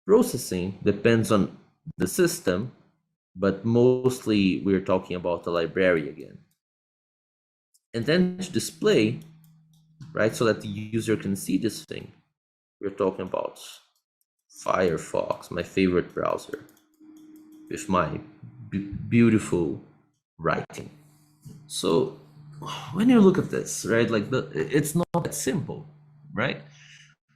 Processing depends on the system, but mostly we're talking about the library again. And then to display, right, so that the user can see this thing, we're talking about Firefox, my favorite browser, with my beautiful writing. So when you look at this, right, like it's not that simple, right?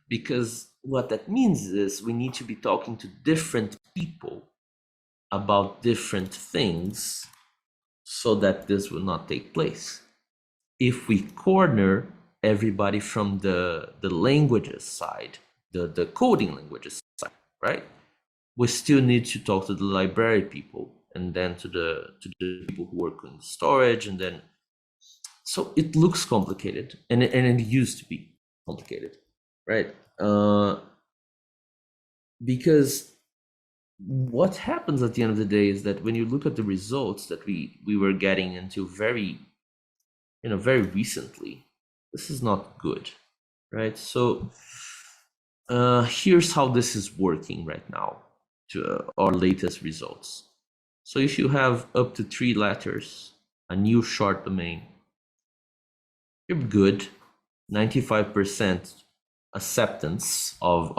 Because what that means is we need to be talking to different people about different things so that this will not take place. If we corner everybody from the languages side, the coding languages side, right? We still need to talk to the library people, and then to the people who work on storage, and then so it looks complicated, and it used to be complicated, right? Because what happens at the end of the day is that when you look at the results that we were getting into very recently, this is not good, right? So here's how this is working right now to our latest results. So if you have up to 3 letters, a new short domain, you're good. 95% acceptance of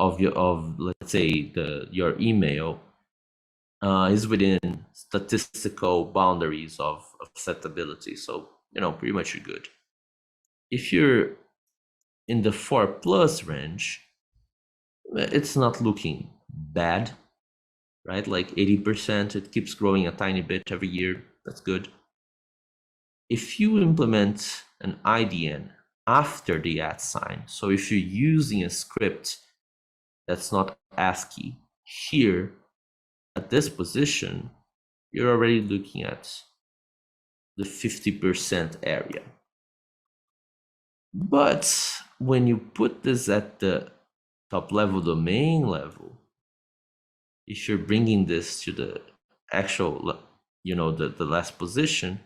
let's say your email is within statistical boundaries of acceptability. So pretty much you're good. If you're in the 4+ range, it's not looking bad, right? Like 80%, it keeps growing a tiny bit every year. That's good. If you implement an IDN after the @ sign, so if you're using a script that's not ASCII, here at this position, you're already looking at the 50% area. But when you put this at the top level domain level, if you're bringing this to the actual, the last position,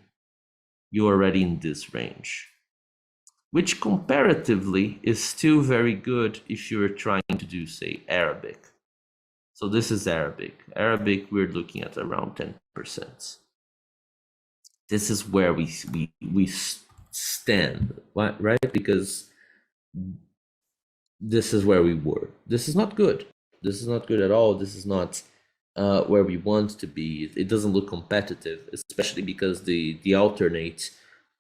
you're already in this range, which comparatively is still very good if you're trying to do, say, Arabic. So this is Arabic. Arabic, we're looking at around 10%. This is where we stand, right? Because this is where we were. This is not good. This is not good at all. This is not where we want to be. It doesn't look competitive, especially because the alternate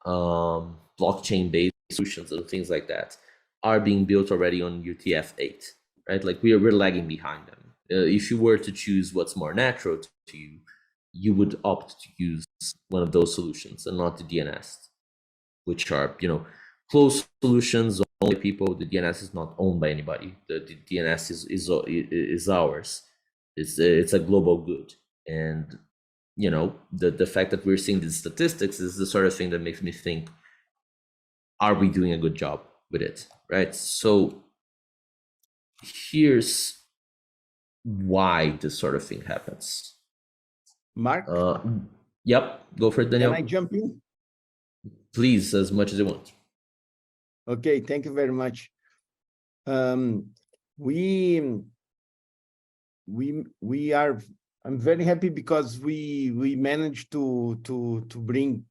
blockchain-based solutions and things like that are being built already on UTF-8, right? Like we're lagging behind them. If you were to choose what's more natural to you, you would opt to use one of those solutions and not the DNS, which are closed solutions owned by people. The DNS is not owned by anybody. The DNS is ours. It's a global good, and the fact that we're seeing these statistics is the sort of thing that makes me think, are we doing a good job with it, right? So here's why this sort of thing happens. Mark? Yep, go for it, Daniel. Can I jump in? Please, as much as you want. Okay, thank you very much. We are. I'm very happy because we managed to bring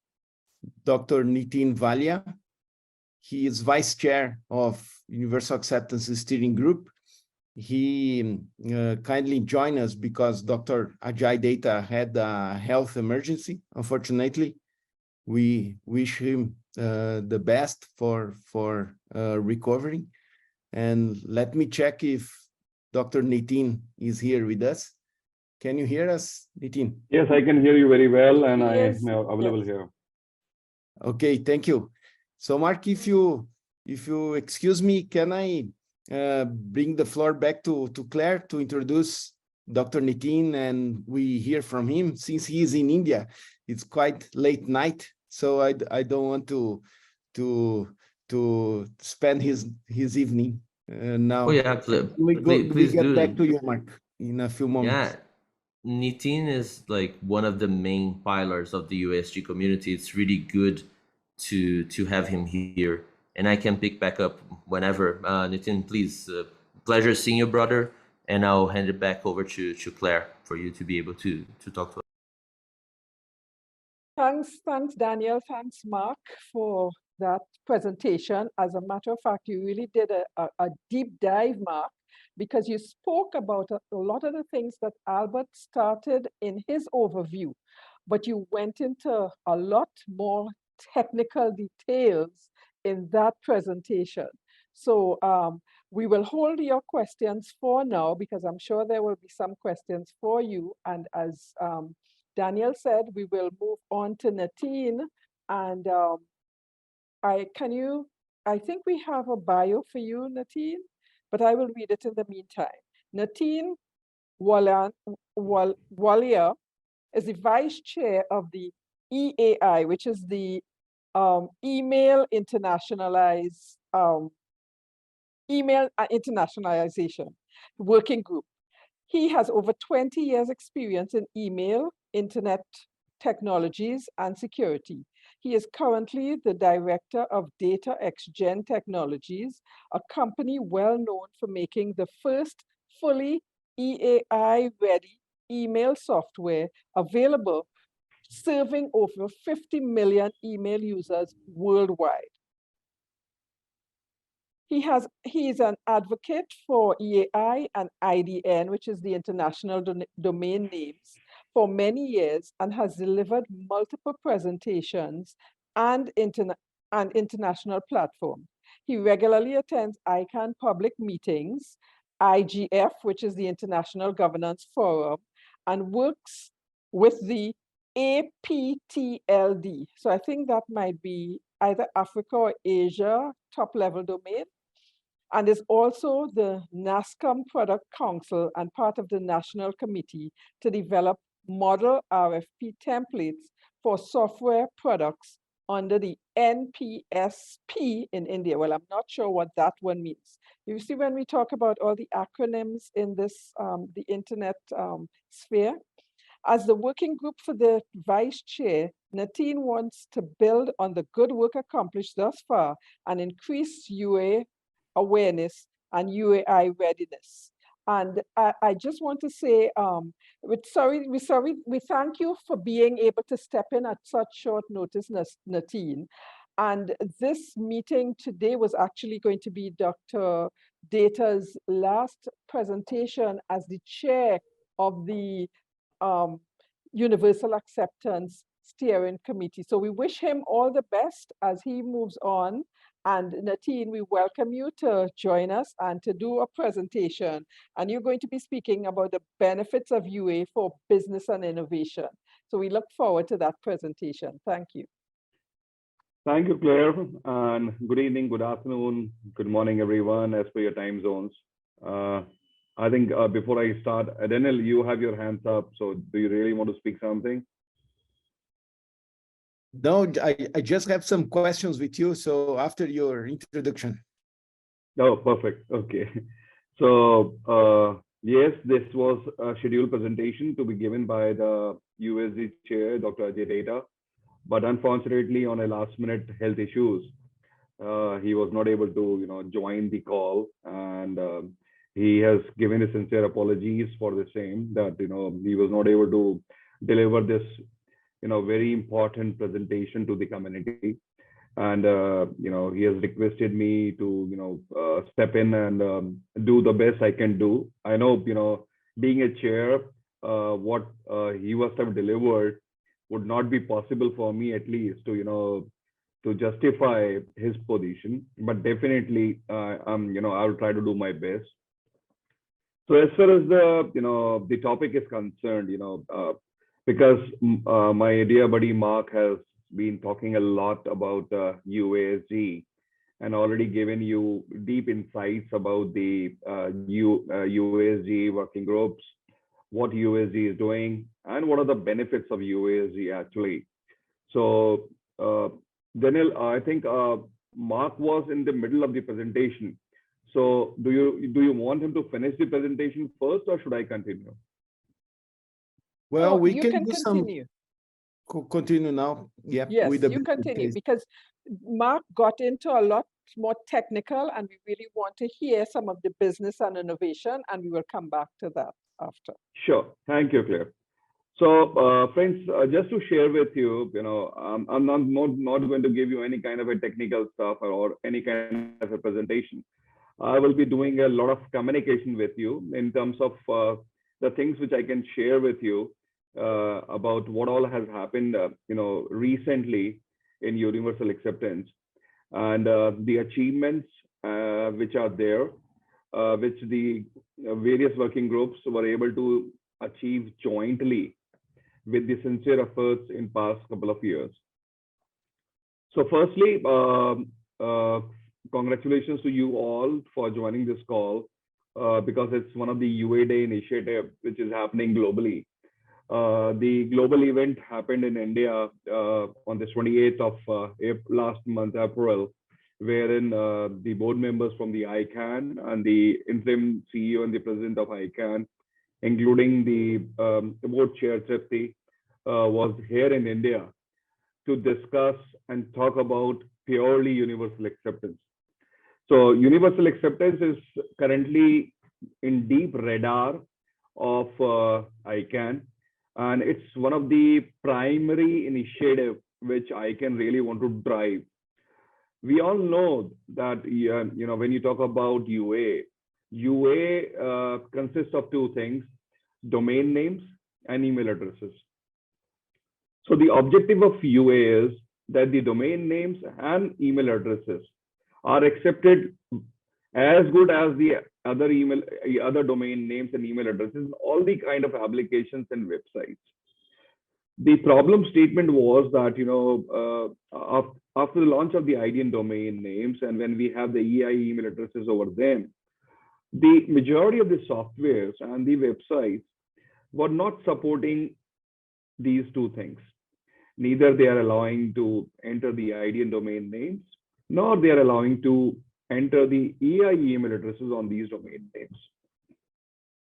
Dr. Nitin Valia. He is vice chair of Universal Acceptance Steering Group. He kindly joined us because Dr. Ajay Data had a health emergency, unfortunately. We wish him the best for recovering. And let me check if Dr. Nitin is here with us. Can you hear us, Nitin? Yes, I can hear you very well, and I Yes, am available here. Okay, thank you. So, Mark, if you excuse me, can I bring the floor back to Claire to introduce Dr. Nitin, and we hear from him since he is in India. It's quite late night, so I don't want to spend his evening now. Oh yeah, We please get do. back to you, Mark, in a few moments. Yeah, Nitin is like one of the main pillars of the USG community. It's really good to have him here, and I can pick back up whenever. Nitin, please, pleasure seeing you, brother, and I'll hand it back over to Claire for you to be able to talk to us. Thanks, Daniel. Thanks, Mark, for that presentation. As a matter of fact, you really did a deep dive, Mark, because you spoke about a lot of the things that Albert started in his overview, but you went into a lot more technical details in that presentation. So we will hold your questions for now, because I'm sure there will be some questions for you. And as Daniel said, we will move on to Natine, and I think we have a bio for you, Natine, but I will read it in the meantime. Natine Walia is the vice chair of the EAI, which is the email internationalization working group. He has over 20 years experience in email, internet technologies, and security. He is currently the director of Data XGen Technologies, a company well known for making the first fully EAI-ready email software available, serving over 50 million email users worldwide. He is an advocate for EAI and IDN, which is the international domain names, for many years, and has delivered multiple presentations and international platforms. He regularly attends ICANN public meetings, IGF, which is the International Governance Forum, and works with the APTLD. So I think that might be either Africa or Asia top-level domain, and is also the NASCOM Product Council and part of the National Committee to develop model RFP templates for software products under the NPSP in India. Well, I'm not sure what that one means. You see, when we talk about all the acronyms in this, the internet sphere, as the working group for the vice chair, Natine wants to build on the good work accomplished thus far and increase UA awareness and UAI readiness. And I just want to say, we thank you for being able to step in at such short notice, Natine. And this meeting today was actually going to be Dr. Data's last presentation as the chair of the Universal Acceptance Steering Committee. So we wish him all the best as he moves on. And Natine, we welcome you to join us and to do a presentation. And you're going to be speaking about the benefits of UA for business and innovation. So we look forward to that presentation. Thank you. Thank you, Claire, and good evening, good afternoon, good morning, everyone, as per your time zones. I think before I start, Daniel, you have your hands up, so do you really want to speak something? No, I just have some questions with you, so after your introduction. Oh, perfect. Okay. So, yes, this was a scheduled presentation to be given by the USG chair, Dr. Ajay Data, but unfortunately, on a last-minute health issues, he was not able to, join the call, and he has given his sincere apologies for the same, that, he was not able to deliver this very important presentation to the community. And, he has requested me to, step in and do the best I can do. I know, being a chair, what he must have delivered would not be possible for me at least to justify his position, but definitely, I'll try to do my best. So as far as the topic is concerned, because my dear buddy Mark has been talking a lot about UASG and already given you deep insights about the UASG working groups, what UASG is doing, and what are the benefits of UASG actually. So Daniel, I think Mark was in the middle of the presentation. So do you want him to finish the presentation first, or should I continue? Well, we you can do continue. continue now. Yeah. Yes, with the you continue, presentation. because Mark got into a lot more technical, and we really want to hear some of the business and innovation, and we will come back to that after. Sure. Thank you, Claire. So, friends, just to share with you, I'm not going to give you any kind of a technical stuff or any kind of a presentation. I will be doing a lot of communication with you in terms of the things which I can share with you about what all has happened, recently in universal acceptance, and the achievements which are there, which the various working groups were able to achieve jointly with the sincere efforts in past couple of years. So firstly, congratulations to you all for joining this call, because it's one of the UA Day initiative which is happening globally. The global event happened in India on the 28th of last month, April, wherein the board members from the ICANN and the interim CEO and the president of ICANN, including the board chair Tripti, was here in India to discuss and talk about purely universal acceptance. So universal acceptance is currently in deep radar of ICANN, and it's one of the primary initiative which ICANN really want to drive. We all know that when you talk about UA consists of two things: domain names and email addresses. So the objective of UA is that the domain names and email addresses are accepted as good as the other domain names and email addresses, all the kind of applications and websites. The problem statement was that after the launch of the IDN domain names, and when we have the EI email addresses over them, the majority of the softwares and the websites were not supporting these two things. Neither they are allowing to enter the IDN domain names, nor they are allowing to enter the EI email addresses on these domain names.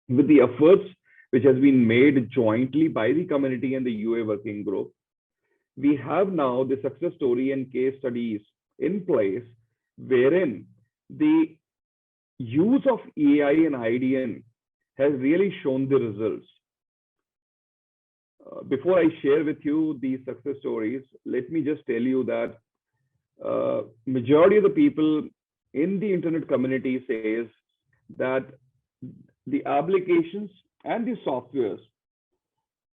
With the efforts which has been made jointly by the community and the UA working group, we have now the success story and case studies in place wherein the use of EI and IDN has really shown the results. Before I share with you these success stories, let me just tell you that majority of the people in the internet community says that the applications and the softwares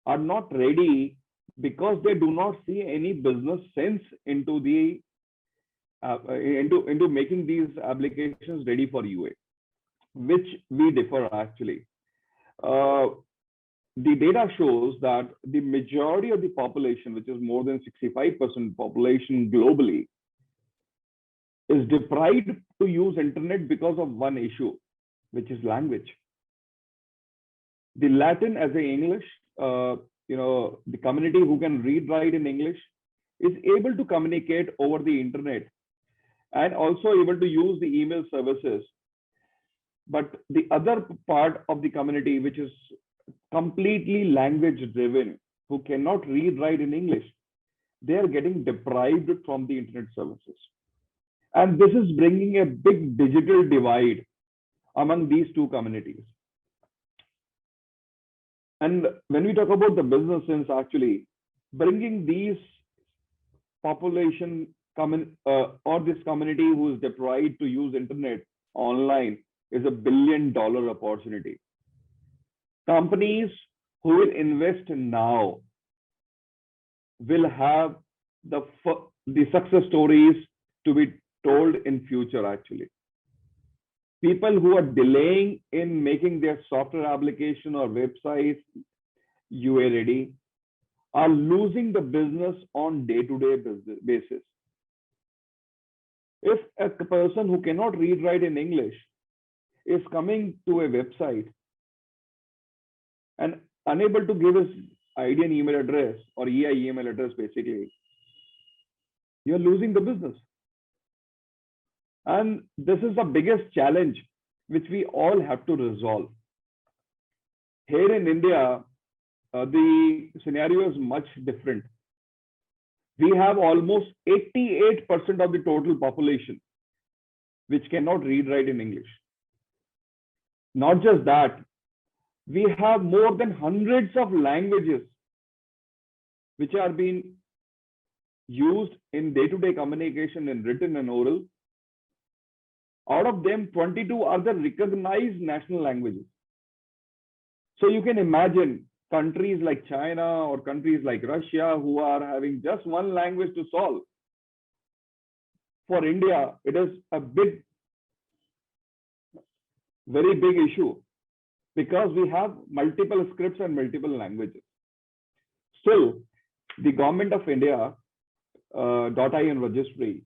are not ready because they do not see any business sense into the into making these applications ready for UA, which we differ actually. The data shows that the majority of the population, which is more than 65% population globally, is deprived to use internet because of one issue, which is language. The Latin as a English, the community who can read, write in English is able to communicate over the internet and also able to use the email services. But the other part of the community, which is completely language driven, who cannot read, write in English, they are getting deprived from the internet services. And this is bringing a big digital divide among these two communities. And when we talk about the business sense, actually, bringing these population or this community who is deprived to use internet online is a $1 billion opportunity. Companies who will invest now will have the success stories to be told in future actually. People who are delaying in making their software application or websites UA ready are losing the business on day-to-day basis. If a person who cannot read, write in English is coming to a website and unable to give his IDN email address or EI email address, basically, you're losing the business. And this is the biggest challenge which we all have to resolve. Here in India, the scenario is much different. We have almost 88% of the total population which cannot read, write in English. Not just that, we have more than hundreds of languages which are being used in day-to-day communication in written and oral. Out of them, 22 are the recognized national languages. So you can imagine countries like China or countries like Russia who are having just one language to solve. For India, it is a very big issue because we have multiple scripts and multiple languages. Still, the government of India, .in registry,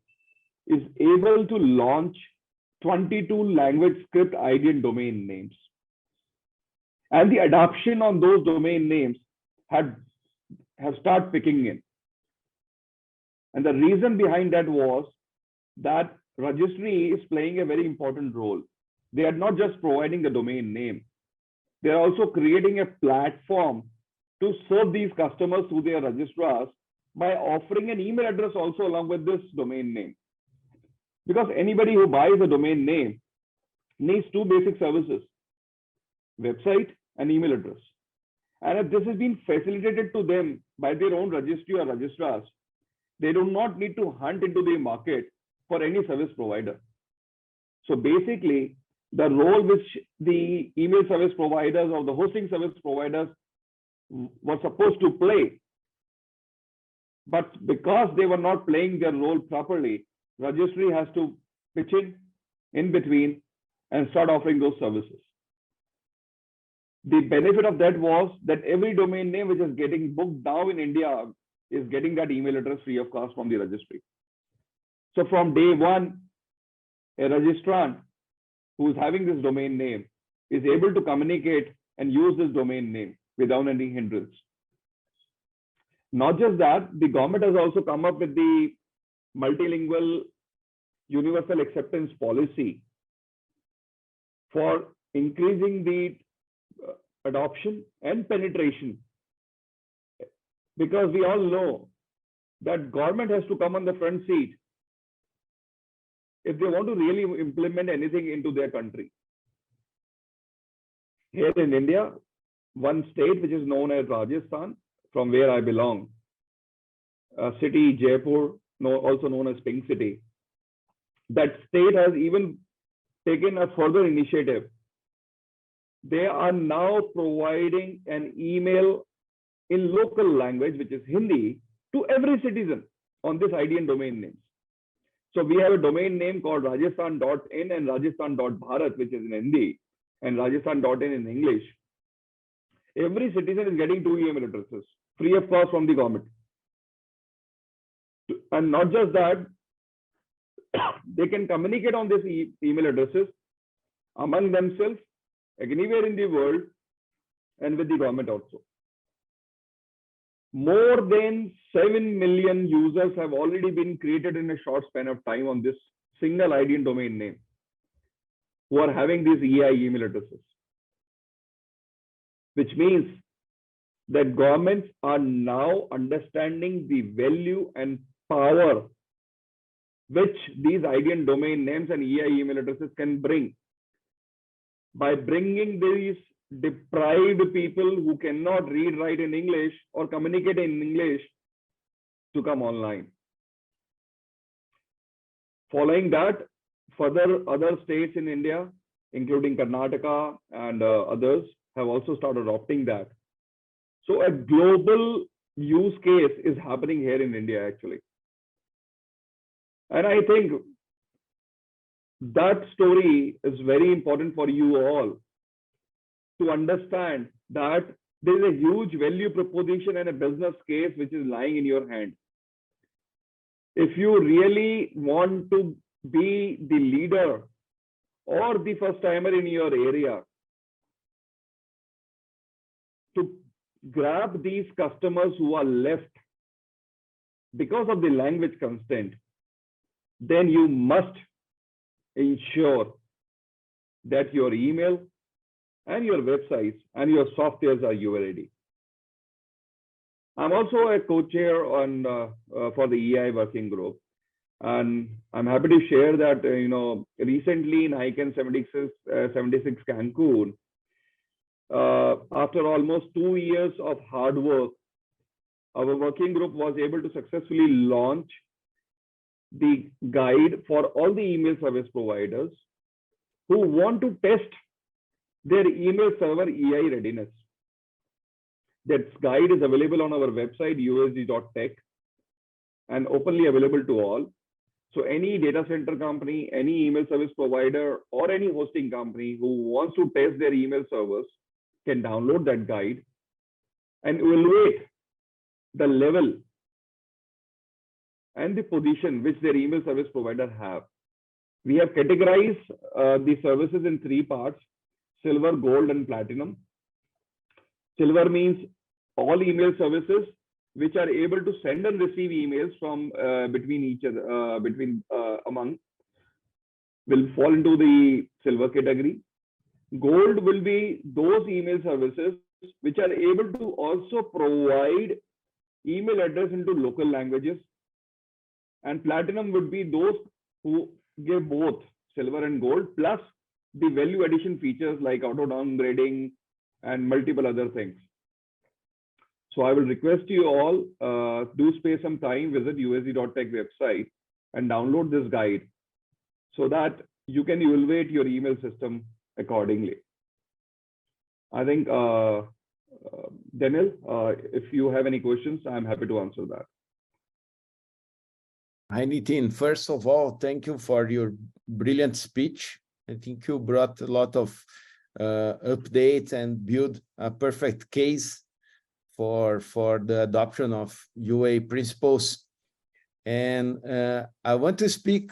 is able to launch 22 language script IDN domain names. And the adoption on those domain names have started picking in. And the reason behind that was that registry is playing a very important role. They are not just providing the domain name. They are also creating a platform to serve these customers through their registrars by offering an email address also along with this domain name. Because anybody who buys a domain name needs two basic services: website and email address. And if this has been facilitated to them by their own registry or registrars, they do not need to hunt into the market for any service provider. So basically, the role which the email service providers or the hosting service providers were supposed to play, but because they were not playing their role properly, registry has to pitch in between and start offering those services. The benefit of that was that every domain name which is getting booked now in India is getting that email address free of cost from the registry. So from day one, a registrant who is having this domain name is able to communicate and use this domain name without any hindrance. Not just that, the government has also come up with the multilingual universal acceptance policy for increasing the adoption and penetration, because we all know that government has to come on the front seat if they want to really implement anything into their country. Here in India, one state which is known as Rajasthan, from where I belong, a city, Jaipur, also known as Pink City, that state has even taken a further initiative. They are now providing an email in local language, which is Hindi, to every citizen on this IDN domain names. So we have a domain name called Rajasthan.in and Rajasthan.bharat, which is in Hindi, and Rajasthan.in in English. Every citizen is getting two email addresses, free of cost from the government. And not just that, they can communicate on these email addresses among themselves, anywhere in the world, and with the government also. More than 7 million users have already been created in a short span of time on this single IDN domain name who are having these EI email addresses. Which means that governments are now understanding the value and power which these IDN domain names and EI email addresses can bring by bringing these deprived people who cannot read, write in English or communicate in English to come online. Following that, further other states in India, including Karnataka and others, have also started adopting that. So a global use case is happening here in India, actually. And I think that story is very important for you all to understand that there is a huge value proposition and a business case which is lying in your hand. If you really want to be the leader or the first timer in your area, to grab these customers who are left because of the language constraint, then you must ensure that your email and your websites and your softwares are UA ready. I'm also a co-chair on for the EI working group, and I'm happy to share that recently in ICANN 76 Cancun, after almost 2 years of hard work, our working group was able to successfully launch the guide for all the email service providers who want to test their email server EI readiness. That guide is available on our website, usd.tech, and openly available to all. So any data center company, any email service provider, or any hosting company who wants to test their email servers can download that guide and evaluate the level and the position which their email service provider have. We have categorized the services in 3 parts: silver, gold, and platinum. Silver means all email services which are able to send and receive emails from between each other, among, will fall into the silver category. Gold will be those email services which are able to also provide email address into local languages. And platinum would be those who give both silver and gold, plus the value addition features like auto downgrading and multiple other things. So I will request you all, do spare some time, visit usd.tech website and download this guide so that you can evaluate your email system accordingly. I think, Daniel, if you have any questions, I'm happy to answer that. Hi, Nitin. First of all, thank you for your brilliant speech. I think you brought a lot of updates and build a perfect case for the adoption of UA principles. And I want to speak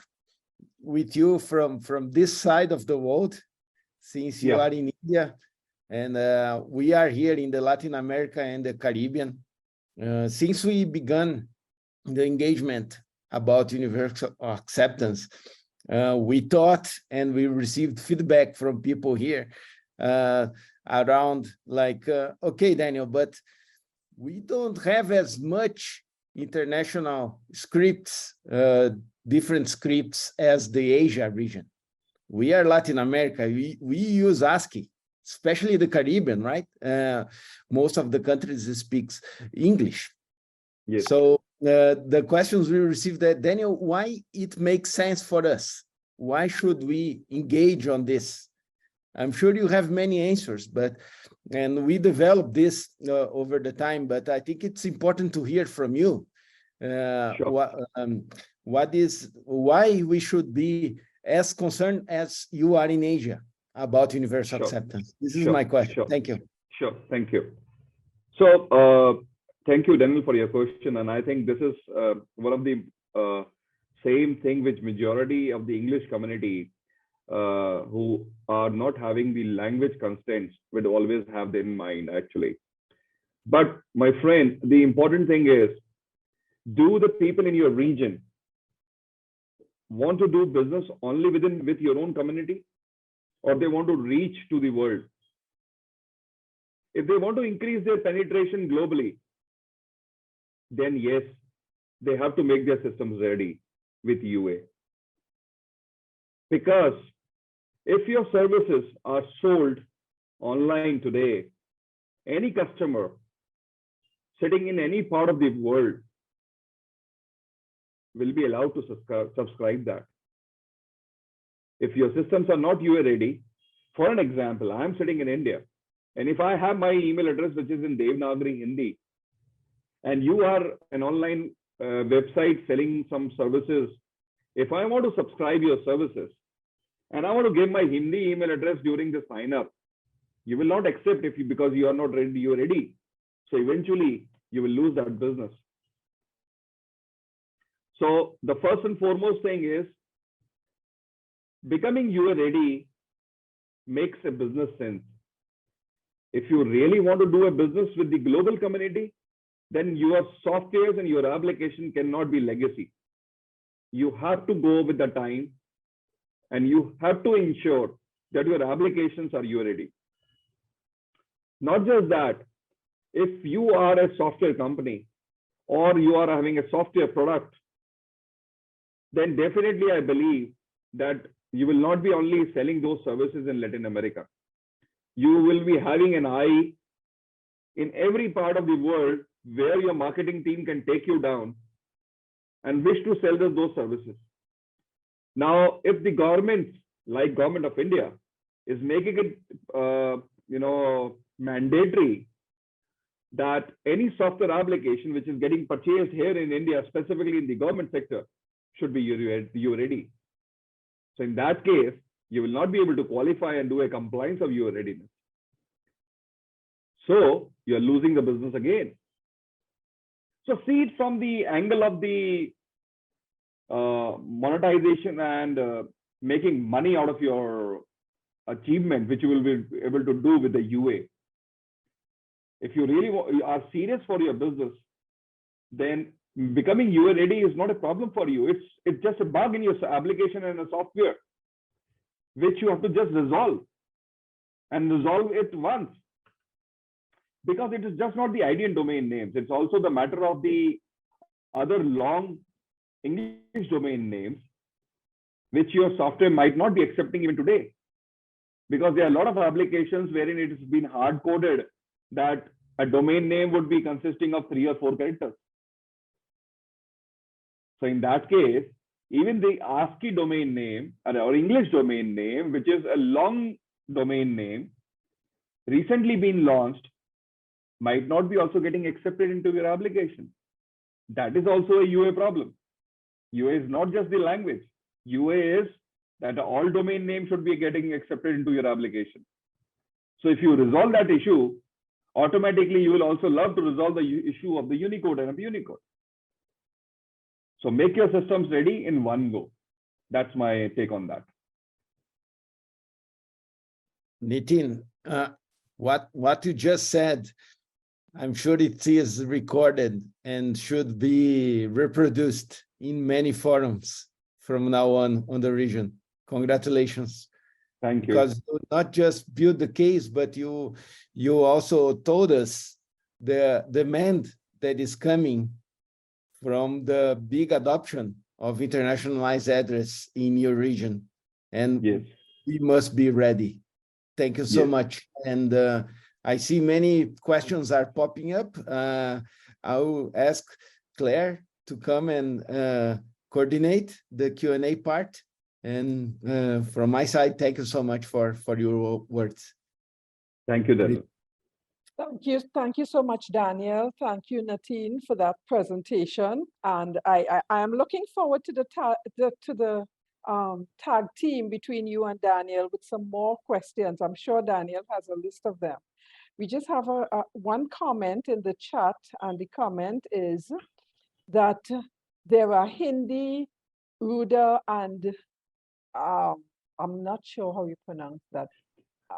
with you from this side of the world, since you are in India, and we are here in the Latin America and the Caribbean. Since we began the engagement about universal acceptance, we thought and we received feedback from people here around like, okay, Daniel, but we don't have as much international scripts, different scripts as the Asia region. We are Latin America, we use ASCII, especially the Caribbean, right? Most of the countries speaks English. Yes. So the questions we received that, Daniel, why it makes sense for us? Why should we engage on this? I'm sure you have many answers, and we developed this over the time, but I think it's important to hear from you. Why we should be as concerned as you are in Asia about universal acceptance? This is my question. Thank you. Sure, thank you. So thank you, Daniel, for your question. And I think this is one of the same thing which majority of the English community who are not having the language constraints would always have in mind, actually. But my friend, the important thing is, do the people in your region want to do business only with your own community, or they want to reach to the world? If they want to increase their penetration globally, then yes, they have to make their systems ready with UA. Because if your services are sold online today, any customer sitting in any part of the world will be allowed to subscribe that. If your systems are not UA ready, for an example, I'm sitting in India, and if I have my email address which is in Devanagari Hindi, and you are an online website selling some services, if I want to subscribe your services, and I want to give my Hindi email address during the sign up, you will not accept because you are not ready, you're ready. So eventually you will lose that business. So the first and foremost thing is becoming UA ready makes a business sense. If you really want to do a business with the global community, then your softwares and your application cannot be legacy. You have to go with the time, and you have to ensure that your applications are UA ready. Not just that, if you are a software company or you are having a software product, then definitely I believe that you will not be only selling those services in Latin America. You will be having an eye in every part of the world where your marketing team can take you down and wish to sell those services. Now, if the government, like Government of India, is making it mandatory that any software application which is getting purchased here in India, specifically in the government sector, should be UA ready. So in that case, you will not be able to qualify and do a compliance of UA readiness. So you're losing the business again. So see it from the angle of the monetization and making money out of your achievement, which you will be able to do with the UA. If you really are serious for your business, then becoming UA ready is not a problem for you. It's just a bug in your application and a software, which you have to just resolve and resolve it once. Because it is just not the ID and domain names. It's also the matter of the other long English domain names, which your software might not be accepting even today. Because there are a lot of applications wherein it has been hard coded that a domain name would be consisting of 3 or 4 characters. So in that case, even the ASCII domain name or English domain name, which is a long domain name, recently been launched, might not be also getting accepted into your application. That is also a UA problem. UA is not just the language. UA is that all domain names should be getting accepted into your application. So if you resolve that issue, automatically you will also love to resolve the issue of the Unicode and of Unicode. So make your systems ready in one go. That's my take on that. Nitin, what you just said, I'm sure it is recorded and should be reproduced in many forums from now on the region. Congratulations. Thank you. Because you not just build the case, but you also told us the demand that is coming from the big adoption of internationalized address in your region. And yes, we must be ready. Thank you so much. And I see many questions are popping up. I will ask Claire to come and coordinate the Q&A part. And from my side, thank you so much for your words. Thank you, Daniel. Thank you so much, Daniel. Thank you, Natine, for that presentation. And I am looking forward to the tag team between you and Daniel with some more questions. I'm sure Daniel has a list of them. We just have one comment in the chat, and the comment is that there are Hindi, Urdu, and I'm not sure how you pronounce that.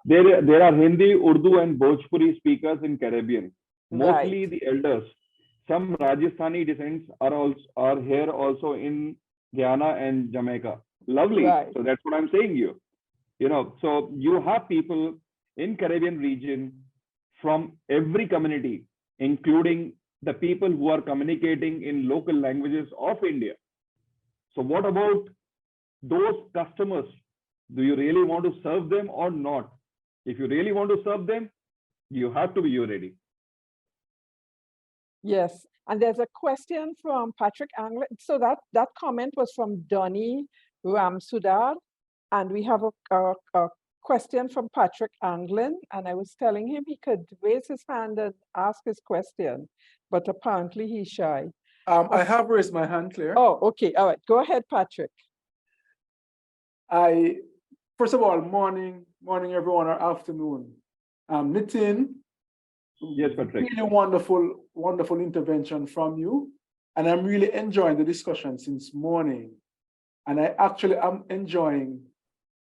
There are Hindi, Urdu, and Bhojpuri speakers in Caribbean. Mostly Right. the elders. Some Rajasthani descents are here also in Guyana and Jamaica. Lovely. Right. So that's what I'm saying you. So you have people in Caribbean region from every community, including the people who are communicating in local languages of India. So what about those customers? Do you really want to serve them or not? If you really want to serve them, you have to be UA ready. Yes, and there's a question from Patrick Anglin. So that comment was from Donnie Ramsudar, and we have a question from Patrick Anglin, and I was telling him he could raise his hand and ask his question, but apparently he's shy. I have raised my hand, Claire. Oh, okay, all right, go ahead, Patrick. First of all, morning everyone, or afternoon. Nitin. Yes, Patrick. Really wonderful intervention from you. And I'm really enjoying the discussion since morning. And I actually am enjoying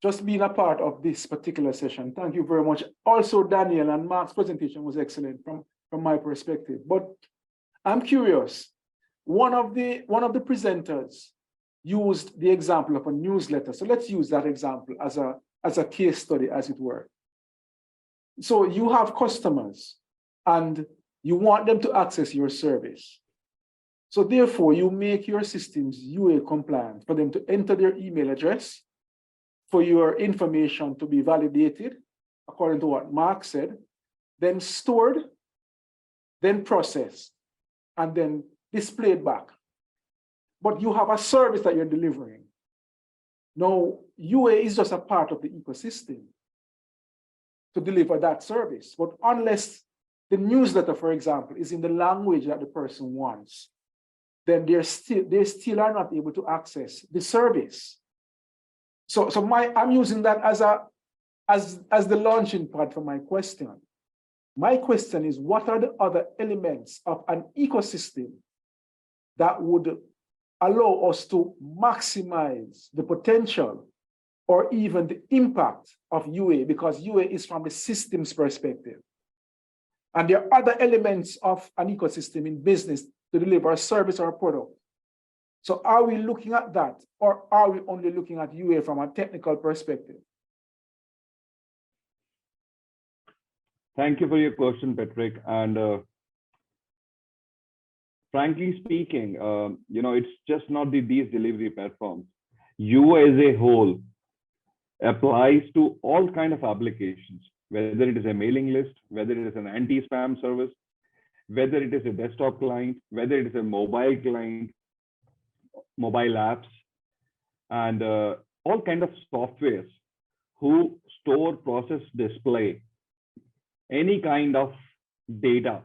just being a part of this particular session. Thank you very much. Also, Daniel and Mark's presentation was excellent from my perspective. But I'm curious, one of the presenters used the example of a newsletter. So let's use that example as a case study, as it were. So you have customers and you want them to access your service. So therefore, you make your systems UA compliant for them to enter their email address, for your information to be validated, according to what Mark said, then stored, then processed, and then displayed back. But you have a service that you're delivering. Now, UA is just a part of the ecosystem to deliver that service. But unless the newsletter, for example, is in the language that the person wants, then they still are not able to access the service. So I'm using that as the launching pad for my question. My question is, what are the other elements of an ecosystem that would allow us to maximize the potential or even the impact of UA, because UA is from the systems perspective. And there are other elements of an ecosystem in business to deliver a service or a product. So are we looking at that, or are we only looking at UA from a technical perspective? Thank you for your question, Patrick. And frankly speaking, it's just not these delivery platforms. UA as a whole applies to all kinds of applications, whether it is a mailing list, whether it is an anti-spam service, whether it is a desktop client, whether it is a mobile client, mobile apps, and all kinds of softwares who store, process, display any kind of data.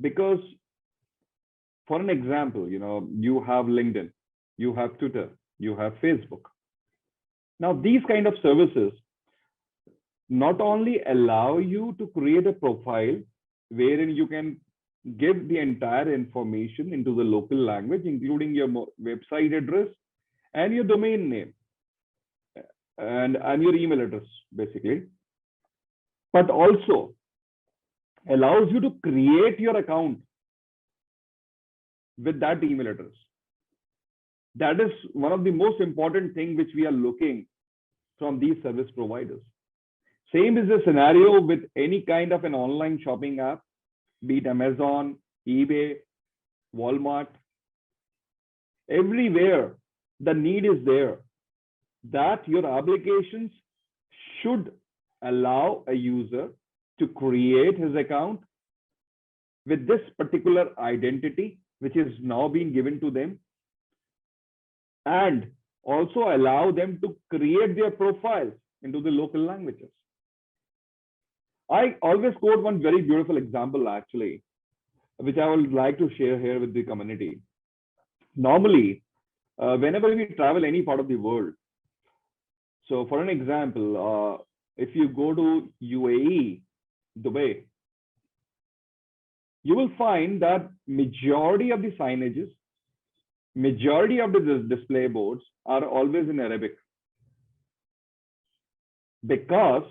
Because for an example, you have LinkedIn, you have Twitter, you have Facebook. Now, these kind of services not only allow you to create a profile wherein you can give the entire information into the local language, including your website address and your domain name and your email address, basically, but also allows you to create your account with that email address. That is one of the most important things which we are looking from these service providers. Same is the scenario with any kind of an online shopping app, be it Amazon, eBay, Walmart. Everywhere the need is there that your applications should allow a user to create his account with this particular identity, which is now being given to them, and also allow them to create their profiles into the local languages. I always quote one very beautiful example, actually, which I would like to share here with the community. Normally, whenever we travel any part of the world, so for an example, if you go to UAE, Dubai, you will find that majority of the signages, majority of the display boards are always in Arabic, because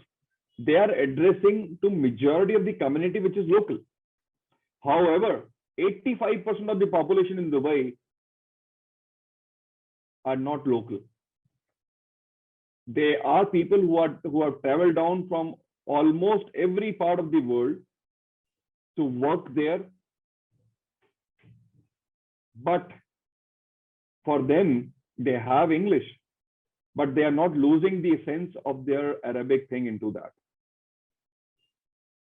they are addressing to majority of the community which is local. However, 85% of the population in Dubai are not local. They are people who have traveled down from almost every part of the world to work there. But for them, they have English, but they are not losing the sense of their Arabic thing into that.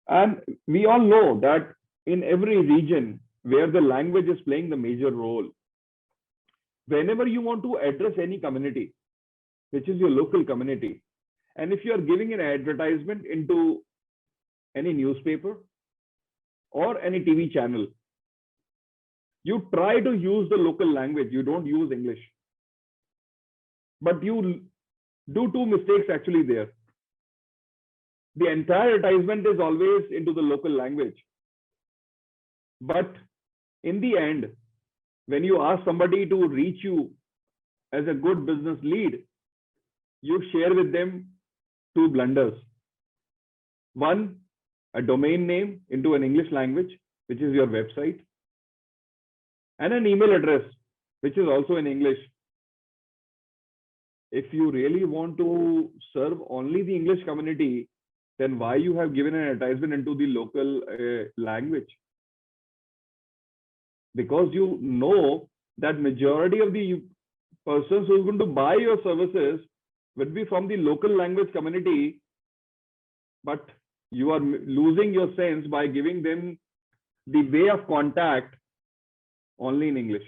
And we all know that in every region where the language is playing the major role. Whenever you want to address any community, which is your local community, and if you are giving an advertisement into any newspaper or any TV channel, you try to use the local language, you don't use English. But you do two mistakes actually there. The entire advertisement is always into the local language. But in the end, when you ask somebody to reach you as a good business lead, you share with them two blunders. One, a domain name into an English language, which is your website, and an email address, which is also in English. If you really want to serve only the English community, then why you have given an advertisement into the local language? Because you know that majority of the persons who are going to buy your services will be from the local language community, but you are losing your sense by giving them the way of contact only in English,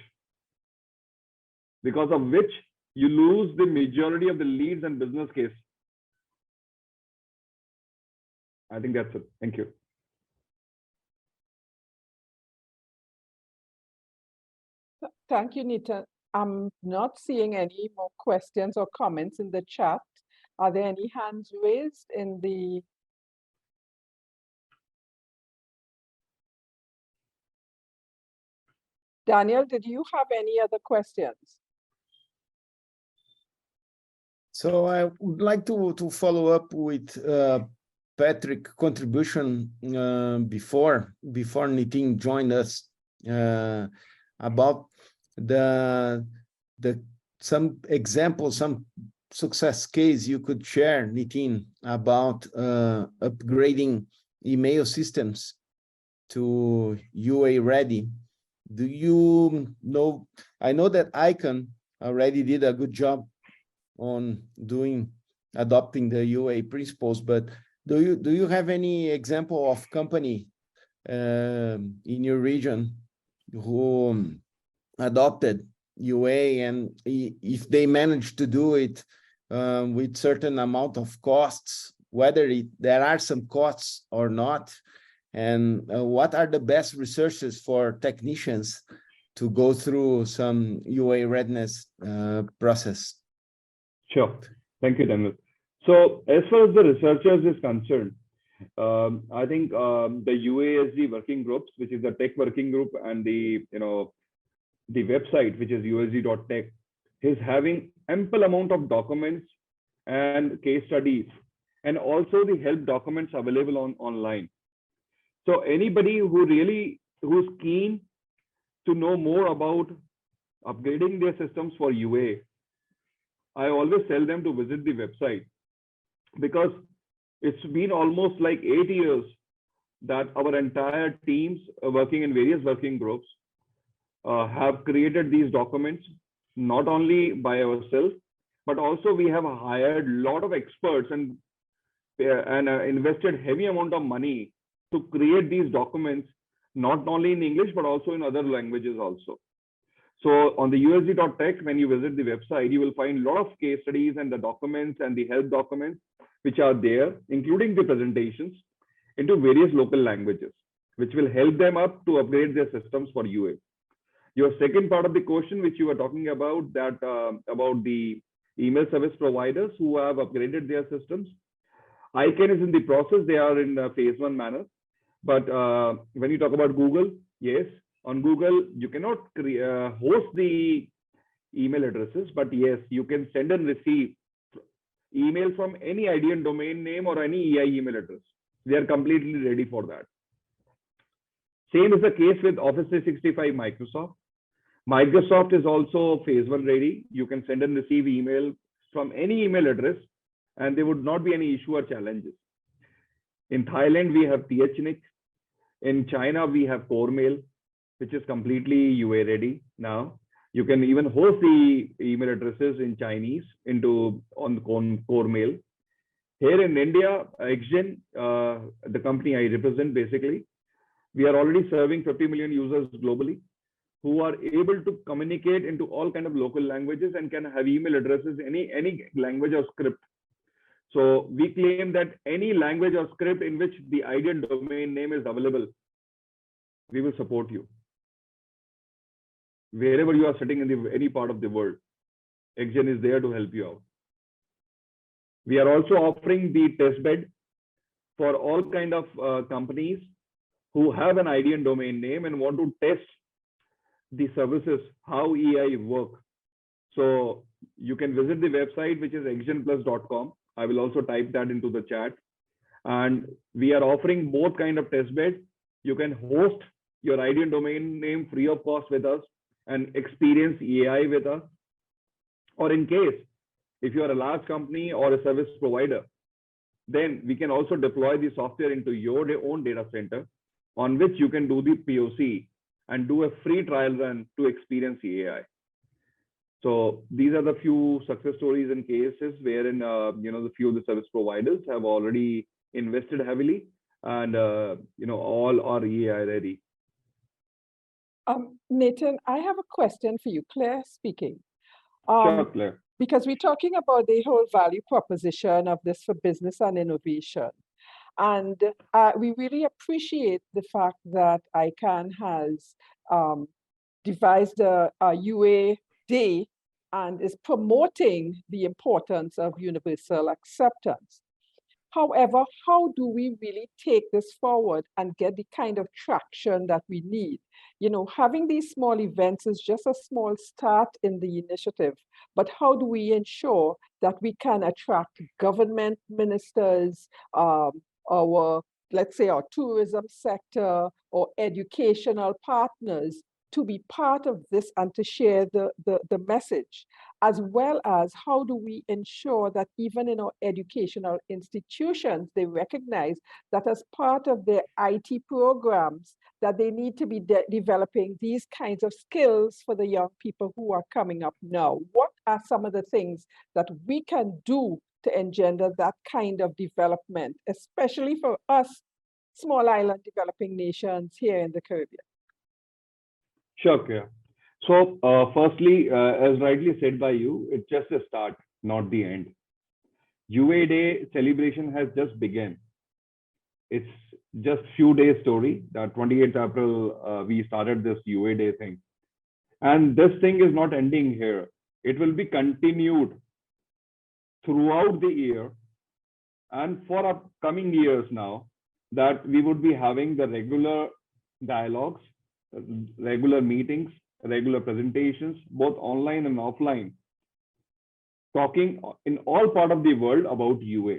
because of which you lose the majority of the leads and business case. I think that's it. Thank you. Thank you, Nita. I'm not seeing any more questions or comments in the chat. Are there any hands raised in the... Daniel, did you have any other questions? So I would like to follow up with Patrick's contribution before Nitin joined us about some examples, some success case you could share, Nitin, about upgrading email systems to UA ready. Do you know? I know that ICANN already did a good job on adopting the UA principles, but do you have any example of company in your region who adopted UA, and if they managed to do it with certain amount of costs, whether there are some costs or not, and what are the best resources for technicians to go through some UA readiness process? Sure. Thank you, Daniel. So as far as the researchers is concerned, I think the UASG working groups, which is the tech working group, and the website, which is usg.tech, is having ample amount of documents and case studies, and also the help documents available online. So anybody who's keen to know more about upgrading their systems for UA, I always tell them to visit the website, because it's been almost like 8 years that our entire teams working in various working groups have created these documents, not only by ourselves, but also we have hired a lot of experts and invested heavy amount of money to create these documents, not only in English, but also in other languages also. So on the usg.tech, when you visit the website, you will find a lot of case studies and the documents and the help documents, which are there, including the presentations into various local languages, which will help them up to upgrade their systems for UA. Your second part of the question, which you were talking about, that about the email service providers who have upgraded their systems. ICANN is in the process. They are in phase 1 manner. But when you talk about Google, yes, on Google, you cannot host the email addresses, but yes, you can send and receive email from any IDN domain name or any EI email address. They are completely ready for that. Same is the case with Office 365 Microsoft. Microsoft is also phase 1 ready. You can send and receive email from any email address, and there would not be any issue or challenges. In Thailand, we have THNIC. In China, we have Core Mail, which is completely UA ready now. You can even host the email addresses in Chinese on Core Mail. Here in India, XGen, the company I represent basically, We are already serving 50 million users globally who are able to communicate into all kind of local languages and can have email addresses, any language or script. So we claim that any language or script in which the ID and domain name is available, we will support you. Wherever you are sitting in any part of the world, XGen is there to help you out. We are also offering the test bed for all kind of companies who have an ID and domain name and want to test the services, how EI work. So you can visit the website, which is xgenplus.com. I will also type that into the chat. And we are offering both kind of test beds. You can host your ID and domain name free of cost with us and experience EI with us. Or in case, if you are a large company or a service provider, then we can also deploy the software into your own data center on which you can do the POC and do a free trial run to experience EAI. So these are the few success stories and cases wherein the few of the service providers have already invested heavily and all are EAI ready. Nathan, I have a question for you. Claire speaking. Sure, Claire. Because we're talking about the whole value proposition of this for business and innovation. And we really appreciate the fact that ICANN has devised a UA Day and is promoting the importance of universal acceptance. However, how do we really take this forward and get the kind of traction that we need? You know, having these small events is just a small start in the initiative, but how do we ensure that we can attract government ministers, let's say our tourism sector or educational partners to be part of this and to share the message, as well as how do we ensure that even in our educational institutions, they recognize that as part of their IT programs, that they need to be developing these kinds of skills for the young people who are coming up now. What are some of the things that we can do to engender that kind of development, especially for us, small island developing nations here in the Caribbean? Sure, Kia. So firstly, as rightly said by you, it's just a start, not the end. UA Day celebration has just begun. It's just few days story. That 28th April, we started this UA Day thing. And this thing is not ending here. It will be continued throughout the year and for upcoming years now, that we would be having the regular dialogues, regular meetings, regular presentations, both online and offline, talking in all part of the world about UA.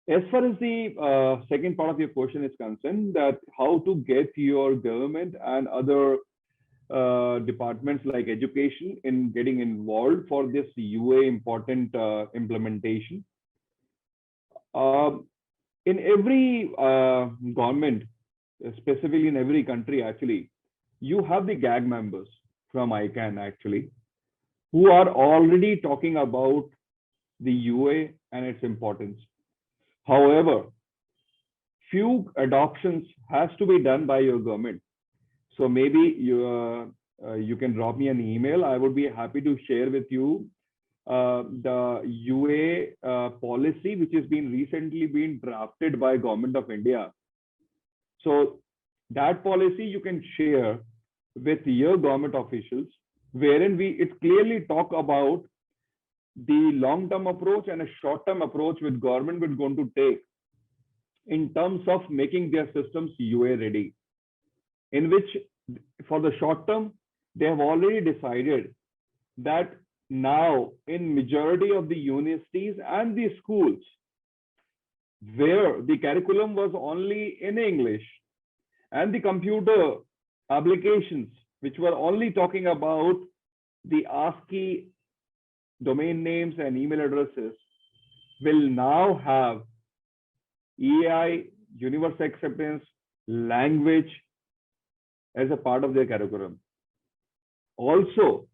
As far as the second part of your question is concerned, that how to get your government and other departments like education in getting involved for this UA important implementation. In every government, specifically in every country actually, you have the GAG members from ICANN actually, who are already talking about the UA and its importance. However, few adoptions has to be done by your government. So maybe you can drop me an email. I would be happy to share with you the UA policy, which has been recently been drafted by Government of India. So that policy you can share with your government officials, wherein it clearly talk about the long-term approach and a short-term approach which government is going to take in terms of making their systems UA ready. In which, for the short term, they have already decided that now in majority of the universities and the schools, where the curriculum was only in English and the computer applications, which were only talking about the ASCII domain names and email addresses, will now have EAI, universal acceptance, language as a part of their curriculum. Also,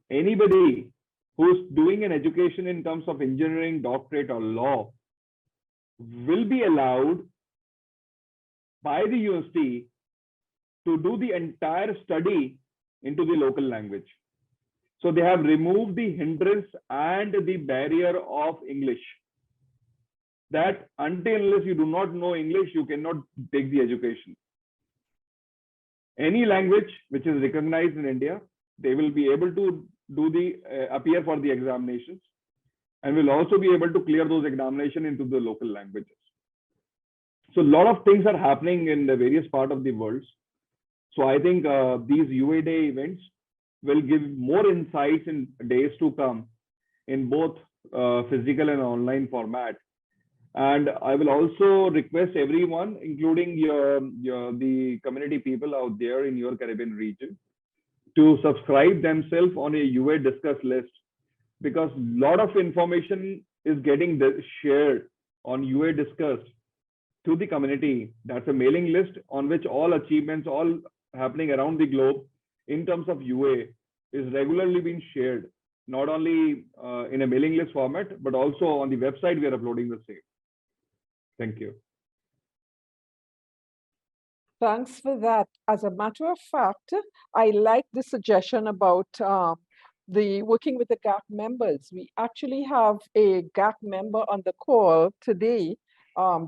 anybody who's doing an education in terms of engineering, doctorate, or law will be allowed by the university to do the entire study into the local language. So they have removed the hindrance and the barrier of English. That until unless you do not know English, you cannot take the education. Any language which is recognized in India, they will be able to do the appear for the examinations, and will also be able to clear those examinations into the local languages. So a lot of things are happening in the various parts of the world. So I think these UA Day events will give more insights in days to come in both physical and online format. And I will also request everyone, including the community people out there in your Caribbean region, to subscribe themselves on a UA discuss list, because a lot of information is getting shared on UA discussed to the community. That's a mailing list on which all achievements, all happening around the globe in terms of UA is regularly being shared, not only in a mailing list format, but also on the website we are uploading the same. Thank you. Thanks for that. As a matter of fact, I like the suggestion about the working with the GAC members. We actually have a GAC member on the call today, one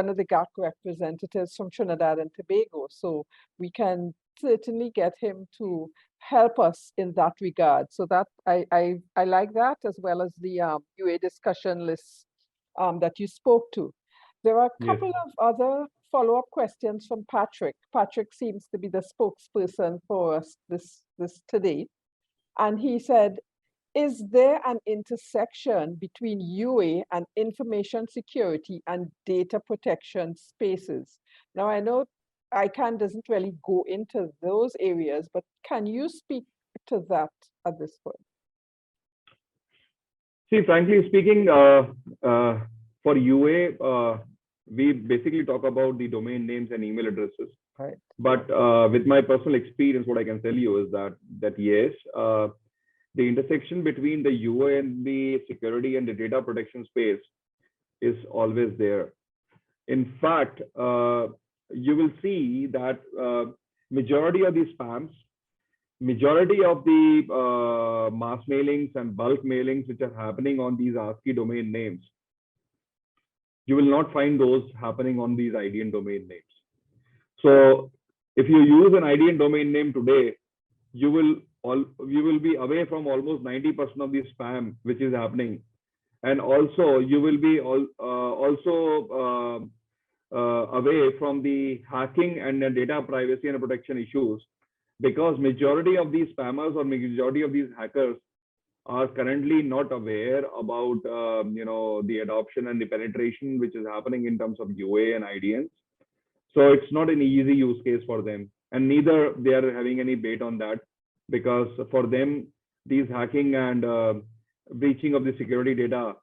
of the GAC representatives from Trinidad and Tobago. So we can certainly get him to help us in that regard. So that I like that, as well as the UA discussion list that you spoke to. There are a couple of other follow-up questions from Patrick. Patrick seems to be the spokesperson for us this today. And he said, is there an intersection between UA and information security and data protection spaces? Now, I know ICANN doesn't really go into those areas, but can you speak to that at this point? See, frankly speaking, for UA, we basically talk about the domain names and email addresses. Right. But with my personal experience, what I can tell you is that yes, the intersection between the UA and the security and the data protection space is always there. In fact, you will see that majority of these spams, majority of the mass mailings and bulk mailings which are happening on these ASCII domain names, you will not find those happening on these IDN domain names. So if you use an IDN domain name today, you will be away from almost 90% of the spam which is happening, and also you will be away from the hacking and the data privacy and protection issues, because majority of these spammers or majority of these hackers are currently not aware about the adoption and the penetration which is happening in terms of UA and IDNs. So it's not an easy use case for them, and neither they are having any bait on that, because for them these hacking and breaching of the security data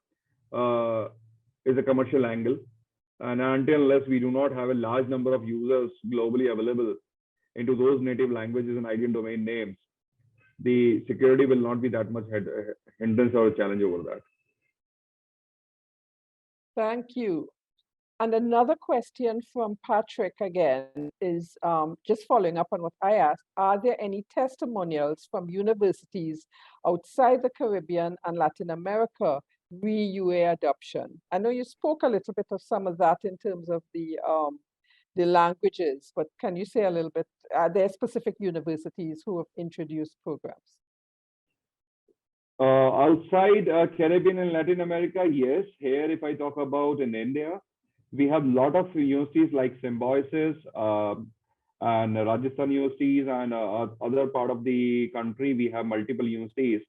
is a commercial angle, and until unless we do not have a large number of users globally available into those native languages and IDN domain names, the security will not be that much hindrance or a challenge over that. Thank you. And another question from Patrick again is just following up on what I asked. Are there any testimonials from universities outside the Caribbean and Latin America re-UA adoption? I know you spoke a little bit of some of that in terms of the languages, but can you say a little bit, are there specific universities who have introduced programs? Outside Caribbean and Latin America, yes. Here, if I talk about in India, we have a lot of universities like Symbiosis and Rajasthan universities, and other part of the country, we have multiple universities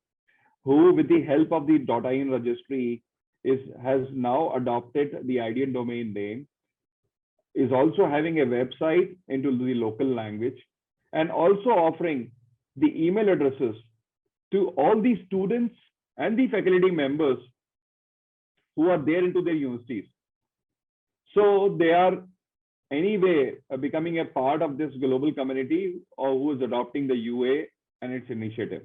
who, with the help of the .in registry, has now adopted the IDN domain name, is also having a website into the local language, and also offering the email addresses to all the students and the faculty members who are there into their universities. So they are anyway becoming a part of this global community or who is adopting the UA and its initiative.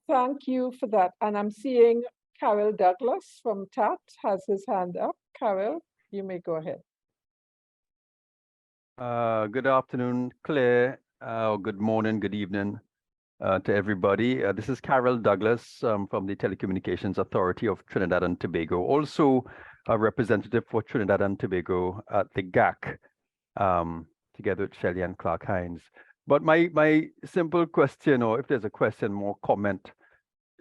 Thank you for that. And I'm seeing Carol Douglas from TATT has his hand up. Carol, you may go ahead. Good afternoon, Claire. Good morning, good evening to everybody. This is Carol Douglas from the Telecommunications Authority of Trinidad and Tobago, also a representative for Trinidad and Tobago at the GAC, together with Shelley and Clark Hines. But my simple question, or if there's a question, more comment,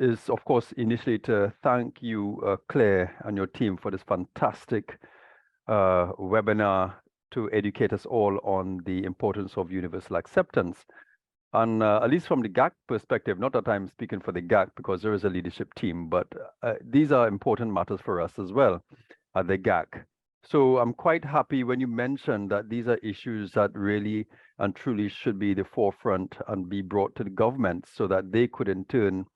is of course initially to thank you, Claire, and your team for this fantastic webinar to educate us all on the importance of universal acceptance. And at least from the GAC perspective, not that I'm speaking for the GAC because there is a leadership team, but these are important matters for us as well at the GAC. So I'm quite happy when you mentioned that these are issues that really and truly should be the forefront and be brought to the government so that they could in turn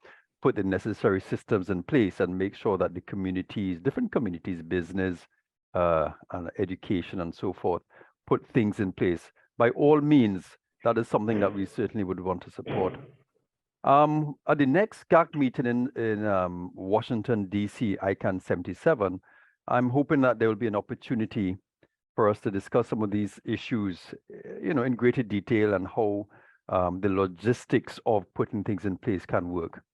put the necessary systems in place and make sure that the communities, different communities, business, and education and so forth, put things in place. By all means, that is something that we certainly would want to support. At the next GAC meeting in Washington, D.C., ICANN 77, I'm hoping that there will be an opportunity for us to discuss some of these issues, in greater detail and how the logistics of putting things in place can work.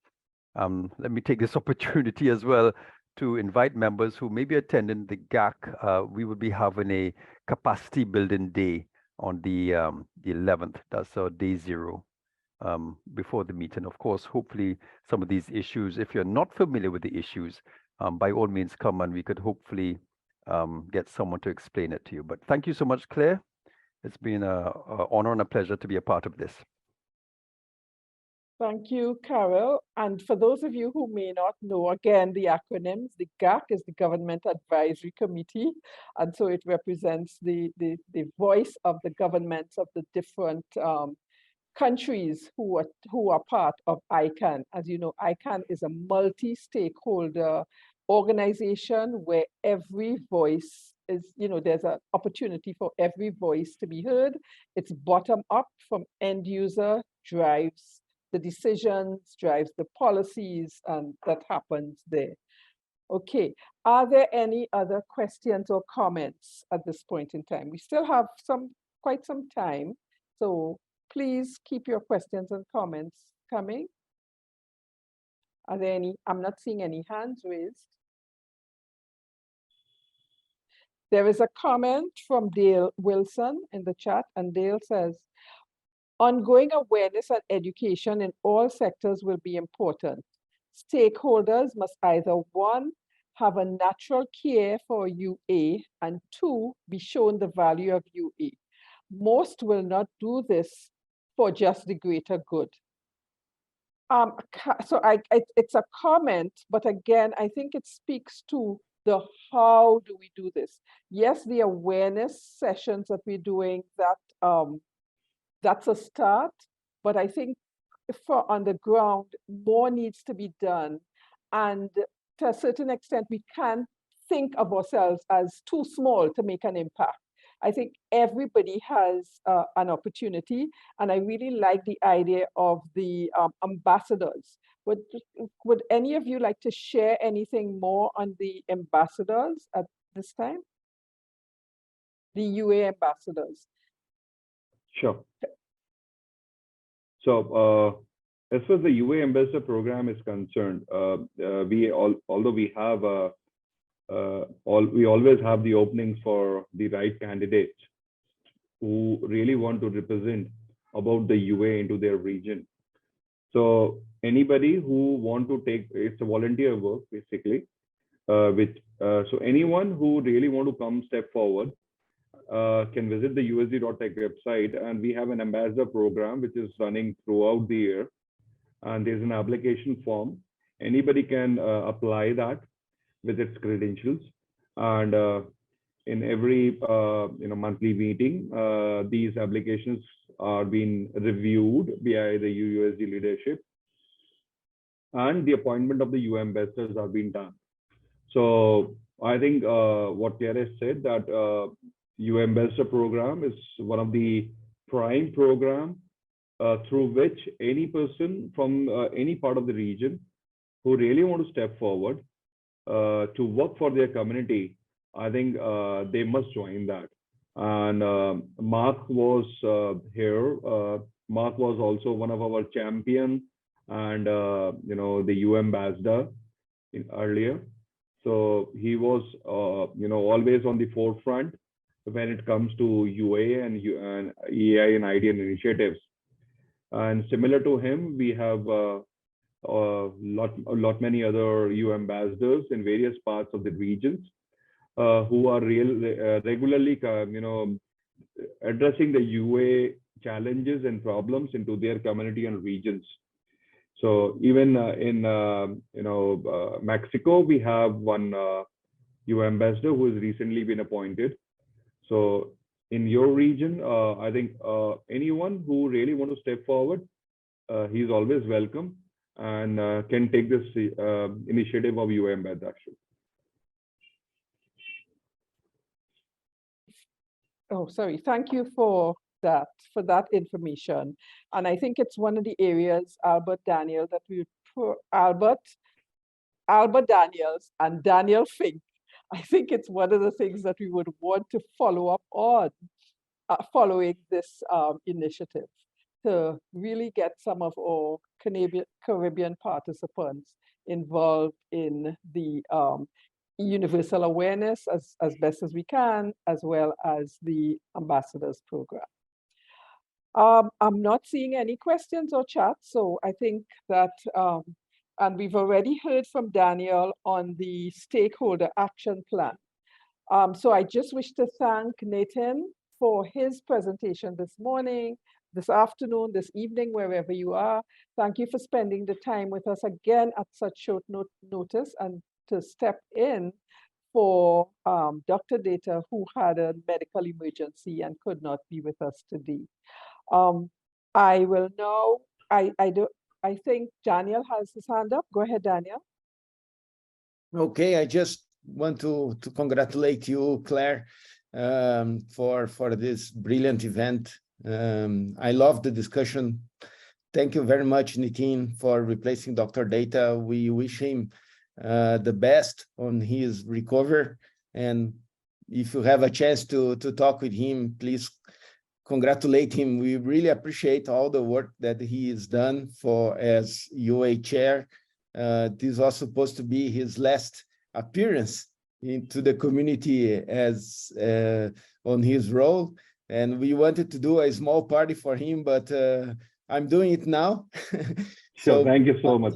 Let me take this opportunity as well to invite members who may be attending the GAC. We will be having a capacity building day on the 11th. That's our day 0 before the meeting. Of course, hopefully some of these issues, if you're not familiar with the issues, by all means come and we could hopefully get someone to explain it to you. But thank you so much, Claire. It's been an honor and a pleasure to be a part of this. Thank you, Carol. And for those of you who may not know, again, the acronyms, the GAC is the Government Advisory Committee. And so it represents the voice of the governments of the different countries who are part of ICANN. As you know, ICANN is a multi-stakeholder organization where every voice is, there's an opportunity for every voice to be heard. It's bottom up from end user, drives the decisions, drives the policies, and that happens there. Okay, are there any other questions or comments at this point in time? We still have quite some time, so please keep your questions and comments coming. Are there any? I'm not seeing any hands raised. There is a comment from Dale Wilson in the chat, and Dale says, ongoing awareness and education in all sectors will be important. Stakeholders must either 1, have a natural care for UA, and 2, be shown the value of UA. Most will not do this for just the greater good. So it's a comment, but again, I think it speaks to the how do we do this. Yes, the awareness sessions that we're doing, that's a start, but I think for on the ground, more needs to be done. And to a certain extent, we can't think of ourselves as too small to make an impact. I think everybody has an opportunity, and I really like the idea of the ambassadors. Would any of you like to share anything more on the ambassadors at this time? The UA ambassadors. Sure. So as far as the UA Ambassador Program is concerned, although we have we always have the openings for the right candidates who really want to represent about the UA into their region. So anybody who want to take, it's a volunteer work basically, so anyone who really want to come step forward can visit the usd.tech website, and we have an ambassador program which is running throughout the year, and there's an application form. Anybody can apply that with its credentials, and in every monthly meeting, these applications are being reviewed by the UUSD leadership, and the appointment of the UA ambassadors are being done. So I think what Pierre said, that UA Ambassador Program is one of the prime program through which any person from any part of the region who really want to step forward to work for their community, I think they must join that. And Mark was here. Mark was also one of our champion and the EU ambassador earlier. So he was always on the forefront when it comes to UA and EI and IDN initiatives. And similar to him, we have a lot many other EU ambassadors in various parts of the regions who are regularly addressing the UA challenges and problems into their community and regions. So even in Mexico, we have one EU ambassador who has recently been appointed. So in your region, I think anyone who really want to step forward, he's always welcome and can take this initiative of EU ambassadorship. Oh, sorry. Thank you for that information. And I think it's one of the areas, Albert Daniels and Daniel Fink. I think it's one of the things that we would want to follow up on following this initiative, to really get some of our Caribbean participants involved in the universal awareness as best as we can, as well as the ambassadors program. I'm not seeing any questions or chats, so I think that, and we've already heard from Daniel on the stakeholder action plan. So I just wish to thank Nathan for his presentation this morning, this afternoon, this evening, wherever you are. Thank you for spending the time with us again at such short notice, and to step in for Dr. Data, who had a medical emergency and could not be with us today. I will now, I think Daniel has his hand up. Go ahead, Daniel. Okay, I just want to congratulate you, Claire, for this brilliant event. I love the discussion. Thank you very much, Nitin, for replacing Dr. Data. We wish him the best on his recovery. And if you have a chance to talk with him, please congratulate him. We really appreciate all the work that he has done as UA chair. This was supposed to be his last appearance into the community as on his role. And we wanted to do a small party for him, but I'm doing it now. So thank you so much.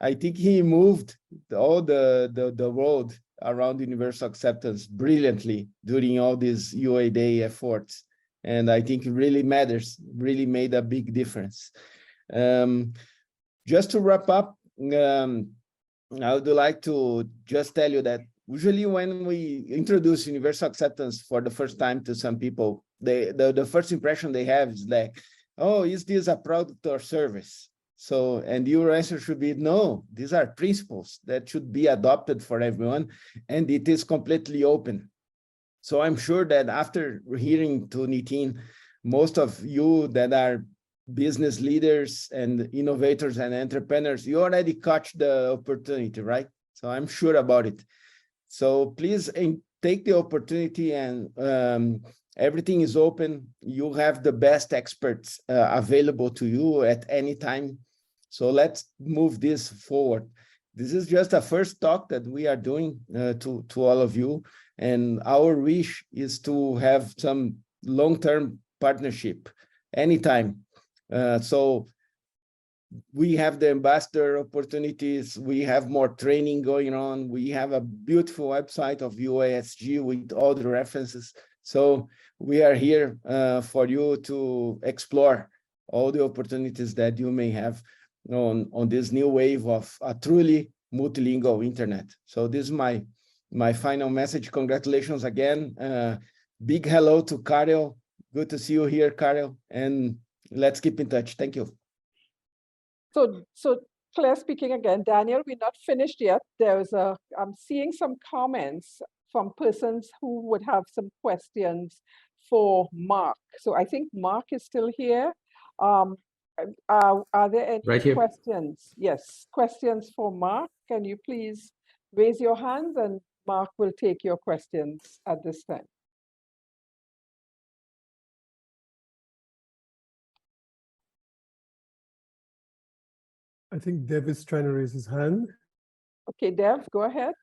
I think he moved all the road around universal acceptance brilliantly during all these UA Day efforts. And I think it really matters, really made a big difference. Just to wrap up, I would like to just tell you that usually when we introduce universal acceptance for the first time to some people, the first impression they have is like, oh, is this a product or service? So, and your answer should be, no, these are principles that should be adopted for everyone, and it is completely open. So I'm sure that after hearing to Nitin, most of you that are business leaders and innovators and entrepreneurs, you already caught the opportunity, right? So I'm sure about it. So please take the opportunity, and everything is open. You have the best experts available to you at any time. So let's move this forward. This is just a first talk that we are doing to all of you. And our wish is to have some long-term partnership anytime. So we have the ambassador opportunities. We have more training going on. We have a beautiful website of UASG with all the references. So we are here for you to explore all the opportunities that you may have on this new wave of a truly multilingual internet. So this is my final message. Congratulations again. Big hello to Karel. Good to see you here, Karel. And let's keep in touch. Thank you. So Claire speaking again. Daniel, we're not finished yet. I'm seeing some comments from persons who would have some questions for Mark. So I think Mark is still here. Are there any questions? Yes, questions for Mark. Can you please raise your hands and Mark will take your questions at this time. I think Dev is trying to raise his hand. Okay, Dev, go ahead.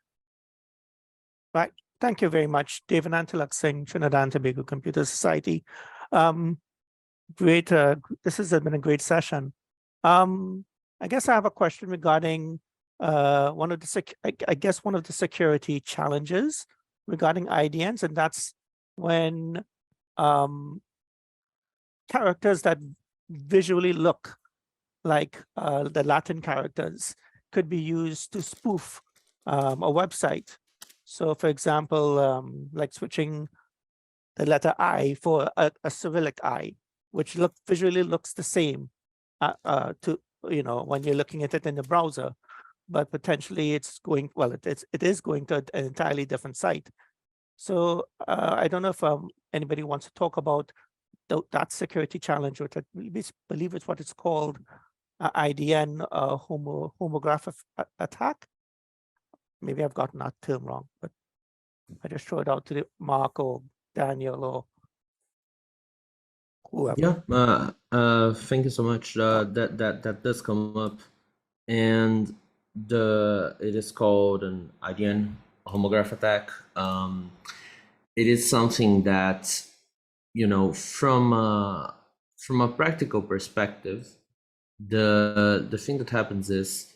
Right. Thank you very much. David Antilak Singh, Trinidad and Tobago Computer Society. Great. This has been a great session. I guess I have a question regarding one of the security challenges regarding IDNs, and that's when characters that visually look like the Latin characters could be used to spoof a website. So, for example, like switching the letter I for a Cyrillic I, which visually looks the same to when you're looking at it in the browser, but potentially it's going it is going to an entirely different site. So I don't know if anybody wants to talk about that security challenge, which I believe is what it's called, IDN homograph attack. Maybe I've gotten that term wrong, but I just throw it out to Mark or Daniel or whoever. Yeah, thank you so much. That does come up, and it is called an IDN homograph attack. It is something that, from a practical perspective, the thing that happens is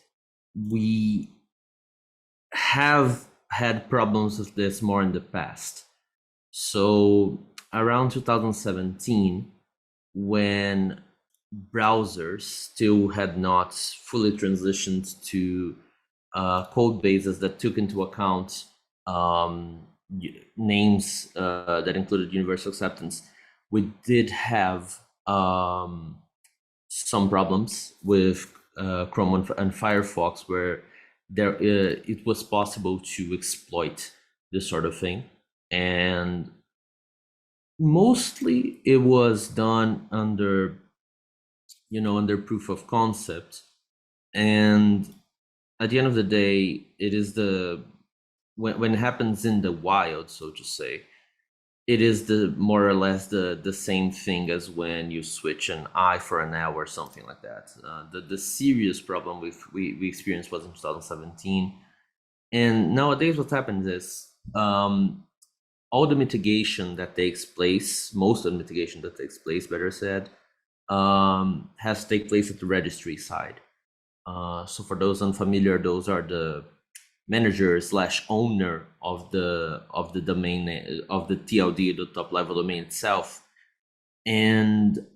we have had problems with this more in the past. So around 2017, when browsers still had not fully transitioned to code bases that took into account names that included universal acceptance, we did have some problems with Chrome and Firefox where it was possible to exploit this sort of thing. And mostly it was done under proof of concept. And at the end of the day, it is when it happens in the wild, so to say, it is more or less the same thing as when you switch an I for an L or something like that. The serious problem we experienced was in 2017. And nowadays what happens is all the mitigation that takes place, most of the mitigation that takes place, better said, has to take place at the registry side. So for those unfamiliar, those are the manager / owner of the domain, of the TLD, the top level domain itself. And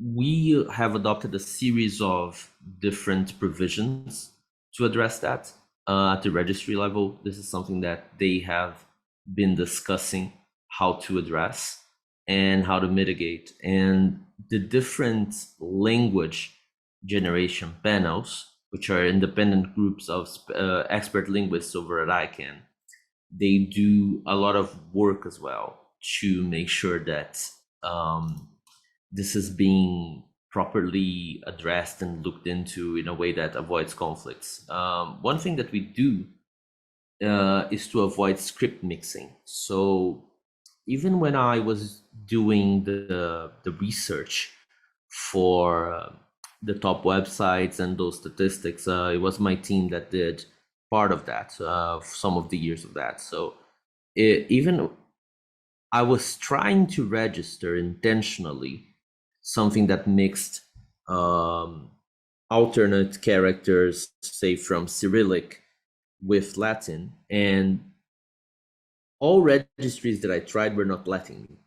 we have adopted a series of different provisions to address that at the registry level. This is something that they have been discussing how to address and how to mitigate. And the different language generation panels, which are independent groups of expert linguists over at ICANN, they do a lot of work as well to make sure that this is being properly addressed and looked into in a way that avoids conflicts. One thing that we do is to avoid script mixing. So even when I was doing the research for the top websites and those statistics, it was my team that did part of that, some of the years of that. So even I was trying to register intentionally something that mixed alternate characters, say from Cyrillic with Latin, and all registries that I tried were not letting me,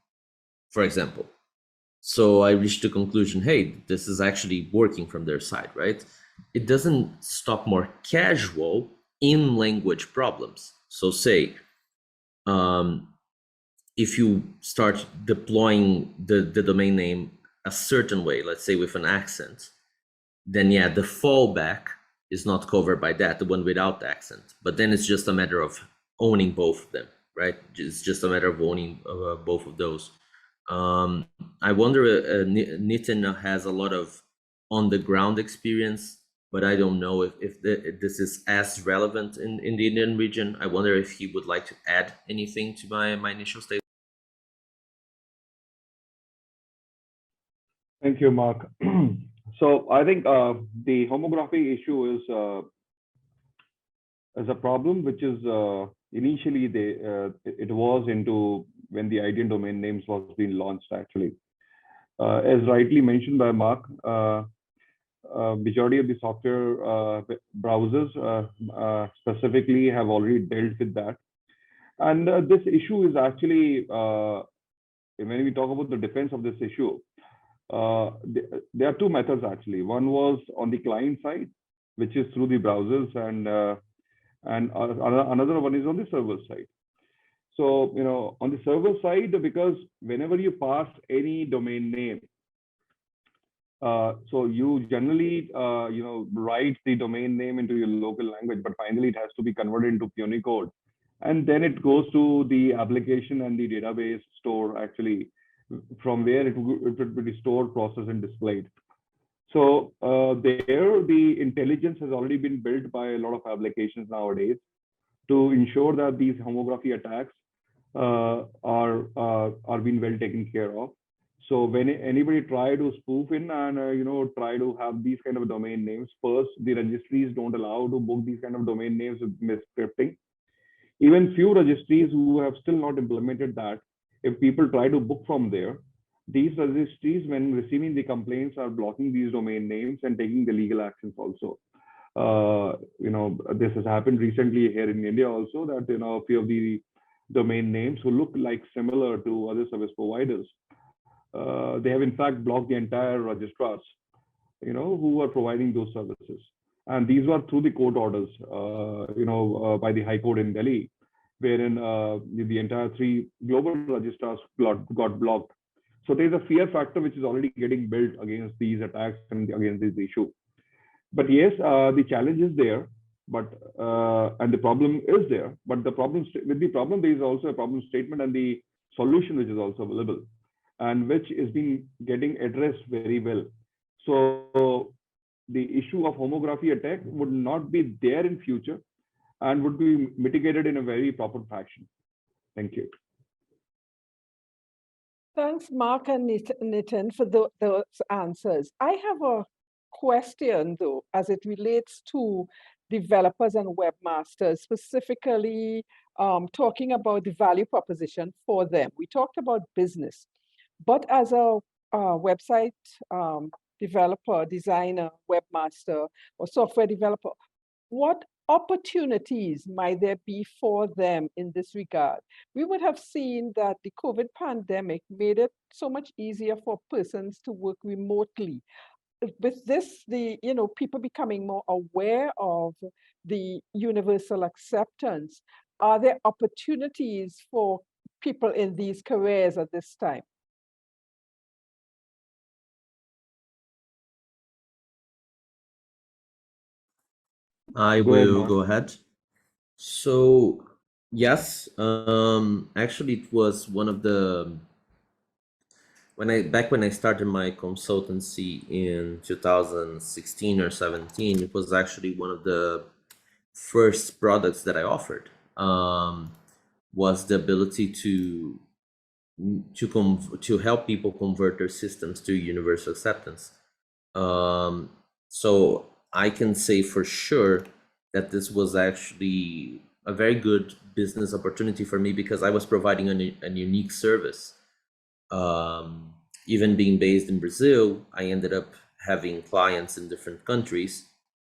for example. So I reached the conclusion, hey, this is actually working from their side, right? It doesn't stop more casual in language problems. So say, if you start deploying the domain name a certain way, let's say with an accent, then yeah, the fallback is not covered by that, the one without accent. But then it's just a matter of owning both of them, right? It's just a matter of owning both of those. I wonder, Nitin has a lot of on-the-ground experience but I don't know if this is as relevant in the Indian region. I wonder if he would like to add anything to my initial statement. Thank you, Mark. So I think the homography issue is a problem which is initially it was into when the IDN domain names was being launched actually. As rightly mentioned by Mark, majority of the software browsers specifically have already dealt with that. And this issue is actually, when we talk about the defense of this issue, there are two methods actually. One was on the client side, which is through the browsers, and another one is on the server side. So, on the server side, because whenever you pass any domain name, so you generally, write the domain name into your local language, but finally it has to be converted into Unicode. And then it goes to the application and the database store actually, from where it would be stored, processed, and displayed. So there, the intelligence has already been built by a lot of applications nowadays to ensure that these homography attacks are being well taken care of. So when anybody try to spoof in and try to have these kind of domain names, first the registries don't allow to book these kind of domain names with misscripting. Even few registries who have still not implemented that, if people try to book from there, these registries, when receiving the complaints, are blocking these domain names and taking the legal actions also. This has happened recently here in India also, that a few of the domain names who look like similar to other service providers, they have in fact blocked the entire registrars, who are providing those services. And these were through the court orders, by the High Court in Delhi, wherein the entire 3 global registrars got blocked. So there's a fear factor which is already getting built against these attacks and against this issue. But yes, the challenge is there, but and the problem is there. But with the problem, there is also a problem statement and the solution which is also available, and which is being getting addressed very well. So the issue of homography attack would not be there in future and would be mitigated in a very proper fashion. Thank you. Thanks, Mark and Nitin, for those answers. I have a question, though, as it relates to developers and webmasters, specifically talking about the value proposition for them. We talked about business, but as a website developer, designer, webmaster, or software developer, what opportunities might there be for them in this regard? We would have seen that the COVID pandemic made it so much easier for persons to work remotely. With this, people becoming more aware of the universal acceptance, are there opportunities for people in these careers at this time? I will go ahead. So yes, actually it was one of the when I started my consultancy in 2016 or 17, it was actually one of the first products that I offered. Was the ability to help people convert their systems to universal acceptance. So I can say for sure that this was actually a very good business opportunity for me, because I was providing a unique service. Even being based in Brazil, I ended up having clients in different countries,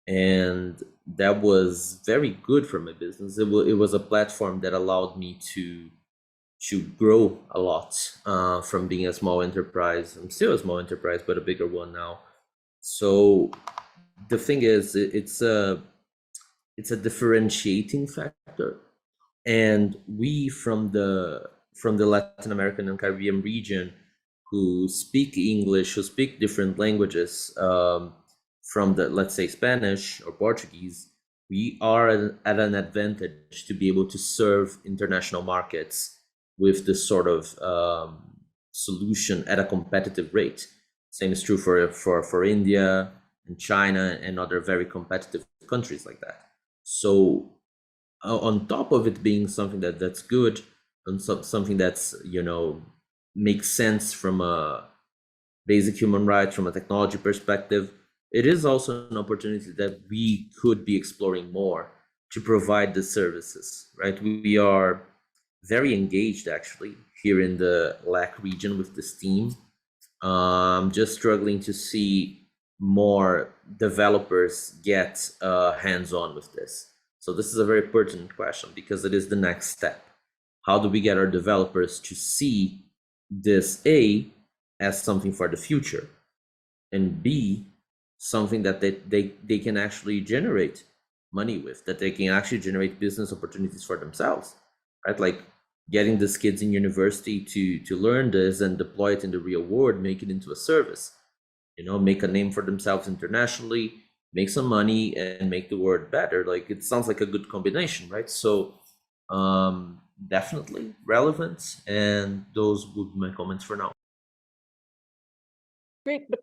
and that was very good for my business. It was a platform that allowed me to grow a lot, from being a small enterprise. I'm still a small enterprise, but a bigger one now. So the thing is, it's a differentiating factor, and we from the Latin American and Caribbean region, who speak English, who speak different languages, from the, let's say, Spanish or Portuguese, we are at an advantage to be able to serve international markets with this sort of solution at a competitive rate. Same is true for India, and China and other very competitive countries like that. So on top of it being something that's good and something that's, you know, makes sense from a basic human rights, from a technology perspective, it is also an opportunity that we could be exploring more to provide the services, right? We are very engaged actually here in the LAC region with this team. Just struggling to see more developers get hands-on with this. So this is a very pertinent question because it is the next step. How do we get our developers to see this A as something for the future, and B, something that they can actually generate money with, that they can actually generate business opportunities for themselves, right? Like getting these kids in university to learn this and deploy it in the real world, make it into a service, you know, make a name for themselves internationally, make some money and make the world better. Like it sounds like a good combination, right? So definitely relevant, and those would be my comments for now. Great, but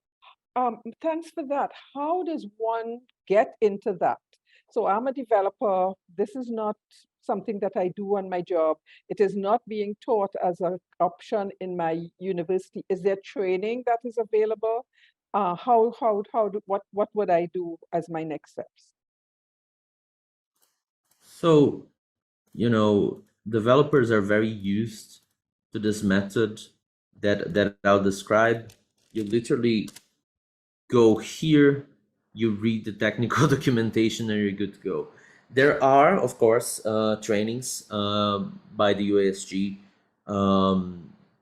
thanks for that. How does one get into that? So I'm a developer. This is not something that I do on my job. It is not being taught as an option in my university. Is there training that is available? What would I do as my next steps? So, you know, developers are very used to this method that I'll describe. You literally go here, you read the technical documentation, and you're good to go. There are, of course, trainings by the UASG.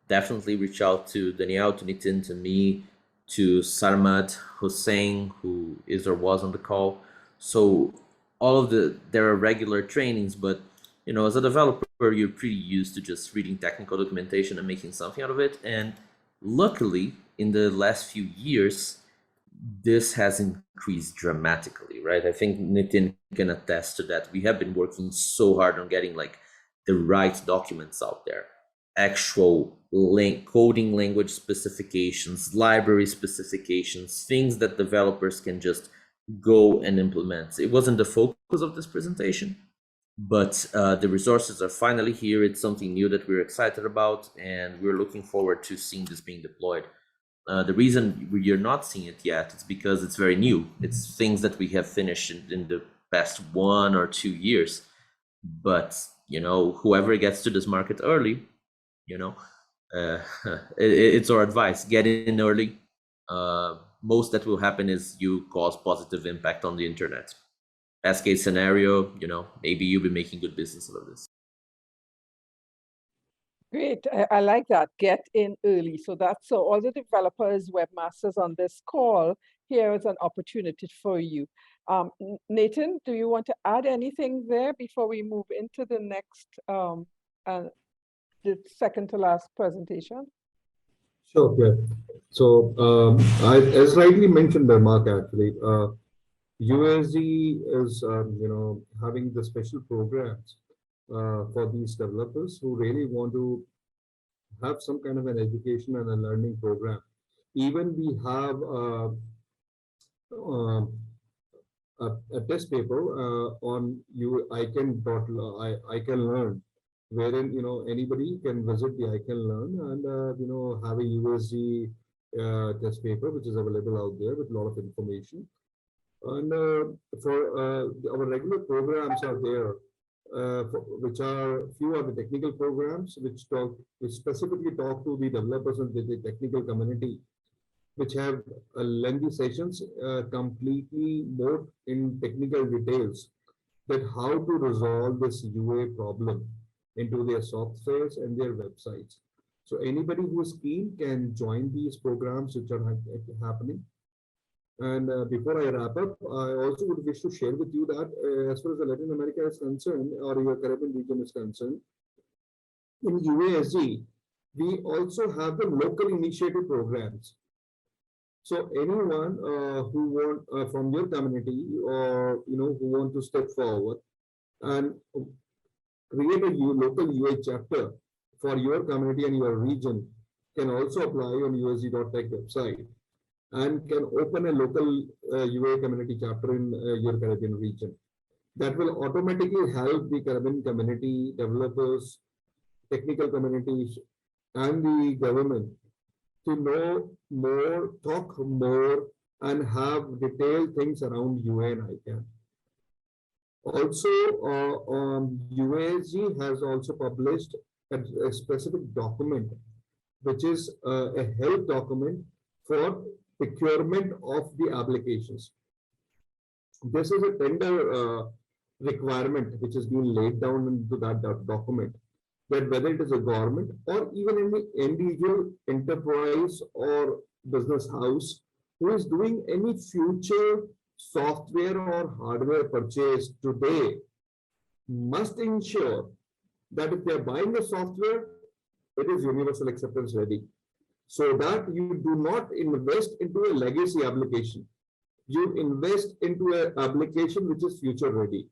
Definitely reach out to Danielle, to Nitin, to me, to Sarmad Hussein, who is or was on the call. So there are regular trainings, but you know, as a developer, you're pretty used to just reading technical documentation and making something out of it. And luckily, in the last few years, this has increased dramatically, right? I think Nitin can attest to that. We have been working so hard on getting like the right documents out there, actual coding language specifications, library specifications, things that developers can just go and implement. It wasn't the focus of this presentation, but the resources are finally here. It's something new that we're excited about, and we're looking forward to seeing this being deployed. The reason you're not seeing it yet is because it's very new. It's things that we have finished in the past 1 or 2 years. But, you know, whoever gets to this market early, you know, it's our advice. Get in early. Most that will happen is you cause positive impact on the internet. Best case scenario, you know, maybe you'll be making good business out of this. Great, I like that. Get in early. So all the developers, webmasters on this call, here is an opportunity for you. Nathan, do you want to add anything there before we move into the next, the second to last presentation? Sure, yeah. So as rightly mentioned by Mark, actually, USG is you know, having the special programs for these developers who really want to have some kind of an education and a learning program. Even we have a test paper on ICANN Learn, wherein you know anybody can visit the ICANN Learn and you know have a USG test paper which is available out there with a lot of information. And for our regular programs are there, which are few are the technical programs which specifically talk to the developers and the technical community, which have lengthy sessions completely more in technical details that how to resolve this UA problem into their softwares and their websites. So anybody who is keen can join these programs which are happening. And before I wrap up, I also would wish to share with you that as far as the Latin America is concerned, or your Caribbean region is concerned, in UASG, we also have the local initiative programs. So anyone who want from your community or you know who want to step forward and create a local UA chapter for your community and your region can also apply on USG.tech website. and can open a local UA community chapter in your Caribbean region. That will automatically help the Caribbean community, developers, technical communities, and the government to know more, talk more, and have detailed things around UA and ICANN. Also, UASG has also published a specific document, which is a help document for procurement of the applications. This is a tender requirement which has been laid down into that document, that whether it is a government or even any individual enterprise or business house who is doing any future software or hardware purchase today must ensure that if they are buying the software, it is universal acceptance ready, so that you do not invest into a legacy application. You invest into an application which is future ready.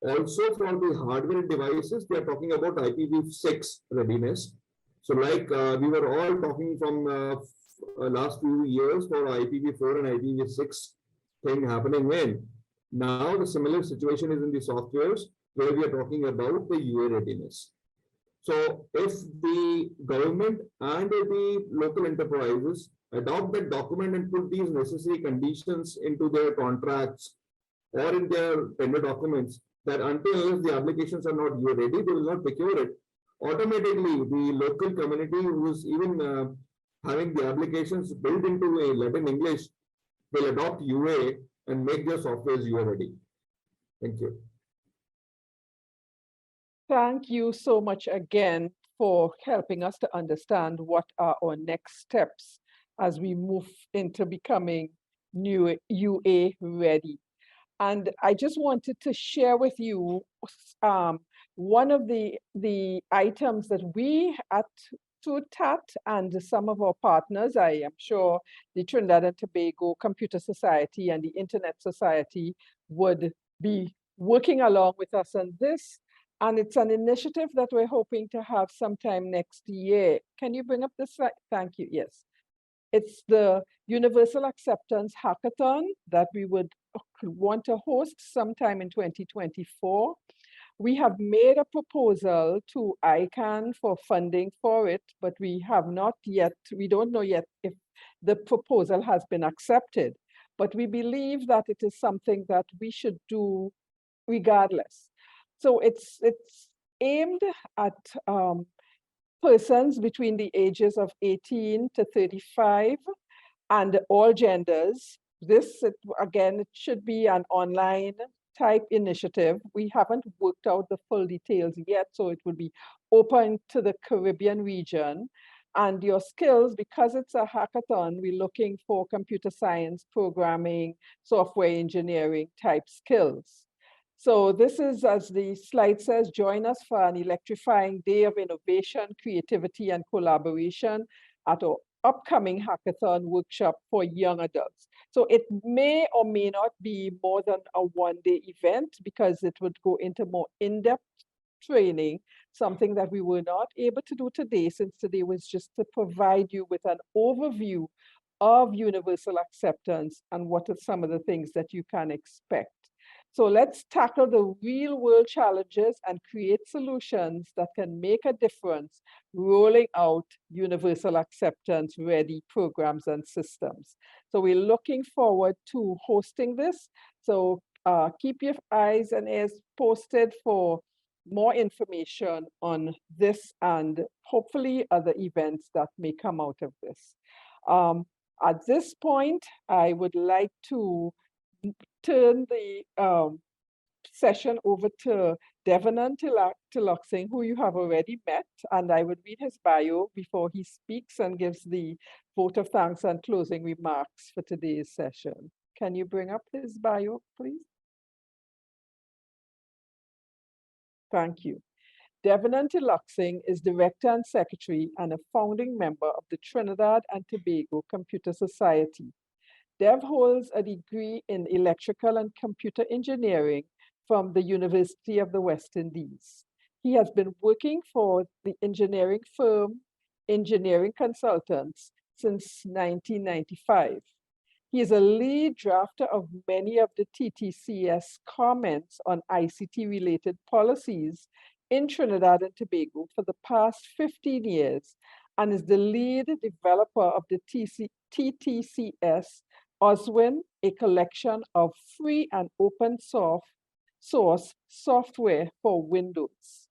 Also, for the hardware and devices, they are talking about IPv6 readiness. So like we were all talking from last few years for IPv4 and IPv6 thing happening when. Now the similar situation is in the softwares where we are talking about the UA readiness. So if the government and the local enterprises adopt that document and put these necessary conditions into their contracts or in their tender documents, that until the applications are not UA ready, they will not procure it. Automatically, the local community who is even having the applications built into a Latin English will adopt UA and make their softwares UA ready. Thank you. Thank you so much again for helping us to understand what are our next steps as we move into becoming new UA ready. And I just wanted to share with you one of the items that we at TATT and some of our partners, I am sure the Trinidad and Tobago Computer Society and the Internet Society would be working along with us on this. And it's an initiative that we're hoping to have sometime next year. Can you bring up the slide? Thank you. Yes. It's the Universal Acceptance Hackathon that we would want to host sometime in 2024. We have made a proposal to ICANN for funding for it, but we have not yet, we don't know yet if the proposal has been accepted. But we believe that it is something that we should do regardless. So it's aimed at persons between the ages of 18 to 35 and all genders. This, again, it should be an online type initiative. We haven't worked out the full details yet, so it will be open to the Caribbean region. And your skills, because it's a hackathon, we're looking for computer science, programming, software engineering type skills. So this is, as the slide says, join us for an electrifying day of innovation, creativity, and collaboration at our upcoming hackathon workshop for young adults. So it may or may not be more than a one-day event because it would go into more in-depth training, something that we were not able to do today, since today was just to provide you with an overview of universal acceptance and what are some of the things that you can expect. So let's tackle the real world challenges and create solutions that can make a difference rolling out universal acceptance ready programs and systems. So we're looking forward to hosting this. So keep your eyes and ears posted for more information on this and hopefully other events that may come out of this. At this point, I would like to turn the session over to Devanand Tiloksing, who you have already met, and I would read his bio before he speaks and gives the vote of thanks and closing remarks for today's session. Can you bring up his bio, please? Thank you. Devanand Tiloksing is Director and Secretary and a founding member of the Trinidad and Tobago Computer Society. Dev holds a degree in electrical and computer engineering from the University of the West Indies. He has been working for the engineering firm Engineering Consultants since 1995. He is a lead drafter of many of the TTCS comments on ICT-related policies in Trinidad and Tobago for the past 15 years and is the lead developer of the TTCS Oswin, a collection of free and open source software for Windows.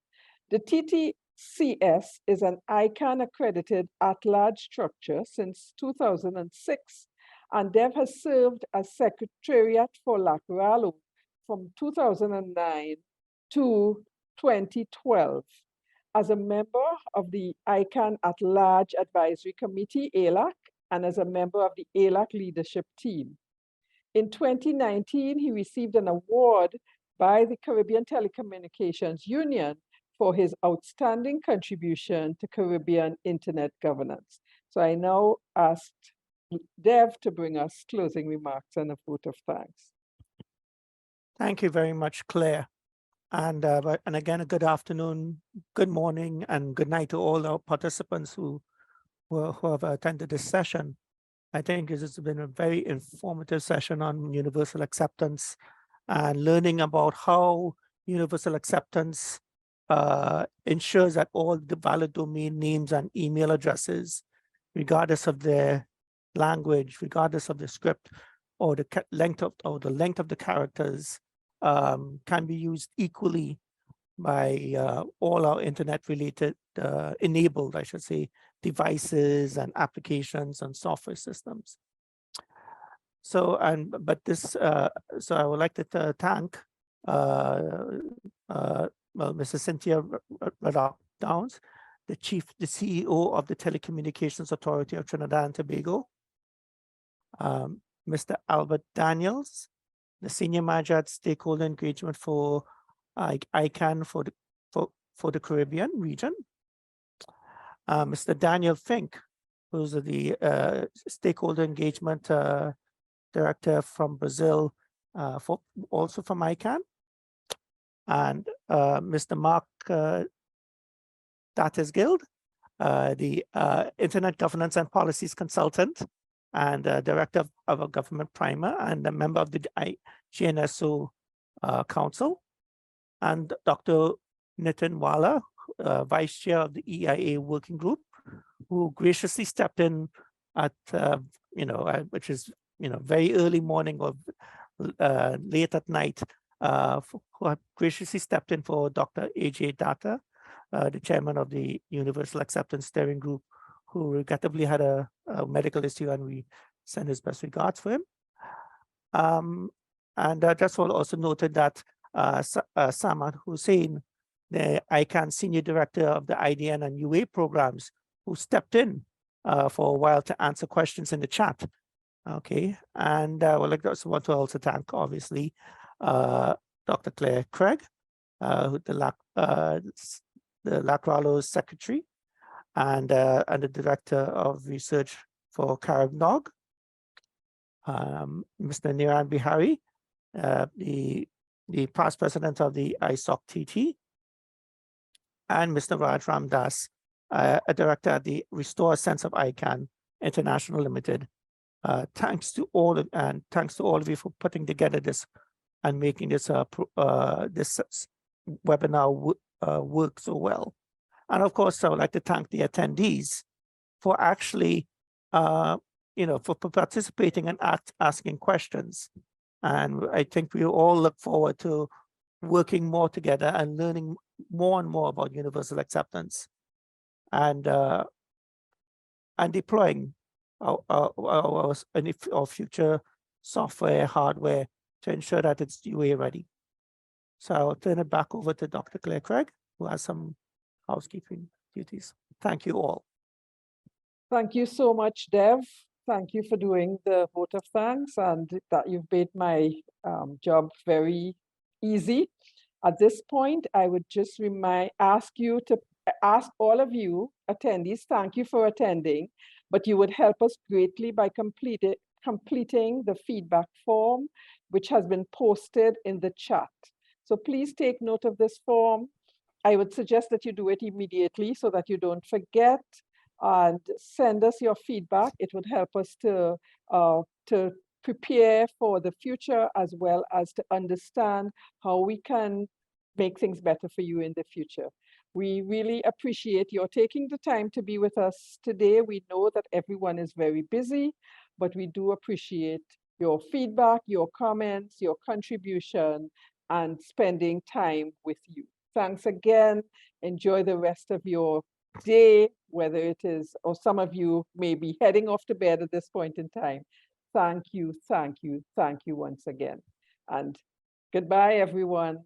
The TTCS is an ICANN accredited at-large structure since 2006, and Dev has served as Secretariat for LACRALO from 2009 to 2012. As a member of the ICANN at-large advisory committee, ALAC, and as a member of the ALAC leadership team. In 2019, he received an award by the Caribbean Telecommunications Union for his outstanding contribution to Caribbean internet governance. So I now ask Dev to bring us closing remarks and a vote of thanks. Thank you very much, Claire. And again, a good afternoon, good morning, and good night to all our participants who have attended this session. I think this has been a very informative session on universal acceptance and learning about how universal acceptance ensures that all the valid domain names and email addresses, regardless of their language, regardless of the script or the length of the characters, can be used equally by all our internet-related enabled, I should say, devices and applications and software systems. So, so I would like to thank Mrs. Cynthia Downs, the CEO of the Telecommunications Authority of Trinidad and Tobago, Mr. Albert Daniels, the Senior Manager at Stakeholder Engagement for ICANN for the Caribbean region, Mr. Daniel Fink, who's the Stakeholder Engagement Director from Brazil, also from ICANN, and Mr. Mark Datisgild, the Internet Governance and Policies Consultant and Director of a Government Primer and a member of the GNSO Council, and Dr. Nitin Wala, Vice Chair of the EIA Working Group, who graciously stepped in at, which is, very early morning or late at night, who have graciously stepped in for Dr. AJ Datta, the Chairman of the Universal Acceptance Steering Group, who regrettably had a medical issue, and we send his best regards for him. And just also noted that Samad Hussain, the ICANN Senior Director of the IDN and UA programs, who stepped in for a while to answer questions in the chat. Okay, and I would like to also thank, obviously, Dr. Claire Craig, the LACRALO Secretary, and the Director of Research for CaribNog, Mr. Niran Bihari, the past president of the ISOC-TT, and Mr. Raj Ramdas, a director at the Restore a Sense of ICANN International Limited. Thanks to all of you for putting together this and making this this webinar work so well. And of course, I would like to thank the attendees for actually, for participating and asking questions. And I think we all look forward to working more together and learning more and more about universal acceptance and deploying our future software, hardware to ensure that it's UA ready. So I'll turn it back over to Dr. Claire Craig, who has some housekeeping duties. Thank you all. Thank you so much, Dev. Thank you for doing the vote of thanks, and that you've made my job very easy. At this point, I would just ask all of you attendees, thank you for attending, but you would help us greatly by completing the feedback form, which has been posted in the chat. So please take note of this form. I would suggest that you do it immediately so that you don't forget, and send us your feedback. It would help us to prepare for the future as well as to understand how we can make things better for you in the future. We really appreciate your taking the time to be with us today. We know that everyone is very busy, but we do appreciate your feedback, your comments, your contribution, and spending time with you. Thanks again. Enjoy the rest of your day, whether it is, or some of you may be heading off to bed at this point in time. Thank you, thank you, thank you once again. And goodbye, everyone.